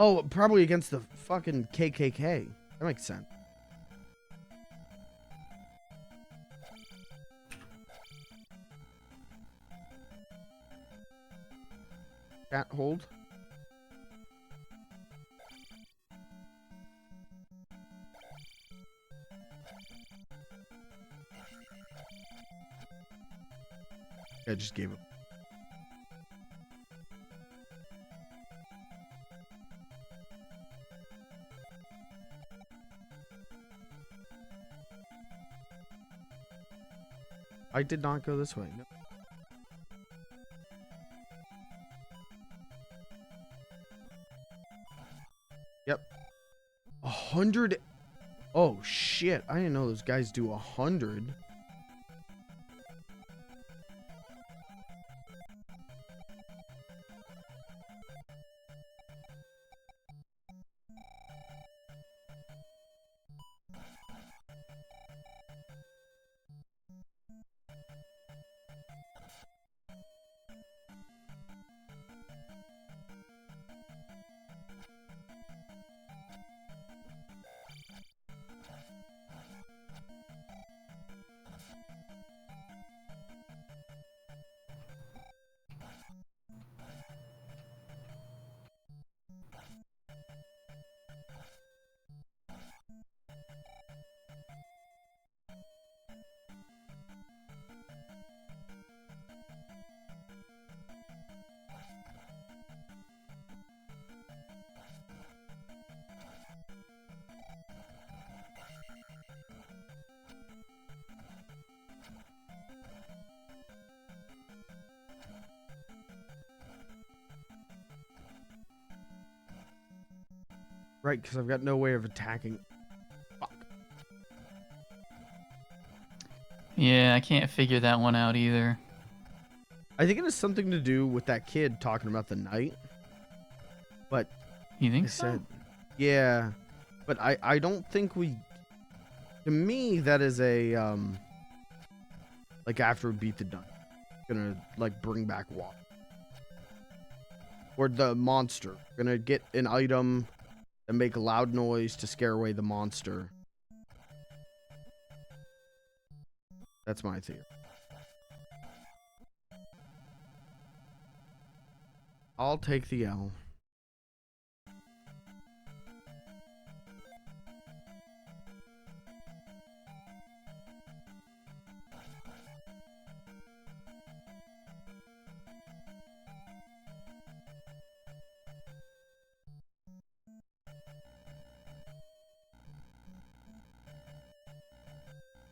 Oh, probably against the fucking KKK. That makes sense. Chat hold. I just gave it. I did not go this way. No. Yep. 100. Oh shit! I didn't know those guys do 100. Right, because I've got no way of attacking. Fuck. Yeah, I can't figure that one out either. I think it has something to do with that kid talking about the night. But You think I so? said, yeah, but I don't think we. To me, that is a like after we beat the dungeon, gonna like bring back water or the monster. Gonna get an item and make a loud noise to scare away the monster. That's my theory. I'll take the L.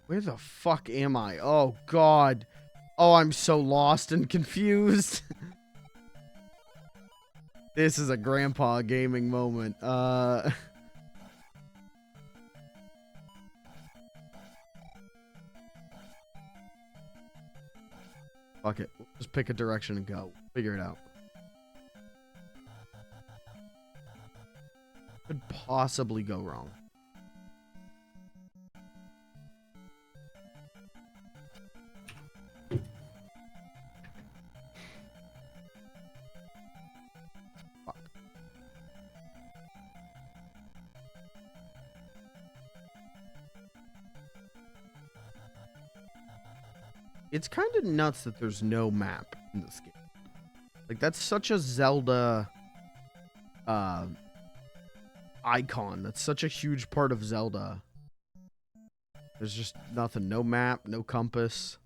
Where the fuck am I? Oh, God. Oh, I'm so lost and confused. This is a grandpa gaming moment. Fuck it. Just pick a direction and go. Figure it out. Could possibly go wrong. It's kind of nuts that there's no map in this game. Like, that's such a Zelda icon. That's such a huge part of Zelda. There's just nothing. No map, no compass.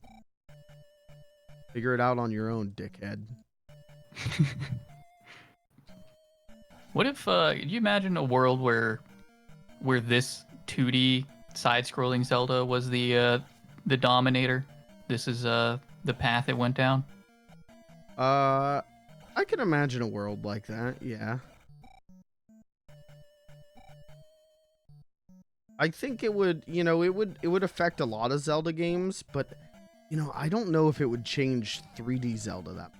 Figure it out on your own, dickhead. What if, could you imagine a world where this 2D side-scrolling Zelda was the dominator? This is the path it went down. I can imagine a world like that. Yeah. I think it would, you know, it would affect a lot of Zelda games, but you know, I don't know if it would change 3D Zelda that much.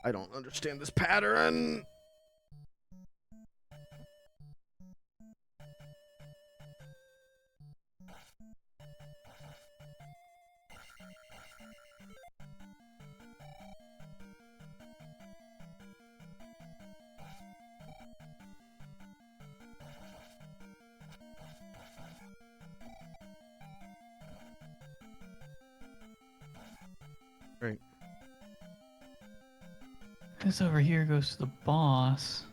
I don't understand this pattern. Right. This over here goes to the boss.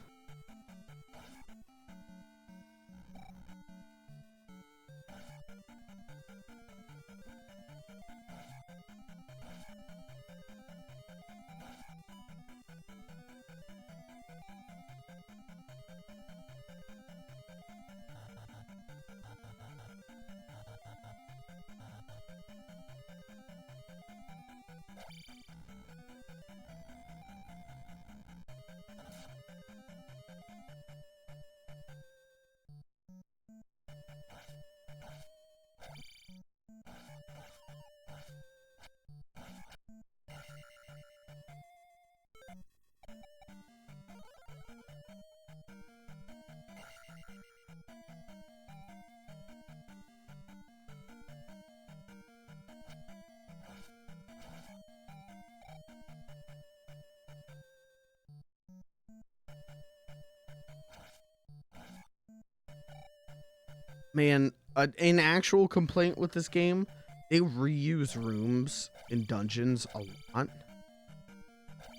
Man, an actual complaint with this game, they reuse rooms in dungeons a lot.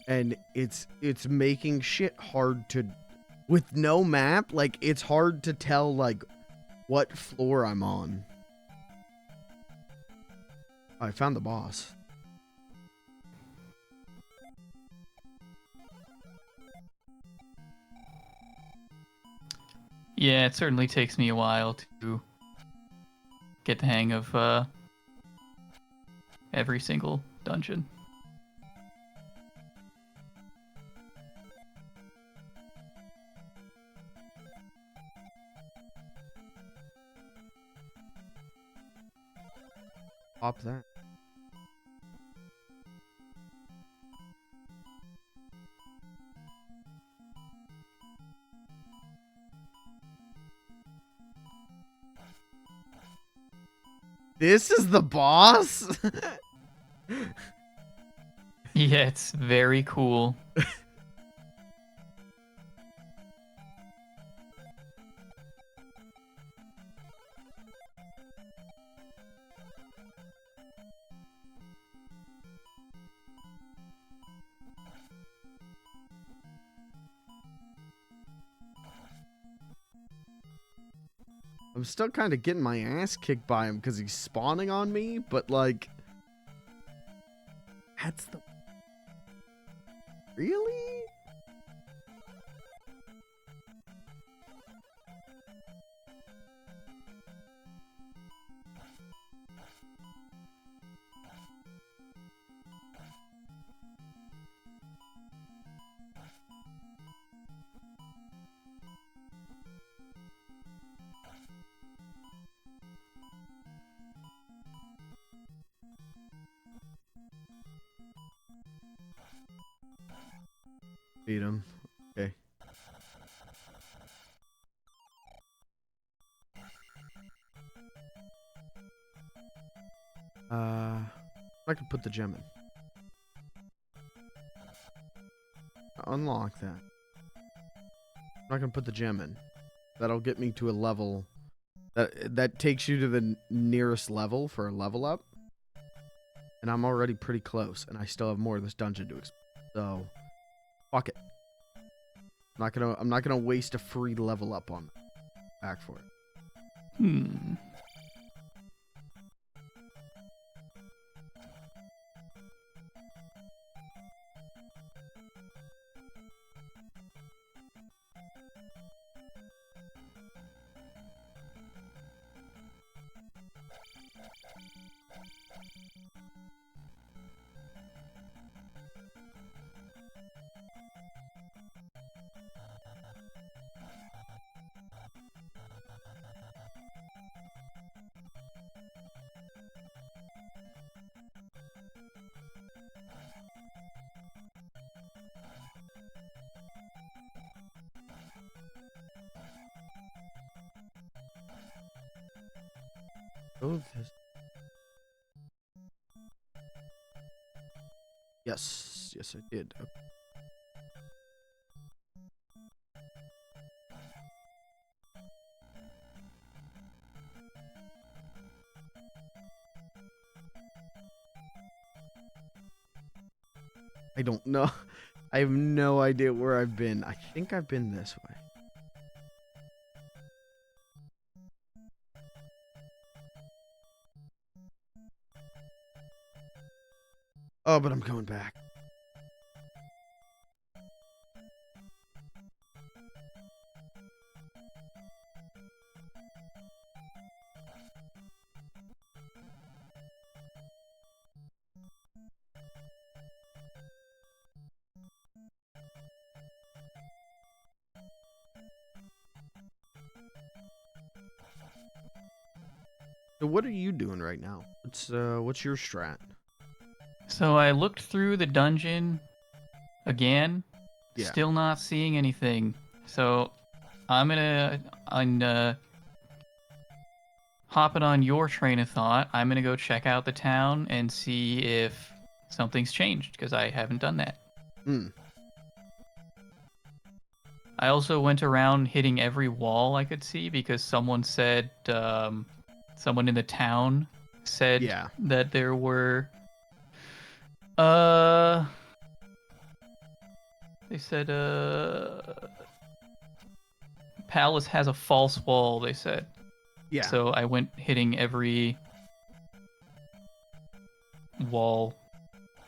And it's making shit hard to, with no map, like, it's hard to tell, like, what floor I'm on. I found the boss. Yeah, it certainly takes me a while to get the hang of every single dungeon. Pop that. This is the boss? Yeah, it's very cool. I'm still kind of getting my ass kicked by him because he's spawning on me, but like... That's the... Really? Beat him. Okay. I can put the gem in. Unlock that. I'm not gonna put the gem in. That'll get me to a level that takes you to the nearest level for a level up. And I'm already pretty close, and I still have more of this dungeon to explore. So, fuck it. I'm not gonna waste a free level up on back for it. Oh, this. Yes, I did. Okay. I don't know. I have no idea where I've been. I think I've been this way. Oh, but I'm going back. So what are you doing right now? What's your strat? So I looked through the dungeon again, Yeah. still not seeing anything. So I'm hopping on your train of thought. I'm gonna go check out the town and see if something's changed because I haven't done that. I also went around hitting every wall I could see because someone said, someone in the town said that there were, they said, Palace has a false wall, they said. Yeah. So I went hitting every wall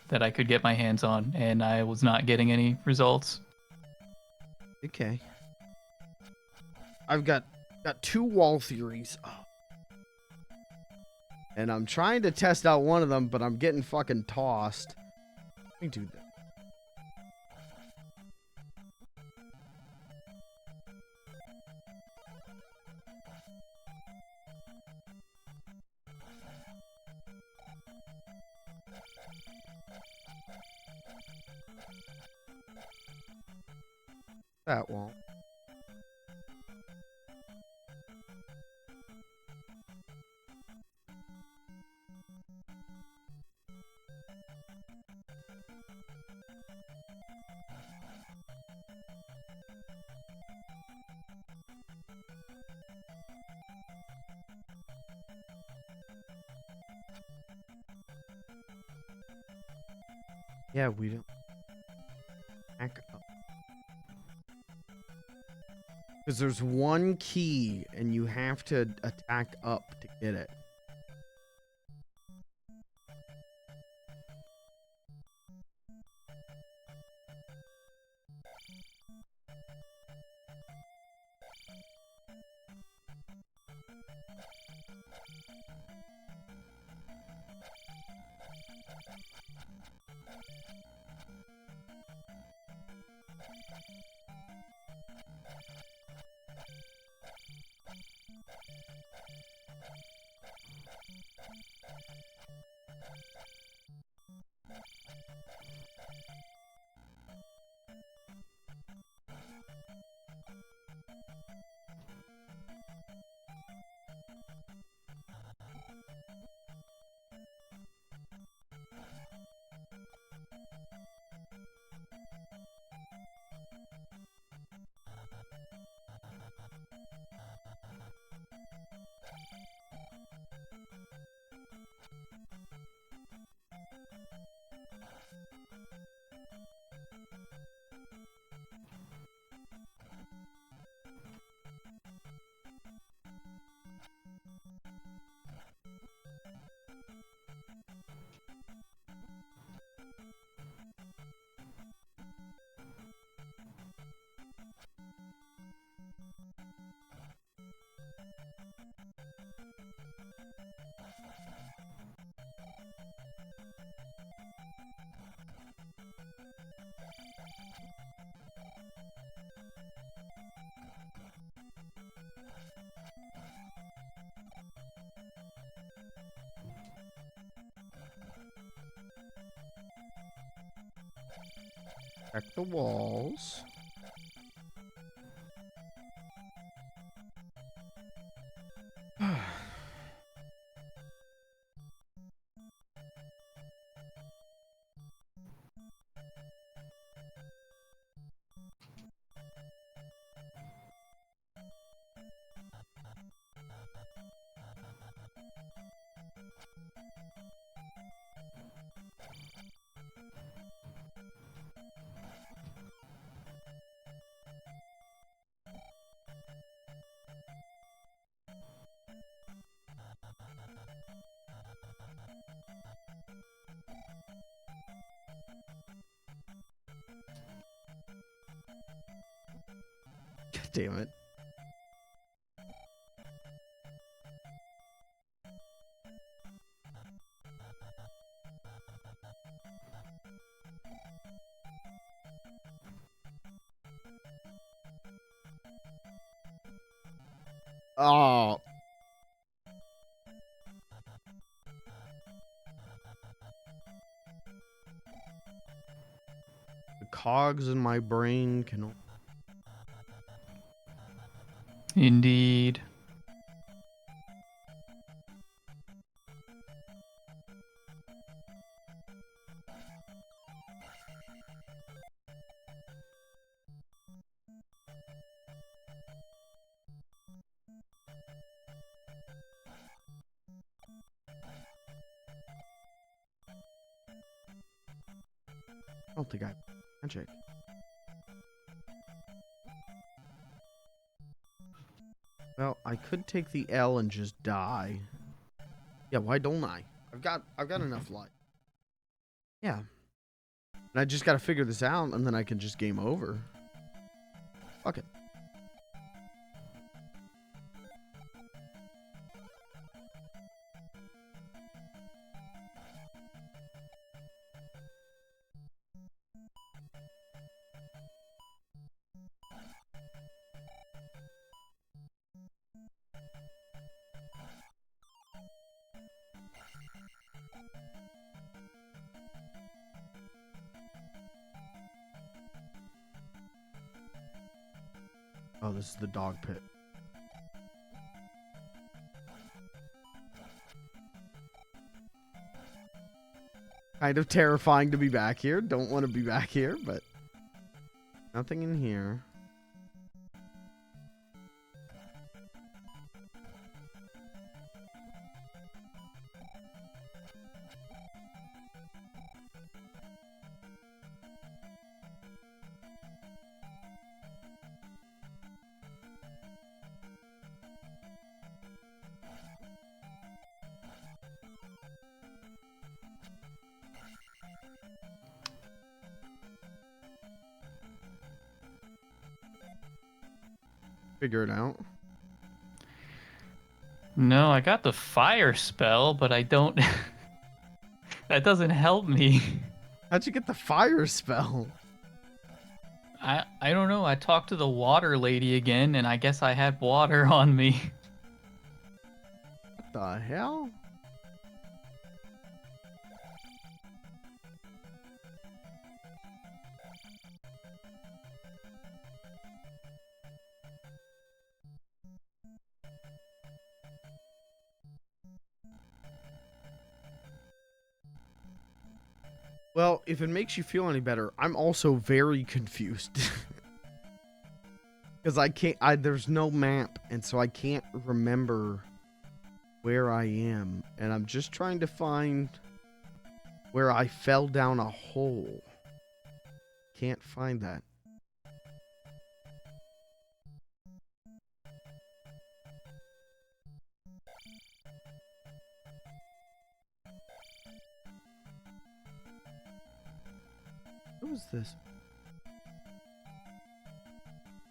that I could get my hands on, and I was not getting any results. Okay. I've got two wall theories. Oh. And I'm trying to test out one of them, but I'm getting fucking tossed. Let me do that. That won't. Yeah, we don't. Back up. Because there's one key, and you have to attack up to get it. Check the walls. God damn it. Oh. The cogs in my brain can. Indeed. I don't think I have magic. Well, I could take the L and just die. Yeah, why don't I? I've got enough life. Yeah. And I just gotta figure this out, and then I can just game over. Fuck it. Oh, this is the dog pit. Kind of terrifying to be back here. Don't want to be back here, but nothing in here. Figure it out. No, I got the fire spell, but I don't... That doesn't help me. How'd you get the fire spell? I don't know. I talked to the water lady again, and I guess I had water on me. What the hell? Well, if it makes you feel any better, I'm also very confused. Because there's no map, and so I can't remember where I am. And I'm just trying to find where I fell down a hole. Can't find that. What was this?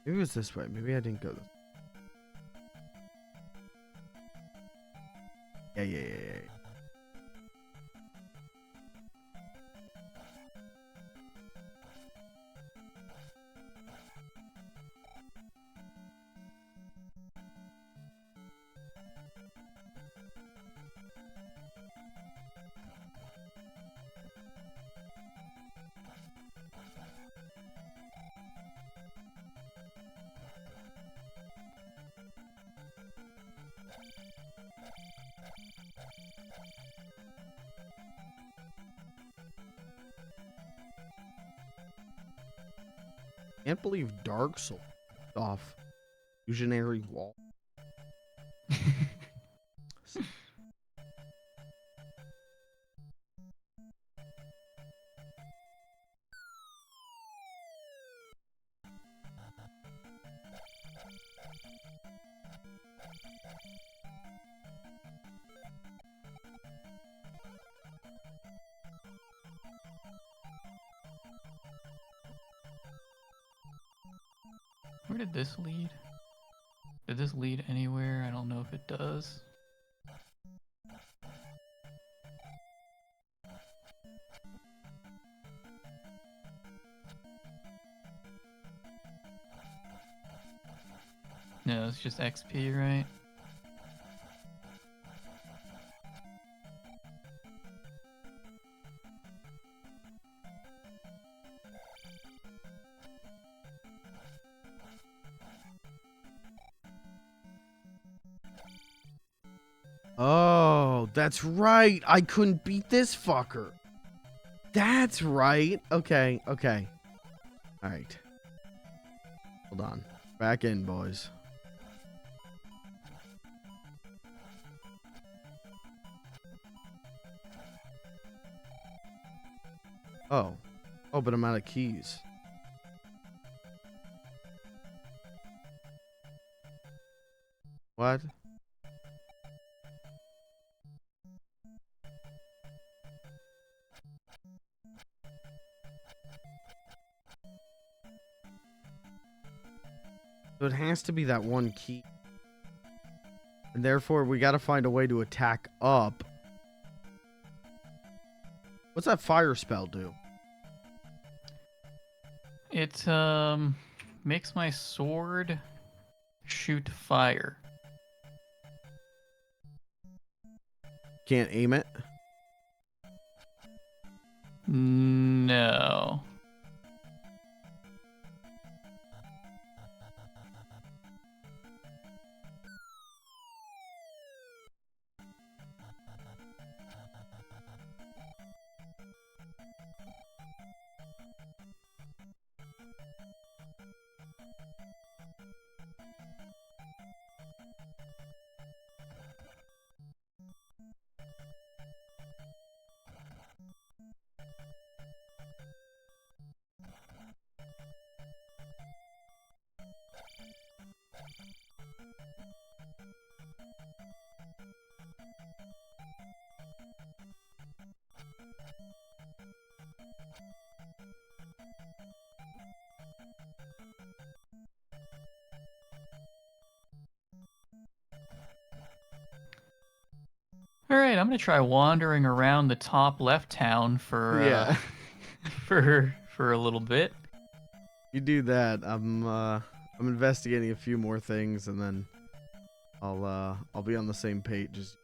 Maybe it was this way. Maybe I didn't go this. Yeah. Can't believe Dark Soul off Fusionary Wall. Where did this lead? Did this lead anywhere? I don't know if it does. No, it's just XP, right? Oh, that's right. I couldn't beat this fucker. That's right. Okay. All right. Hold on. Back in, boys. Oh, but I'm out of keys. What? So it has to be that one key. And therefore, we got to find a way to attack up. What's that fire spell do? It makes my sword shoot fire. Can't aim it? No. All right, I'm gonna try wandering around the top left town for Yeah. for a little bit. You do that. I'm investigating a few more things, and then I'll be on the same page as.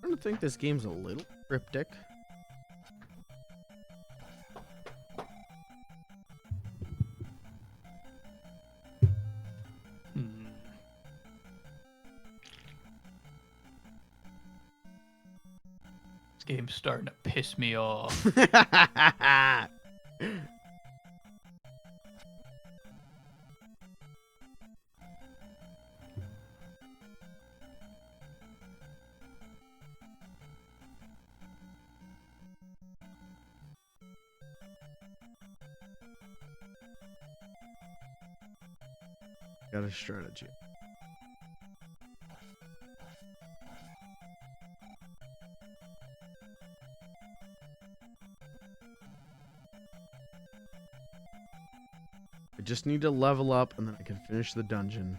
I don't think this game's a little cryptic. This game's starting to piss me off. Got a strategy. I just need to level up, and then I can finish the dungeon.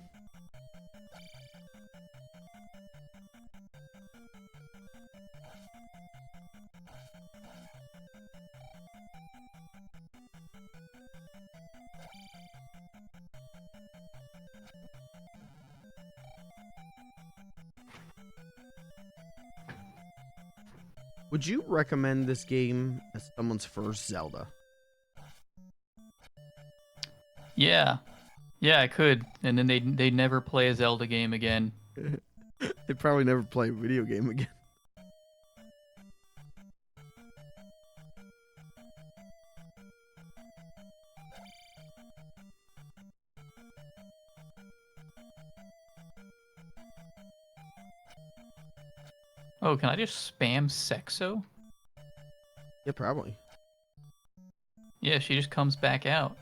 Would you recommend this game as someone's first Zelda? Yeah, I could, and then they never play a Zelda game again. They probably never play a video game again. Oh, can I just spam Sexo? Yeah, probably. Yeah, she just comes back out.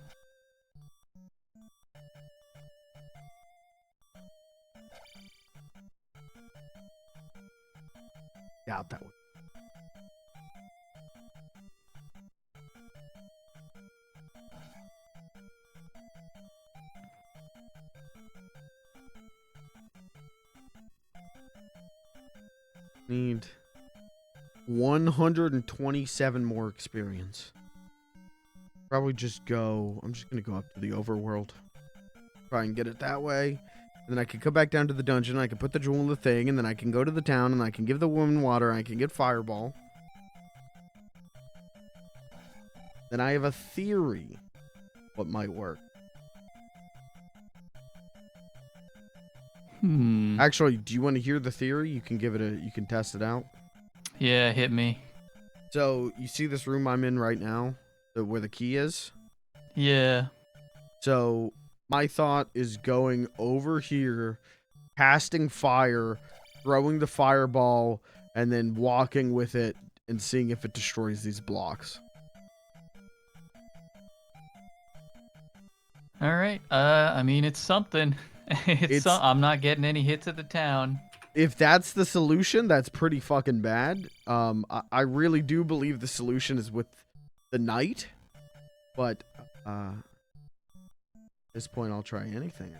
Doubt that one. Need 127 more experience. Probably just go. I'm just gonna go up to the overworld. Try and get it that way. And then I can come back down to the dungeon. I can put the jewel in the thing, and then I can go to the town, and I can give the woman water. And I can get fireball. Then I have a theory what might work. Actually, do you want to hear the theory? You can give it a. You can test it out. Yeah, hit me. So you see this room I'm in right now, where the key is. Yeah. So my thought is going over here, casting fire throwing the fireball, and then walking with it and seeing if it destroys these blocks. All right. I mean, it's something. I'm not getting any hits at the town. If that's the solution, that's pretty fucking bad. I really do believe the solution is with the knight, but at this point, I'll try anything.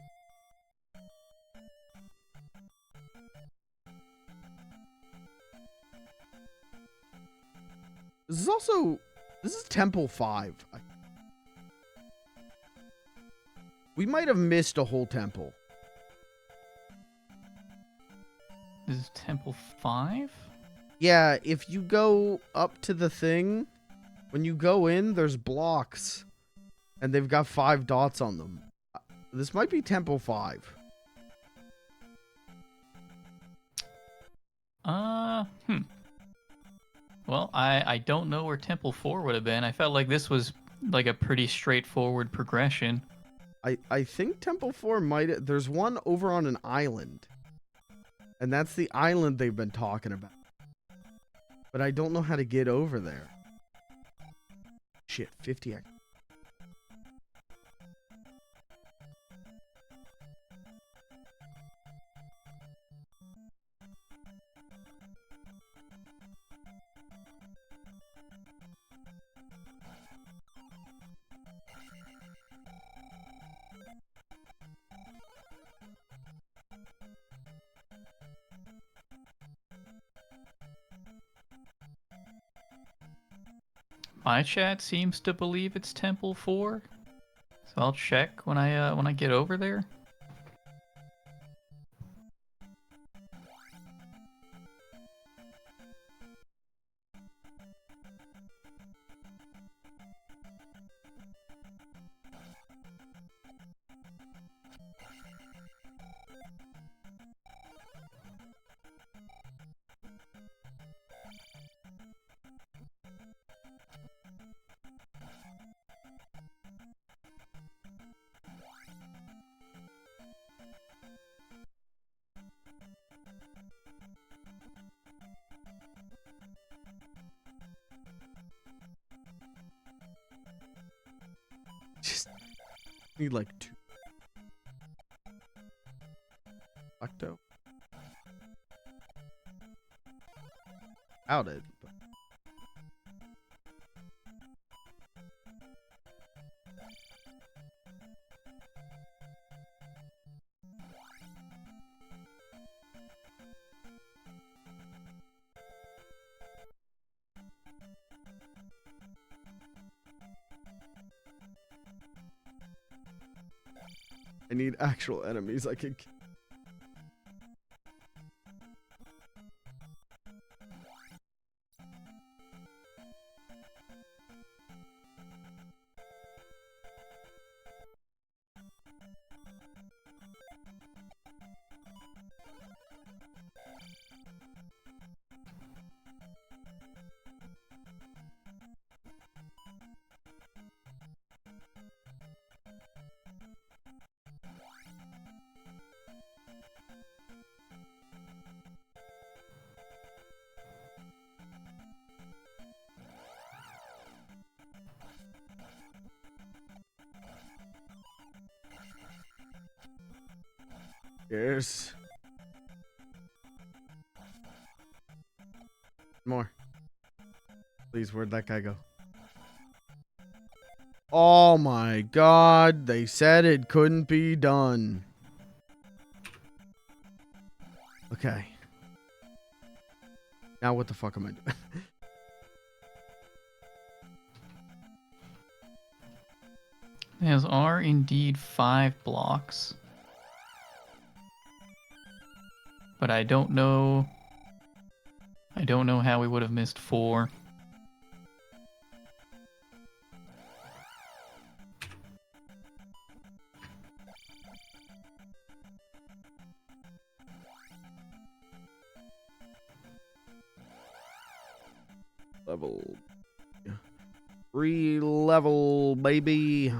This is Temple 5. We might have missed a whole temple. This is Temple 5? Yeah, if you go up to the thing, when you go in, there's blocks. And they've got 5 dots on them. This might be Temple 5. Well, I don't know where Temple 4 would have been. I felt like this was like a pretty straightforward progression. I think Temple 4 might... There's one over on an island. And that's the island they've been talking about. But I don't know how to get over there. Shit, 50x. My chat seems to believe it's Temple 4, so I'll check when I get over there. Just need like 2. Octo. Out it. But... I need actual enemies I can... Yes. More. Please, where'd that guy go? Oh my god, they said it couldn't be done. Okay. Now what the fuck am I doing? Those are indeed 5 blocks. But I don't know how we would have missed 4. Level. 3 level, baby.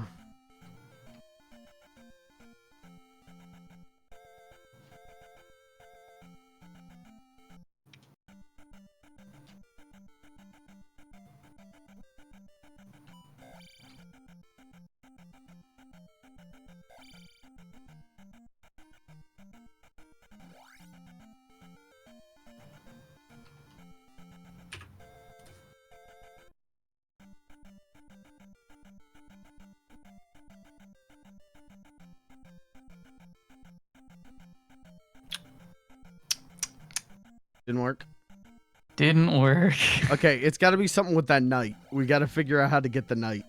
Didn't work. Didn't work. Okay, it's got to be something with that knight. We got to figure out how to get the knight.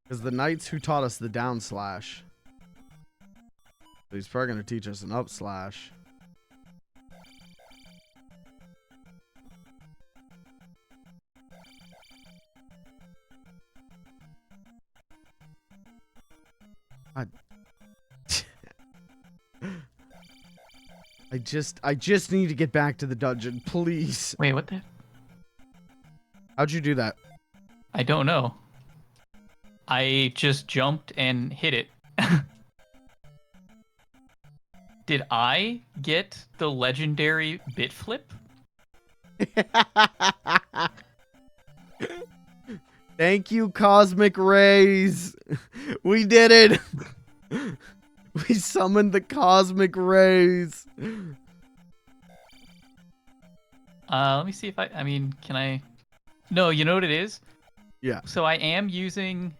Because the knights who taught us the down slash. He's probably going to teach us an up slash. I just need to get back to the dungeon, please. Wait, what the? How'd you do that? I don't know. I just jumped and hit it. Did I get the legendary bit flip? Thank you, Cosmic Rays. We did it. We summoned the Cosmic Rays. Let me see if I mean, can I? No, you know what it is? Yeah. So I'm using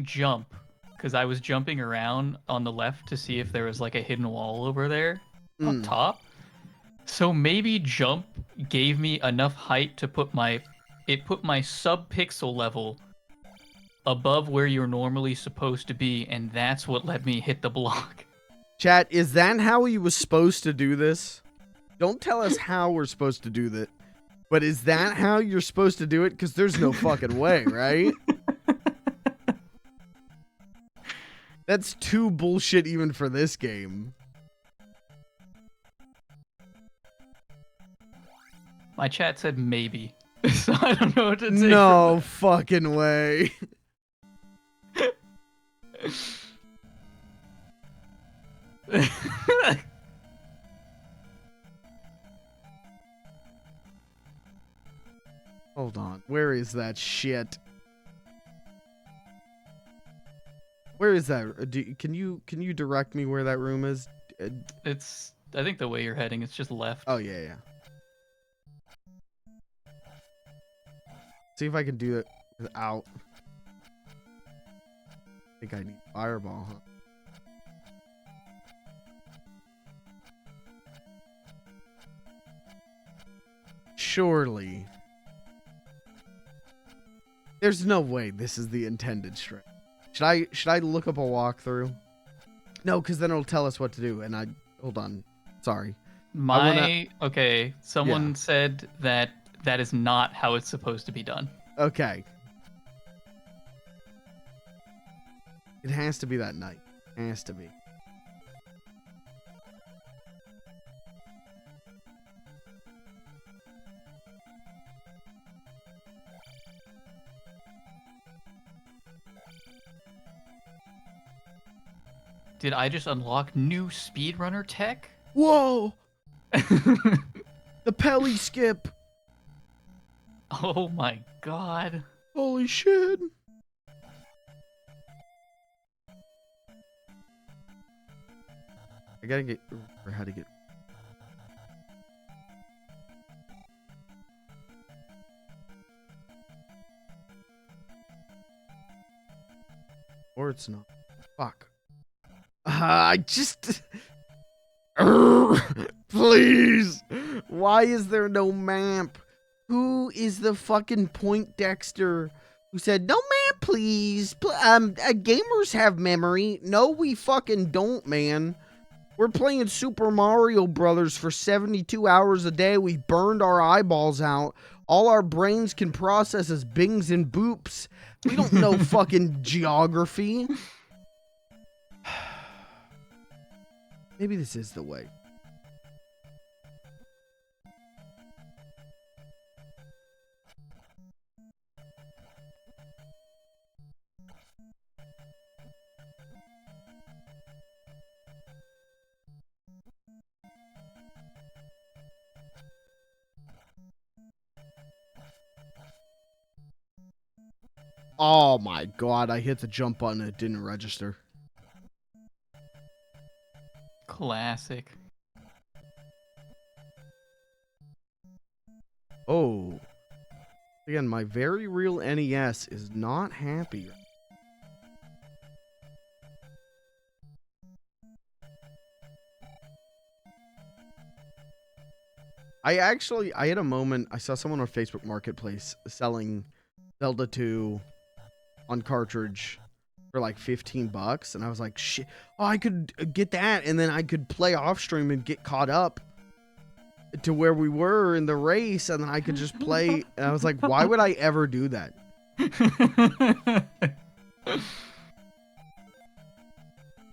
jump because I was jumping around on the left to see if there was like a hidden wall over there up top. So maybe jump gave me enough height to put my sub-pixel level above where you're normally supposed to be, and that's what let me hit the block. Chat, is that how he was supposed to do this? Don't tell us how we're supposed to do that. But is that how you're supposed to do it? Because there's no fucking way, right? That's too bullshit even for this game. My chat said maybe. So I don't know what to say. No fucking way. Hold on. Where is that shit? Where is that? Can you direct me where that room is? It's, I think the way you're heading, it's just left. Oh, yeah. See if I can do it without. I think I need fireball, huh? Surely. There's no way this is the intended string. Should I look up a walkthrough? No, because then it'll tell us what to do. And hold on. Sorry. Okay. Someone said that is not how it's supposed to be done. Okay. It has to be that night. It has to be. Did I just unlock new speedrunner tech? Whoa! The Pelly skip. Oh my god. Holy shit. I gotta get or how to get. Or it's not. Fuck. I just. Please. Why is there no map? Who is the fucking Point Dexter who said, no map, please? Gamers have memory. No, we fucking don't, man. We're playing Super Mario Brothers for 72 hours a day. We burned our eyeballs out. All our brains can process is bings and boops. We don't know fucking geography. Maybe this is the way. Oh my god, I hit the jump button, it didn't register. Classic. Oh. Again, my very real NES is not happy. I had a moment, I saw someone on Facebook Marketplace selling Zelda 2 on cartridge for like $15, and I was like, shit, oh, I could get that, and then I could play off stream and get caught up to where we were in the race, and then I could just play, and I was like, why would I ever do that?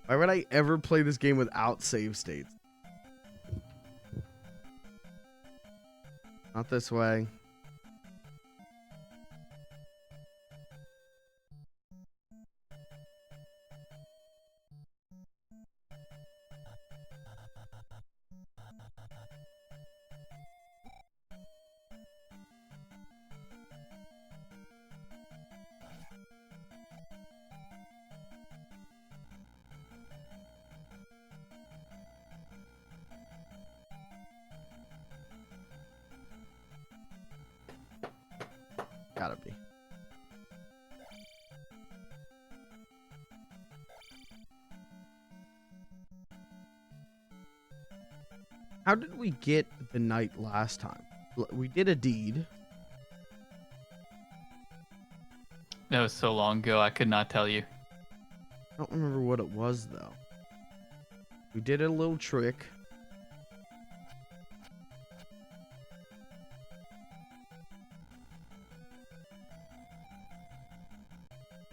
Why would I ever play this game without save states? Not this way. Gotta be. How did we get the knight last time? We did a deed. That was so long ago, I could not tell you. I don't remember what it was, though. We did a little trick.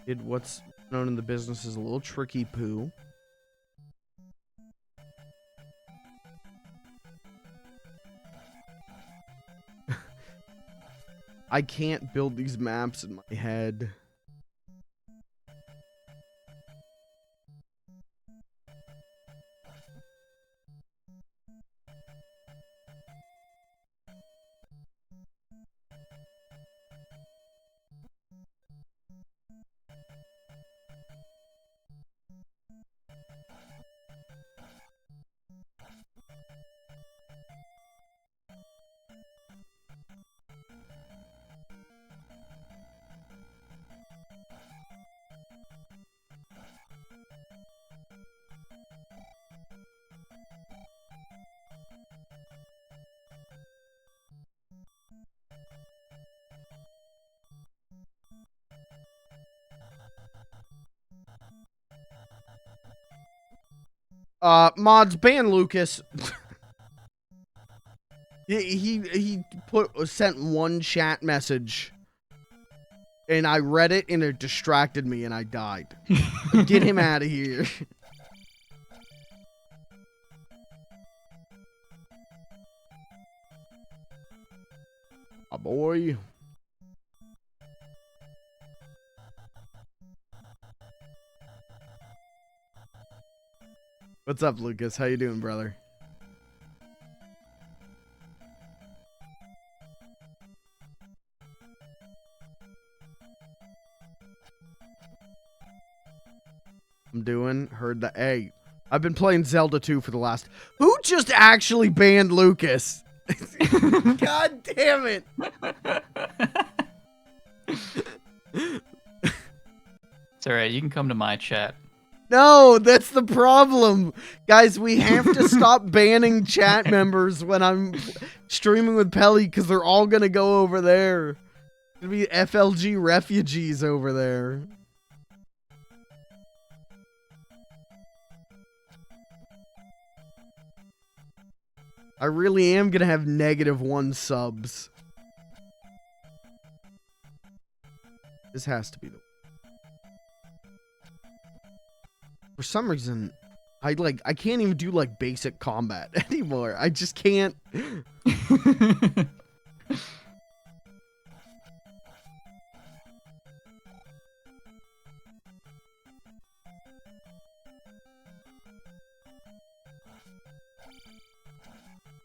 Did what's known in the business as a little tricky poo. I can't build these maps in my head. Mods, ban Lucas. he sent one chat message, and I read it, and it distracted me, and I died. Get him out of here. Oh boy. What's up, Lucas? How you doing, brother? I'm doing. Heard that. Hey, I've been playing Zelda 2 for the last... Who just actually banned Lucas? God damn it. It's alright, you can come to my chat. No, that's the problem. Guys, we have to stop banning chat members when I'm streaming with Pelly, because they're all going to go over there. There'll be FLG refugees over there. I really am going to have -1 subs. This has to be the... For some reason, I can't even do like basic combat anymore. I just can't.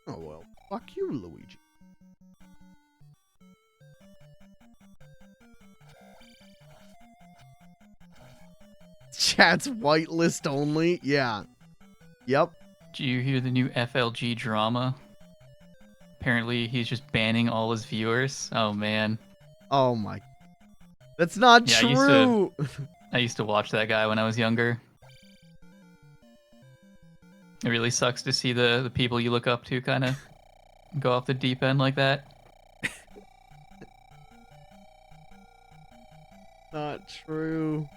Oh well, fuck you, Luigi. Chat's whitelist only. Yeah. Yep. Do you hear the new FLG drama? Apparently, he's just banning all his viewers. Oh man. Oh my. That's not Yeah, true. I used to watch that guy when I was younger. It really sucks to see the people you look up to kind of go off the deep end like that. Not true.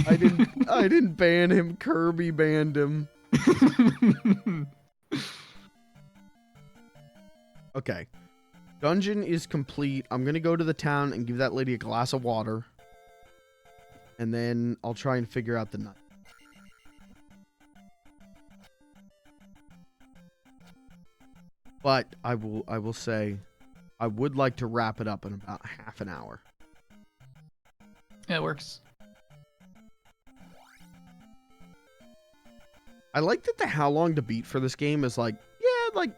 I didn't ban him. Kirby banned him. Okay. Dungeon is complete. I'm going to go to the town and give that lady a glass of water. And then I'll try and figure out the nut. But I will say I would like to wrap it up in about half an hour. Yeah, it works. I like that the how long to beat for this game is like, yeah, like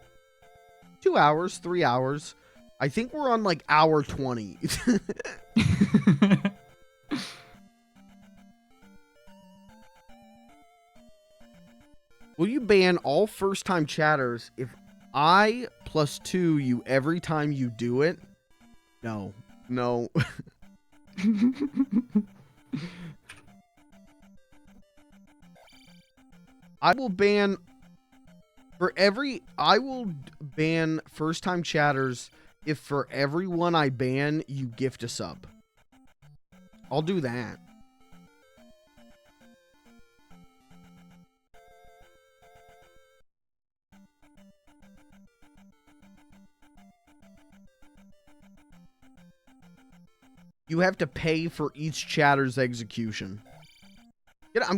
2 hours, 3 hours. I think we're on like hour 20. Will you ban all first-time chatters if I +2 you every time you do it? No. No. I will ban first-time chatters if for every one I ban, you gift a sub. I'll do that. You have to pay for each chatter's execution.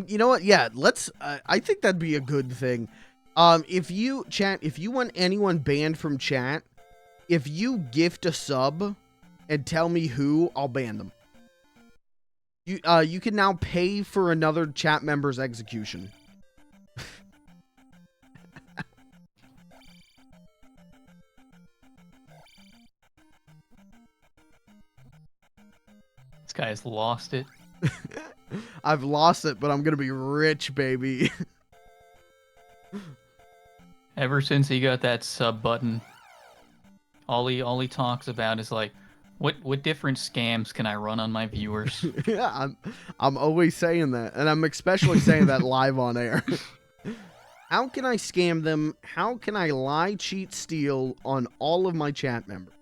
You know what? Yeah, let's. I think that'd be a good thing. If you want anyone banned from chat, if you gift a sub and tell me who, I'll ban them. You can now pay for another chat member's execution. This guy has lost it. I've lost it, but I'm gonna be rich, baby. Ever since he got that sub button, all he talks about is like, what different scams can I run on my viewers? Yeah, I'm always saying that, and I'm especially saying that live on air. How can I scam them? How can I lie, cheat, steal on all of my chat members?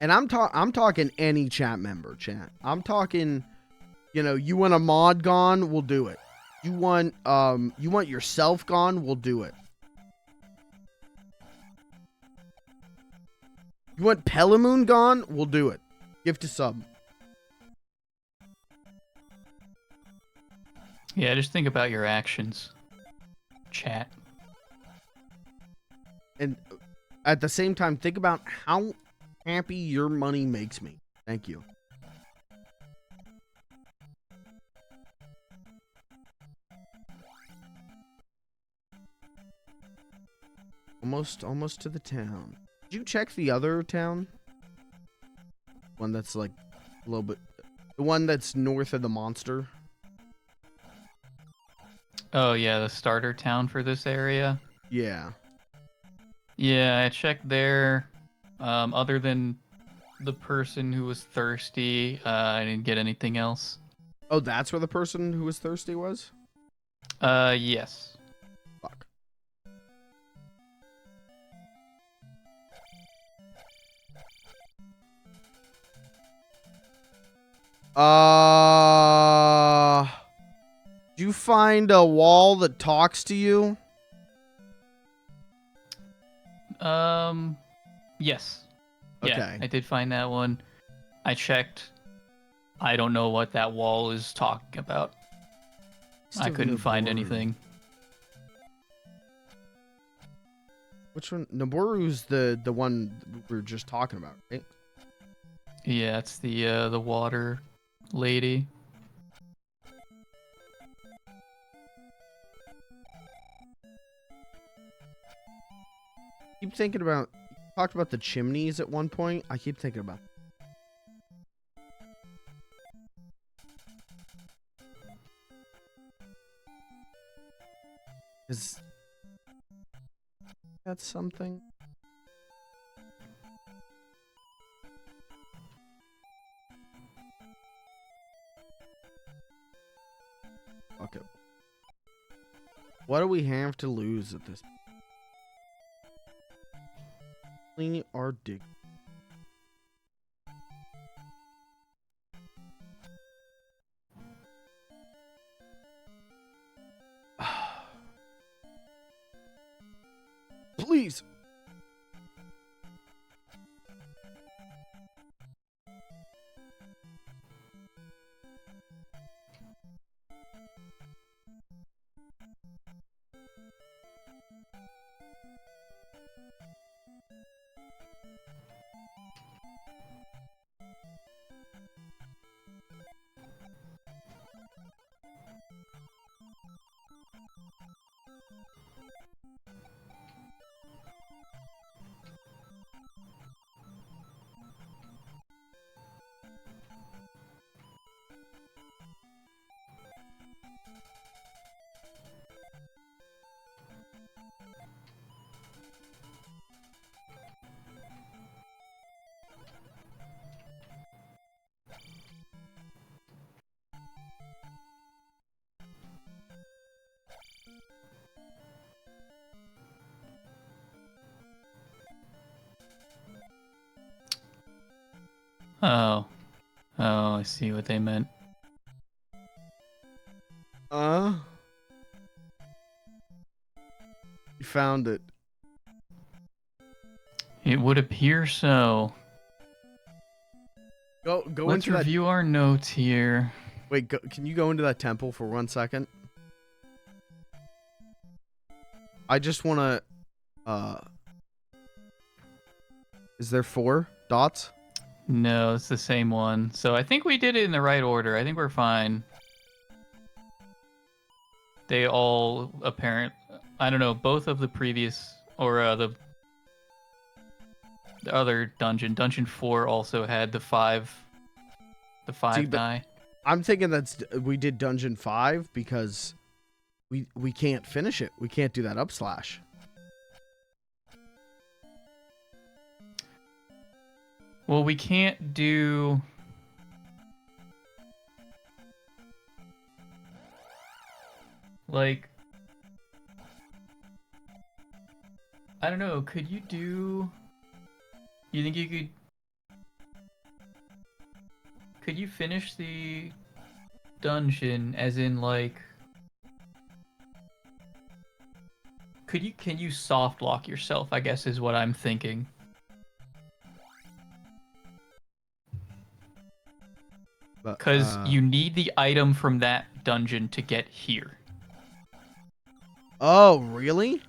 And I'm talking any chat member, chat. I'm talking, you want a mod gone, we'll do it. You want yourself gone, we'll do it. You want Pelimoon gone, we'll do it. Gift a sub. Yeah, just think about your actions. Chat. And at the same time, think about how happy your money makes me. Thank you. Almost to the town. Did you check the other town? One that's like a little bit, the one that's north of the monster. Oh yeah, the starter town for this area. Yeah. Yeah, I checked there. Other than the person who was thirsty, I didn't get anything else. Oh, that's where the person who was thirsty was? Yes. Fuck. Did you find a wall that talks to you? Yes. Okay. Yeah, I did find that one. I checked. I don't know what that wall is talking about. I couldn't find anything. Which one? Noboru's the one we were just talking about, right? Yeah, it's the water lady. Keep thinking about talked about the chimneys at one point. I keep thinking about. Is that something? Okay. What do we have to lose at this? We are dig. Please. Oh. Oh, I see what they meant. You found it. It would appear so. Go Let's into review our notes here. Wait, can you go into that temple for 1 second? I just want to, is there 4 dots? No, it's the same one. So I think we did it in the right order. I think we're fine. They all I don't know, both of the previous, or the other dungeon 4 also had the 5 die. I'm thinking we did dungeon 5 because we can't finish it. We can't do that up slash. Well, we can't do... Like... I don't know, could you do... You think you could... Could you finish the dungeon as in, like... Can you soft lock yourself, I guess is what I'm thinking. Because you need the item from that dungeon to get here. Oh, really?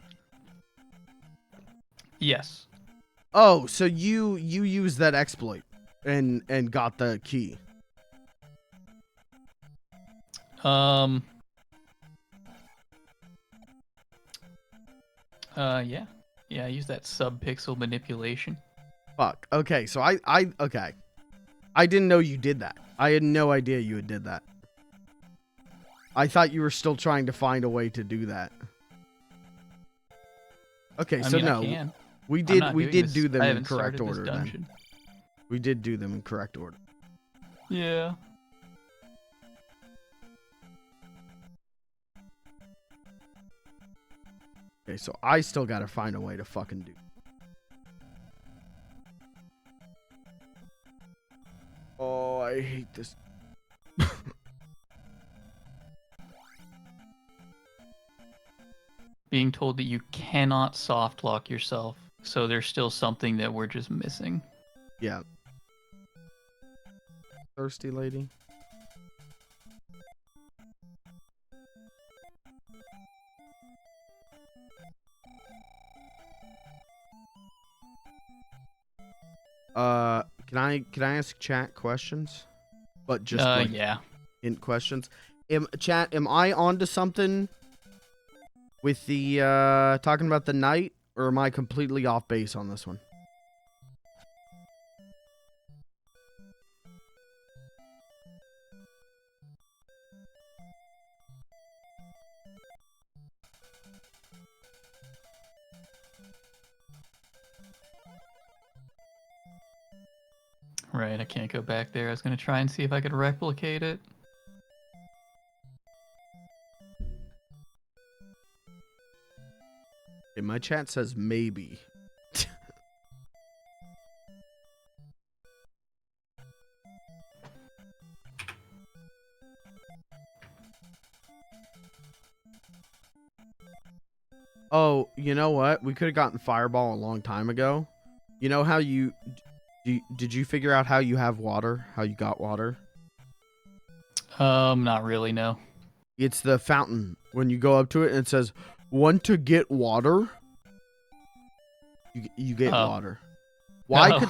Yes. Oh, so you used that exploit and got the key. Yeah. Yeah, I use that sub-pixel manipulation. Fuck. Okay, so okay. I didn't know you did that. I had no idea you did that. I thought you were still trying to find a way to do that. Okay, so no. We did do them in correct order then. We did do them in correct order. Yeah. Okay, so I still gotta find a way to fucking do. Oh, I hate this. Being told that you cannot soft lock yourself, so there's still something that we're just missing. Yeah. Thirsty lady. Can I ask chat questions? But just like yeah. Int questions. Chat, am I onto something with the talking about the knight, or am I completely off base on this one? Right, I can't go back there. I was gonna try and see if I could replicate it. Okay, my chat says maybe. Oh, you know what? We could have gotten Fireball a long time ago. You know how did you figure out how you have water? How you got water? Not really, no. It's the fountain. When you go up to it and it says, "Want to get water?" You get Oh. water. Why Oh. could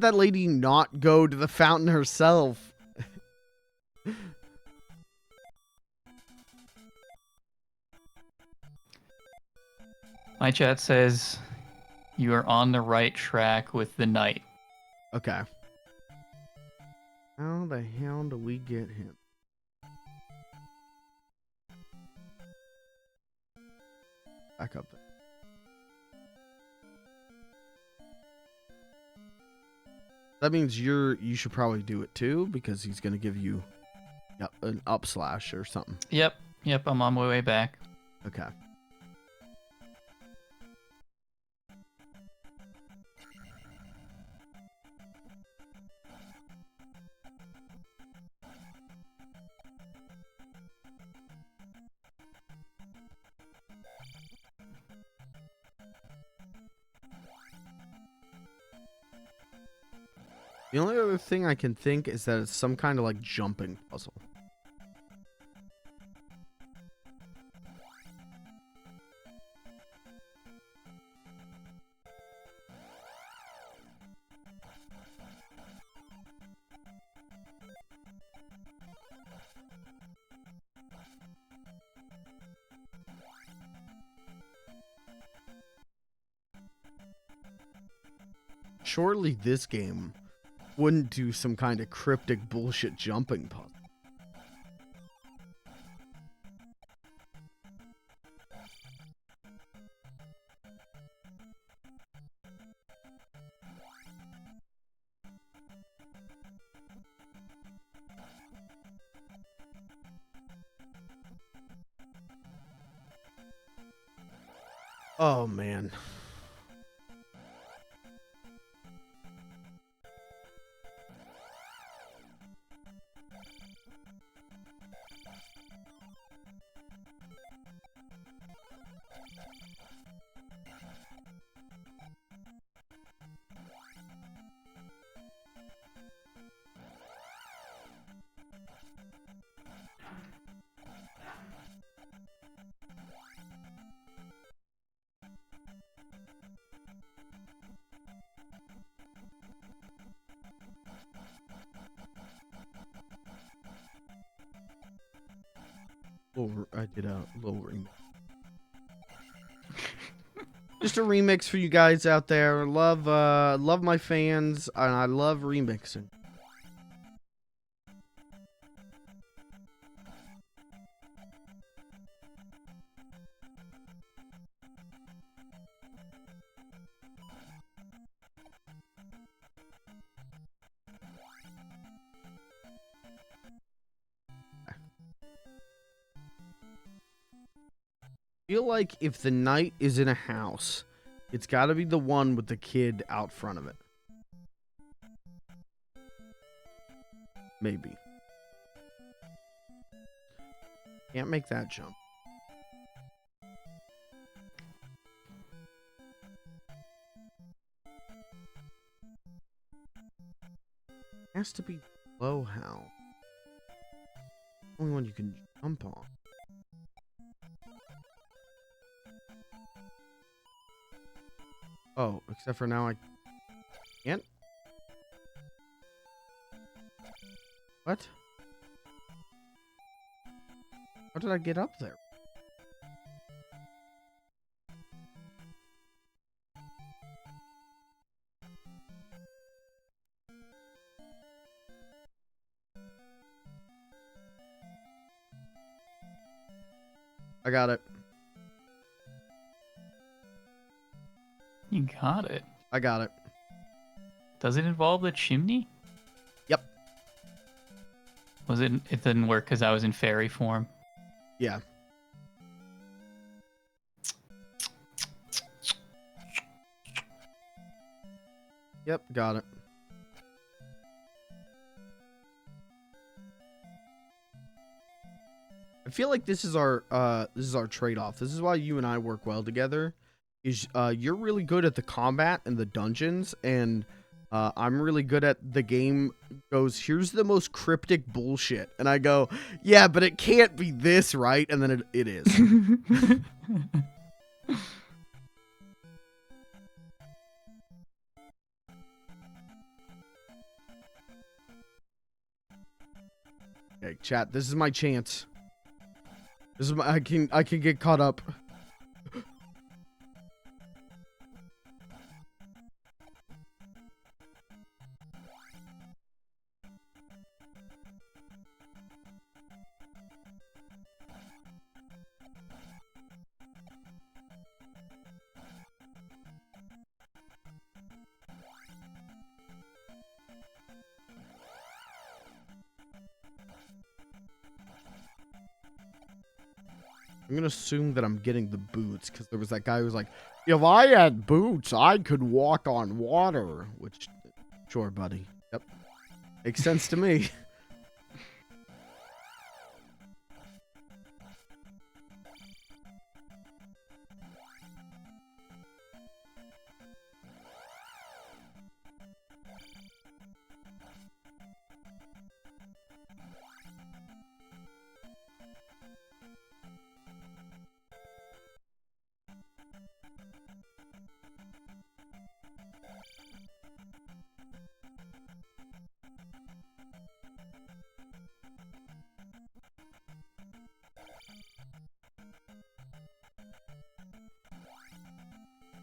that lady not go to the fountain herself? My chat says you are on the right track with the knight. Okay. How the hell do we get him? Back up there. That means you should probably do it too, because he's gonna give you an up slash or something. Yep, I'm on my way back. Okay. The only other thing I can think is that it's some kind of like jumping puzzle. Surely this game wouldn't do some kind of cryptic bullshit jumping puzzle. Oh man. I did a little remix. Just a remix for you guys out there. Love my fans, and I love remixing. I feel like if the knight is in a house, it's got to be the one with the kid out front of it. Maybe. Can't make that jump. Has to be low how. Only one you can jump on. Oh, except for now I can't. What? How did I get up there? I got it. You got it. I got it. Does it involve the chimney? Was it? It didn't work because I was in fairy form. Yeah. Yep, got it. I feel like this is our trade-off. This is why you and I work well together. Is you're really good at the combat and the dungeons, and I'm really good at the game goes, here's the most cryptic bullshit. And I go, yeah, but it can't be this, right? And then it is. Okay, chat, this is my chance. This is my, I can get caught up. I'm gonna assume that I'm getting the boots because there was that guy who was like, if I had boots, I could walk on water. Which, sure, buddy. Yep. Makes sense to me.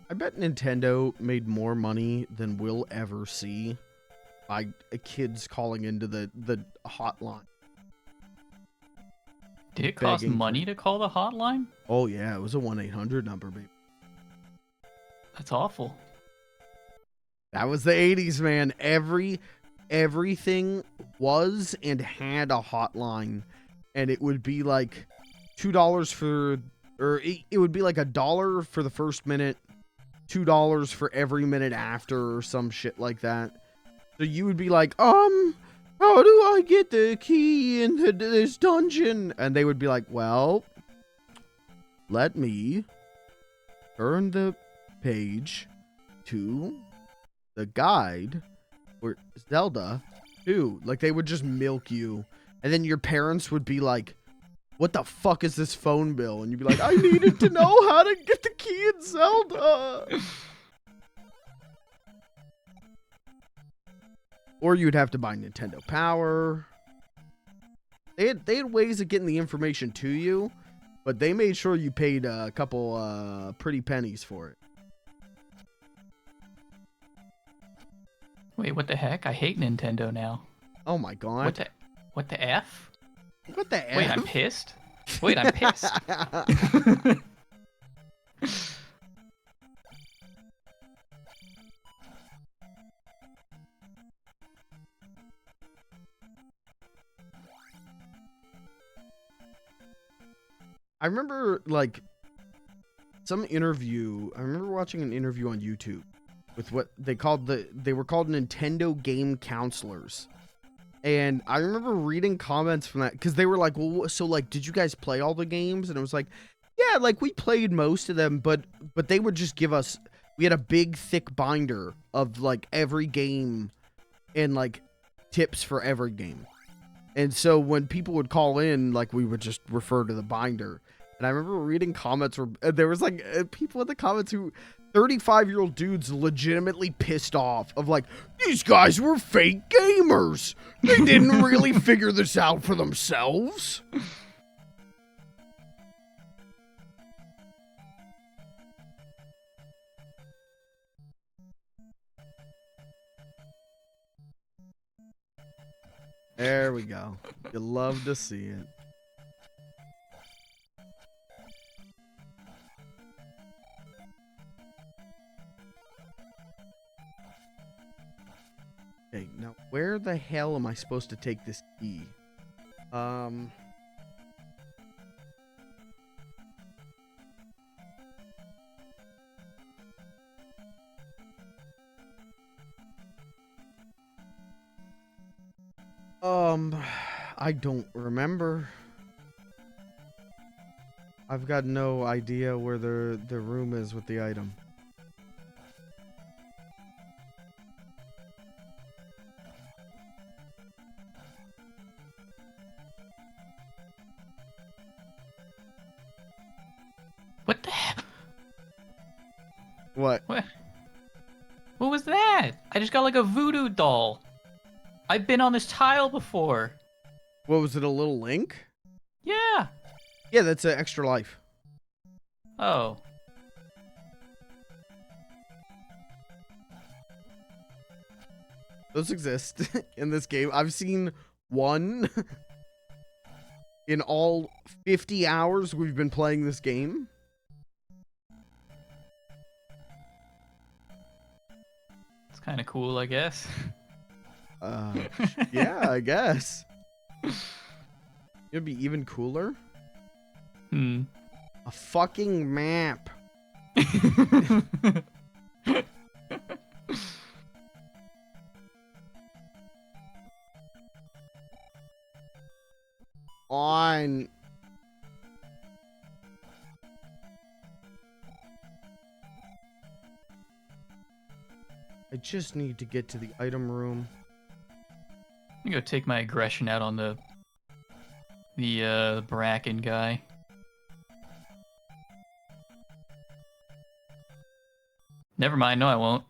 I bet Nintendo made more money than we'll ever see by kids calling into the hotline. Did it cost money to call the hotline? Oh yeah, it was a 1-800 number, baby. That's awful. That was the 80s, man. Everything was and had a hotline, and it would be like $2 for, or it would be like $1 for the first minute, $2 for every minute after, or some shit like that. So you would be like, how do I get the key into this dungeon? And they would be like, well, let me turn the page to the guide for Zelda 2. Like, they would just milk you. And then your parents would be like, what the fuck is this phone bill? And you'd be like, I needed to know how to get the key in Zelda. Or you'd have to buy Nintendo Power. They had ways of getting the information to you, but they made sure you paid a couple pretty pennies for it. Wait, what the heck? I hate Nintendo now. Oh my god. What the F? What the F? Wait, I'm pissed? Wait, I'm pissed. I remember, like, some interview. I remember watching an interview on YouTube with what they called they were called Nintendo game counselors. And I remember reading comments from that because they were like, well, so like, did you guys play all the games? And it was like, yeah, like we played most of them, but they would just give us, we had a big thick binder of like every game and like tips for every game. And so when people would call in, like we would just refer to the binder. And I remember reading comments where there was like people in the comments who 35-year-old dudes legitimately pissed off of like, these guys were fake gamers. They didn't really figure this out for themselves. There we go. You love to see it. Okay, now where the hell am I supposed to take this key? Um. I don't remember. I've got no idea where the room is with the item. What the hell? What? What was that? I just got like a voodoo doll. I've been on this tile before. What was it? A little link? Yeah. Yeah, that's an extra life. Oh. Those exist in this game. I've seen one in all 50 hours we've been playing this game. It's kind of cool, I guess. Yeah, I guess. It'd be even cooler. Hmm. A fucking map. On. I just need to get to the item room. I'm gonna go take my aggression out on the bracken guy. Never mind, no I won't.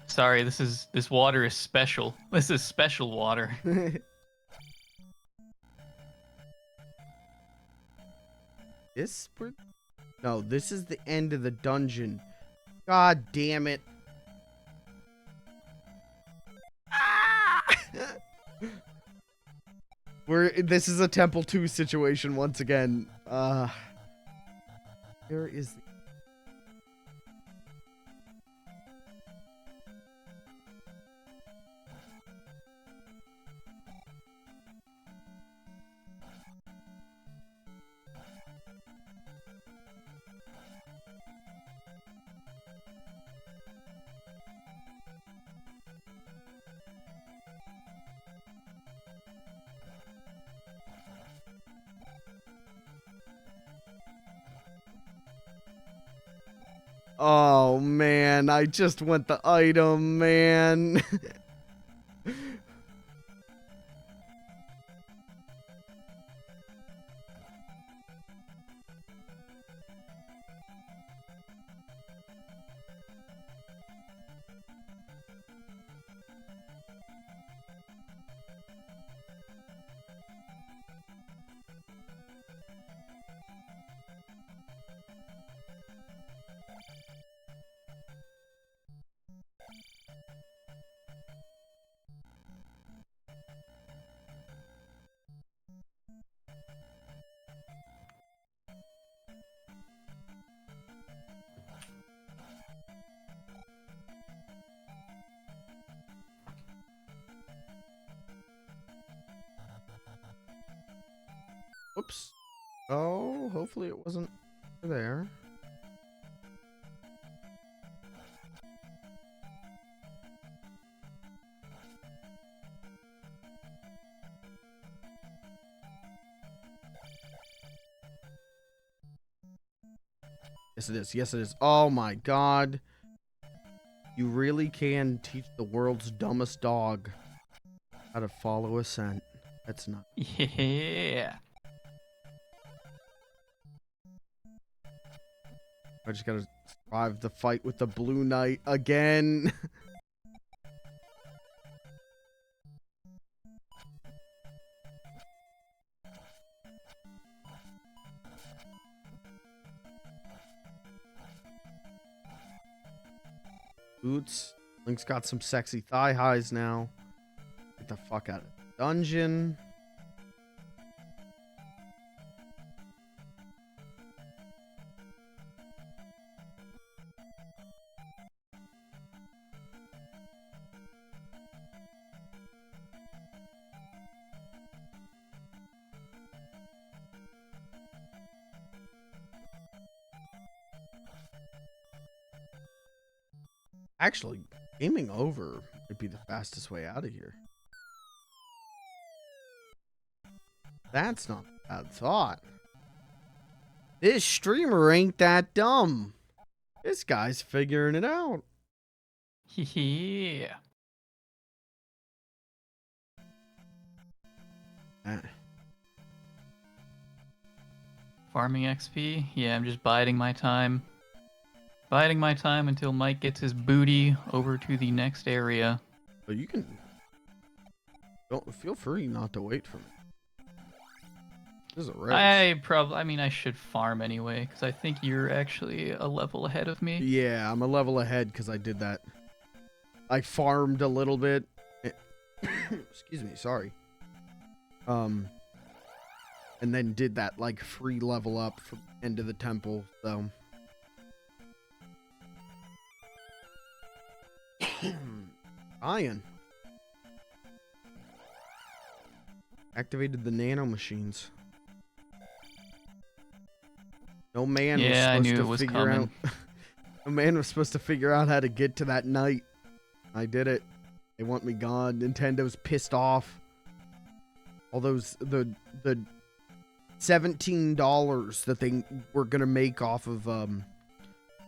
Sorry, this water is special. This is special water. No, this is the end of the dungeon. God damn it. This is a Temple 2 situation once again. There is Oh man, I just want the item, man. Oops. Oh, hopefully it wasn't there. Yes, it is. Yes, it is. Oh my god. You really can teach the world's dumbest dog how to follow a scent. That's not. Yeah. I just gotta survive the fight with the Blue Knight again. Boots. Link's got some sexy thigh highs now. Get the fuck out of the dungeon. Actually, gaming over would be the fastest way out of here. That's not a bad thought. This streamer ain't that dumb. This guy's figuring it out. Yeah. Farming XP? Yeah, I'm just biding my time. Biding my time until Mike gets his booty over to the next area. But you can... Don't feel free not to wait for me. This is a race. I mean, I should farm anyway, because I think you're actually a level ahead of me. Yeah, I'm a level ahead because I did that. I farmed a little bit. Excuse me, sorry. And then did that, like, free level up from the end of the temple, so... Iron. Activated the nano machines. No man was supposed to figure out. No man was supposed to figure out how to get to that night. I did it. They want me gone. Nintendo's pissed off. All those the $17 that they were gonna make off of the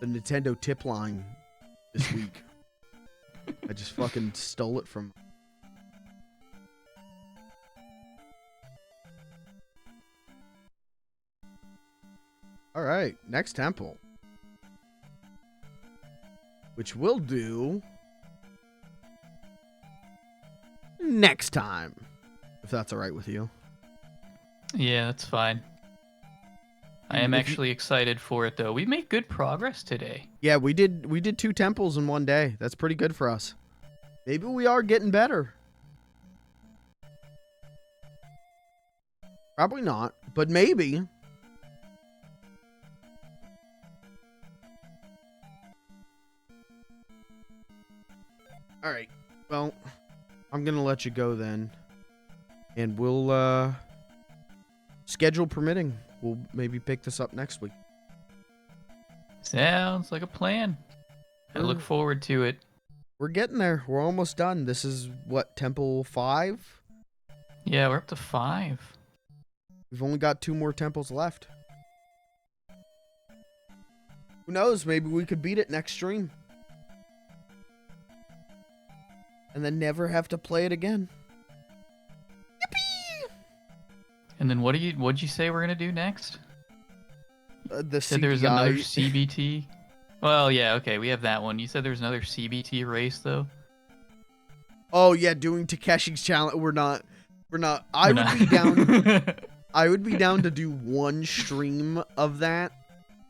Nintendo tip line this week. I just fucking stole it from. All right, next temple, which we'll do next time, if that's all right with you. Yeah, that's fine. I am actually excited for it, though. We made good progress today. Yeah, we did 2 temples in one day. That's pretty good for us. Maybe we are getting better. Probably not, but maybe. All right. Well, I'm going to let you go then. And we'll schedule permitting. We'll maybe pick this up next week. Sounds like a plan. I look forward to it. We're getting there. We're almost done. This is, what, Temple 5? Yeah, we're up to 5. We've only got 2 more temples left. Who knows? Maybe we could beat it next stream. And then never have to play it again. Yippee! And then what'd you say we're gonna do next? The said there's another CBT. Well, yeah, okay, we have that one. You said there's another CBT race though. Oh yeah, doing Takeshi's challenge. We're not. I would be down. I would be down to do 1 stream of that,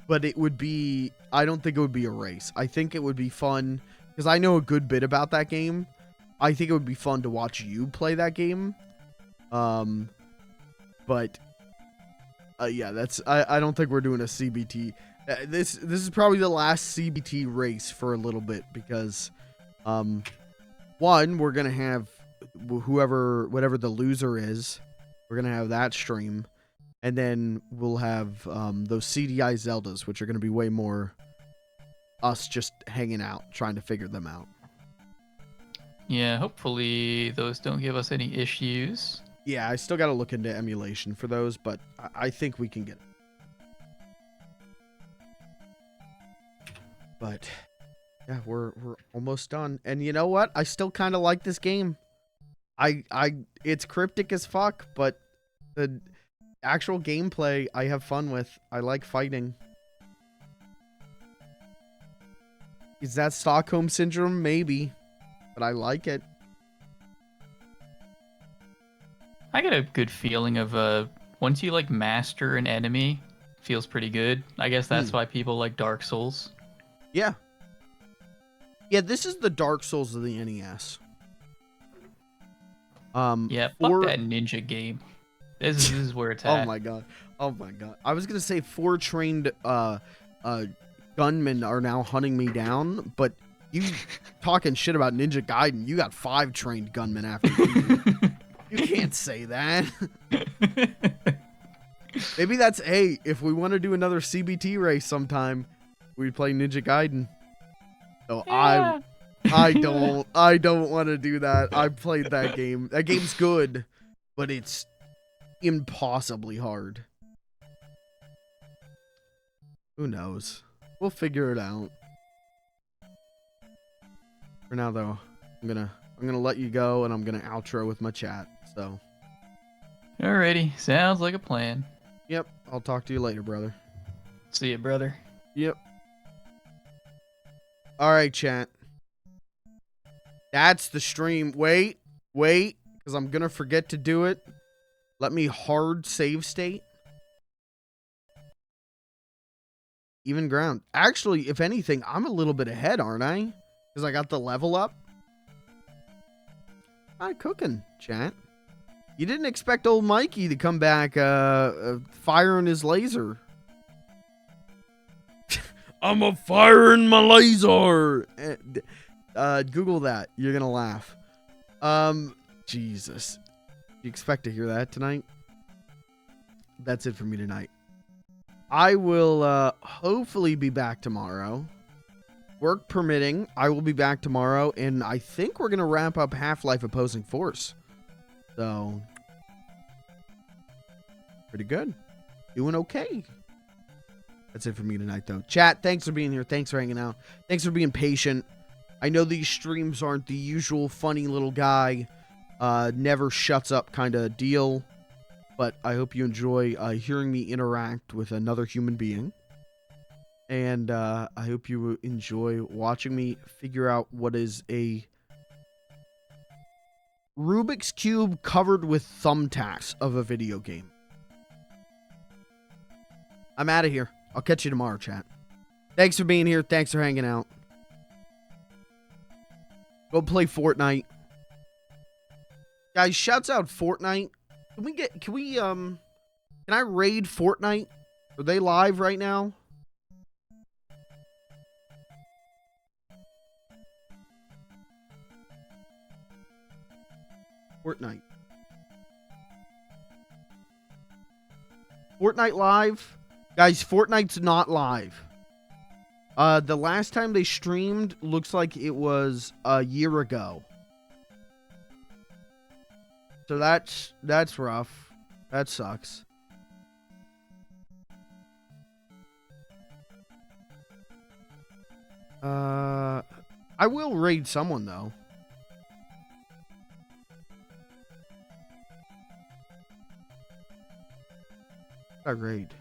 but it would be. I don't think it would be a race. I think it would be fun because I know a good bit about that game. I think it would be fun to watch you play that game. But yeah, that's. I don't think we're doing a CBT. This is probably the last CBT race for a little bit because, one, we're gonna have whatever the loser is, we're gonna have that stream, and then we'll have those CDI Zeldas, which are gonna be way more us just hanging out, trying to figure them out. Yeah, hopefully those don't give us any issues. Yeah, I still gotta look into emulation for those, but I think we can get it. But yeah, we're almost done. And you know what? I still kind of like this game. It's cryptic as fuck, but the actual gameplay I have fun with. I like fighting. Is that Stockholm Syndrome? Maybe. But I like it. I get a good feeling of once you like master an enemy, it feels pretty good. I guess that's why people like Dark Souls. Yeah. Yeah, this is the Dark Souls of the NES. Yeah, fuck that ninja game. This is where it's at. Oh my god. Oh my god. I was gonna say 4 trained gunmen are now hunting me down, but you talking shit about Ninja Gaiden, you got 5 trained gunmen after you. You can't say that. Maybe that's if we want to do another CBT race sometime, we play Ninja Gaiden. So yeah. I don't want to do that. I played that game. That game's good, but it's impossibly hard. Who knows? We'll figure it out. For now, though, I'm gonna let you go, and I'm gonna outro with my chat. So. Alrighty, sounds like a plan. Yep, I'll talk to you later, brother. See ya, brother. Yep. All right, chat. That's the stream. Wait, because I'm gonna forget to do it. Let me hard save state. Even ground. Actually, if anything, I'm a little bit ahead, aren't I? Because I got the level up. Not cooking, chat. You didn't expect old Mikey to come back firing his laser. I'm a firing my laser. Google that. You're going to laugh. Jesus. You expect to hear that tonight? That's it for me tonight. I will hopefully be back tomorrow. Work permitting, I will be back tomorrow, and I think we're going to wrap up Half-Life Opposing Force. So, pretty good. Doing okay. That's it for me tonight, though. Chat, thanks for being here. Thanks for hanging out. Thanks for being patient. I know these streams aren't the usual funny little guy, never shuts up kind of deal. But I hope you enjoy hearing me interact with another human being. And I hope you enjoy watching me figure out what is a Rubik's Cube covered with thumbtacks of a video game. I'm out of here. I'll catch you tomorrow, chat. Thanks for being here. Thanks for hanging out. Go play Fortnite. Guys, shouts out Fortnite. Can I raid Fortnite? Are they live right now? Fortnite. Fortnite live? Guys, Fortnite's not live. The last time they streamed looks like it was a year ago. So that's rough. That sucks. I will raid someone though. I raid.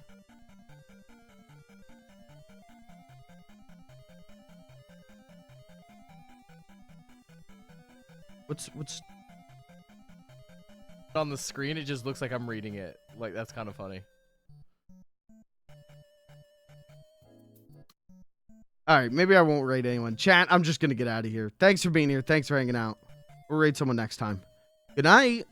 What's on the screen? It just looks like I'm reading it. Like, that's kind of funny. All right, maybe I won't raid anyone. Chat, I'm just gonna get out of here. Thanks for being here. Thanks for hanging out. We'll raid someone next time. Good night.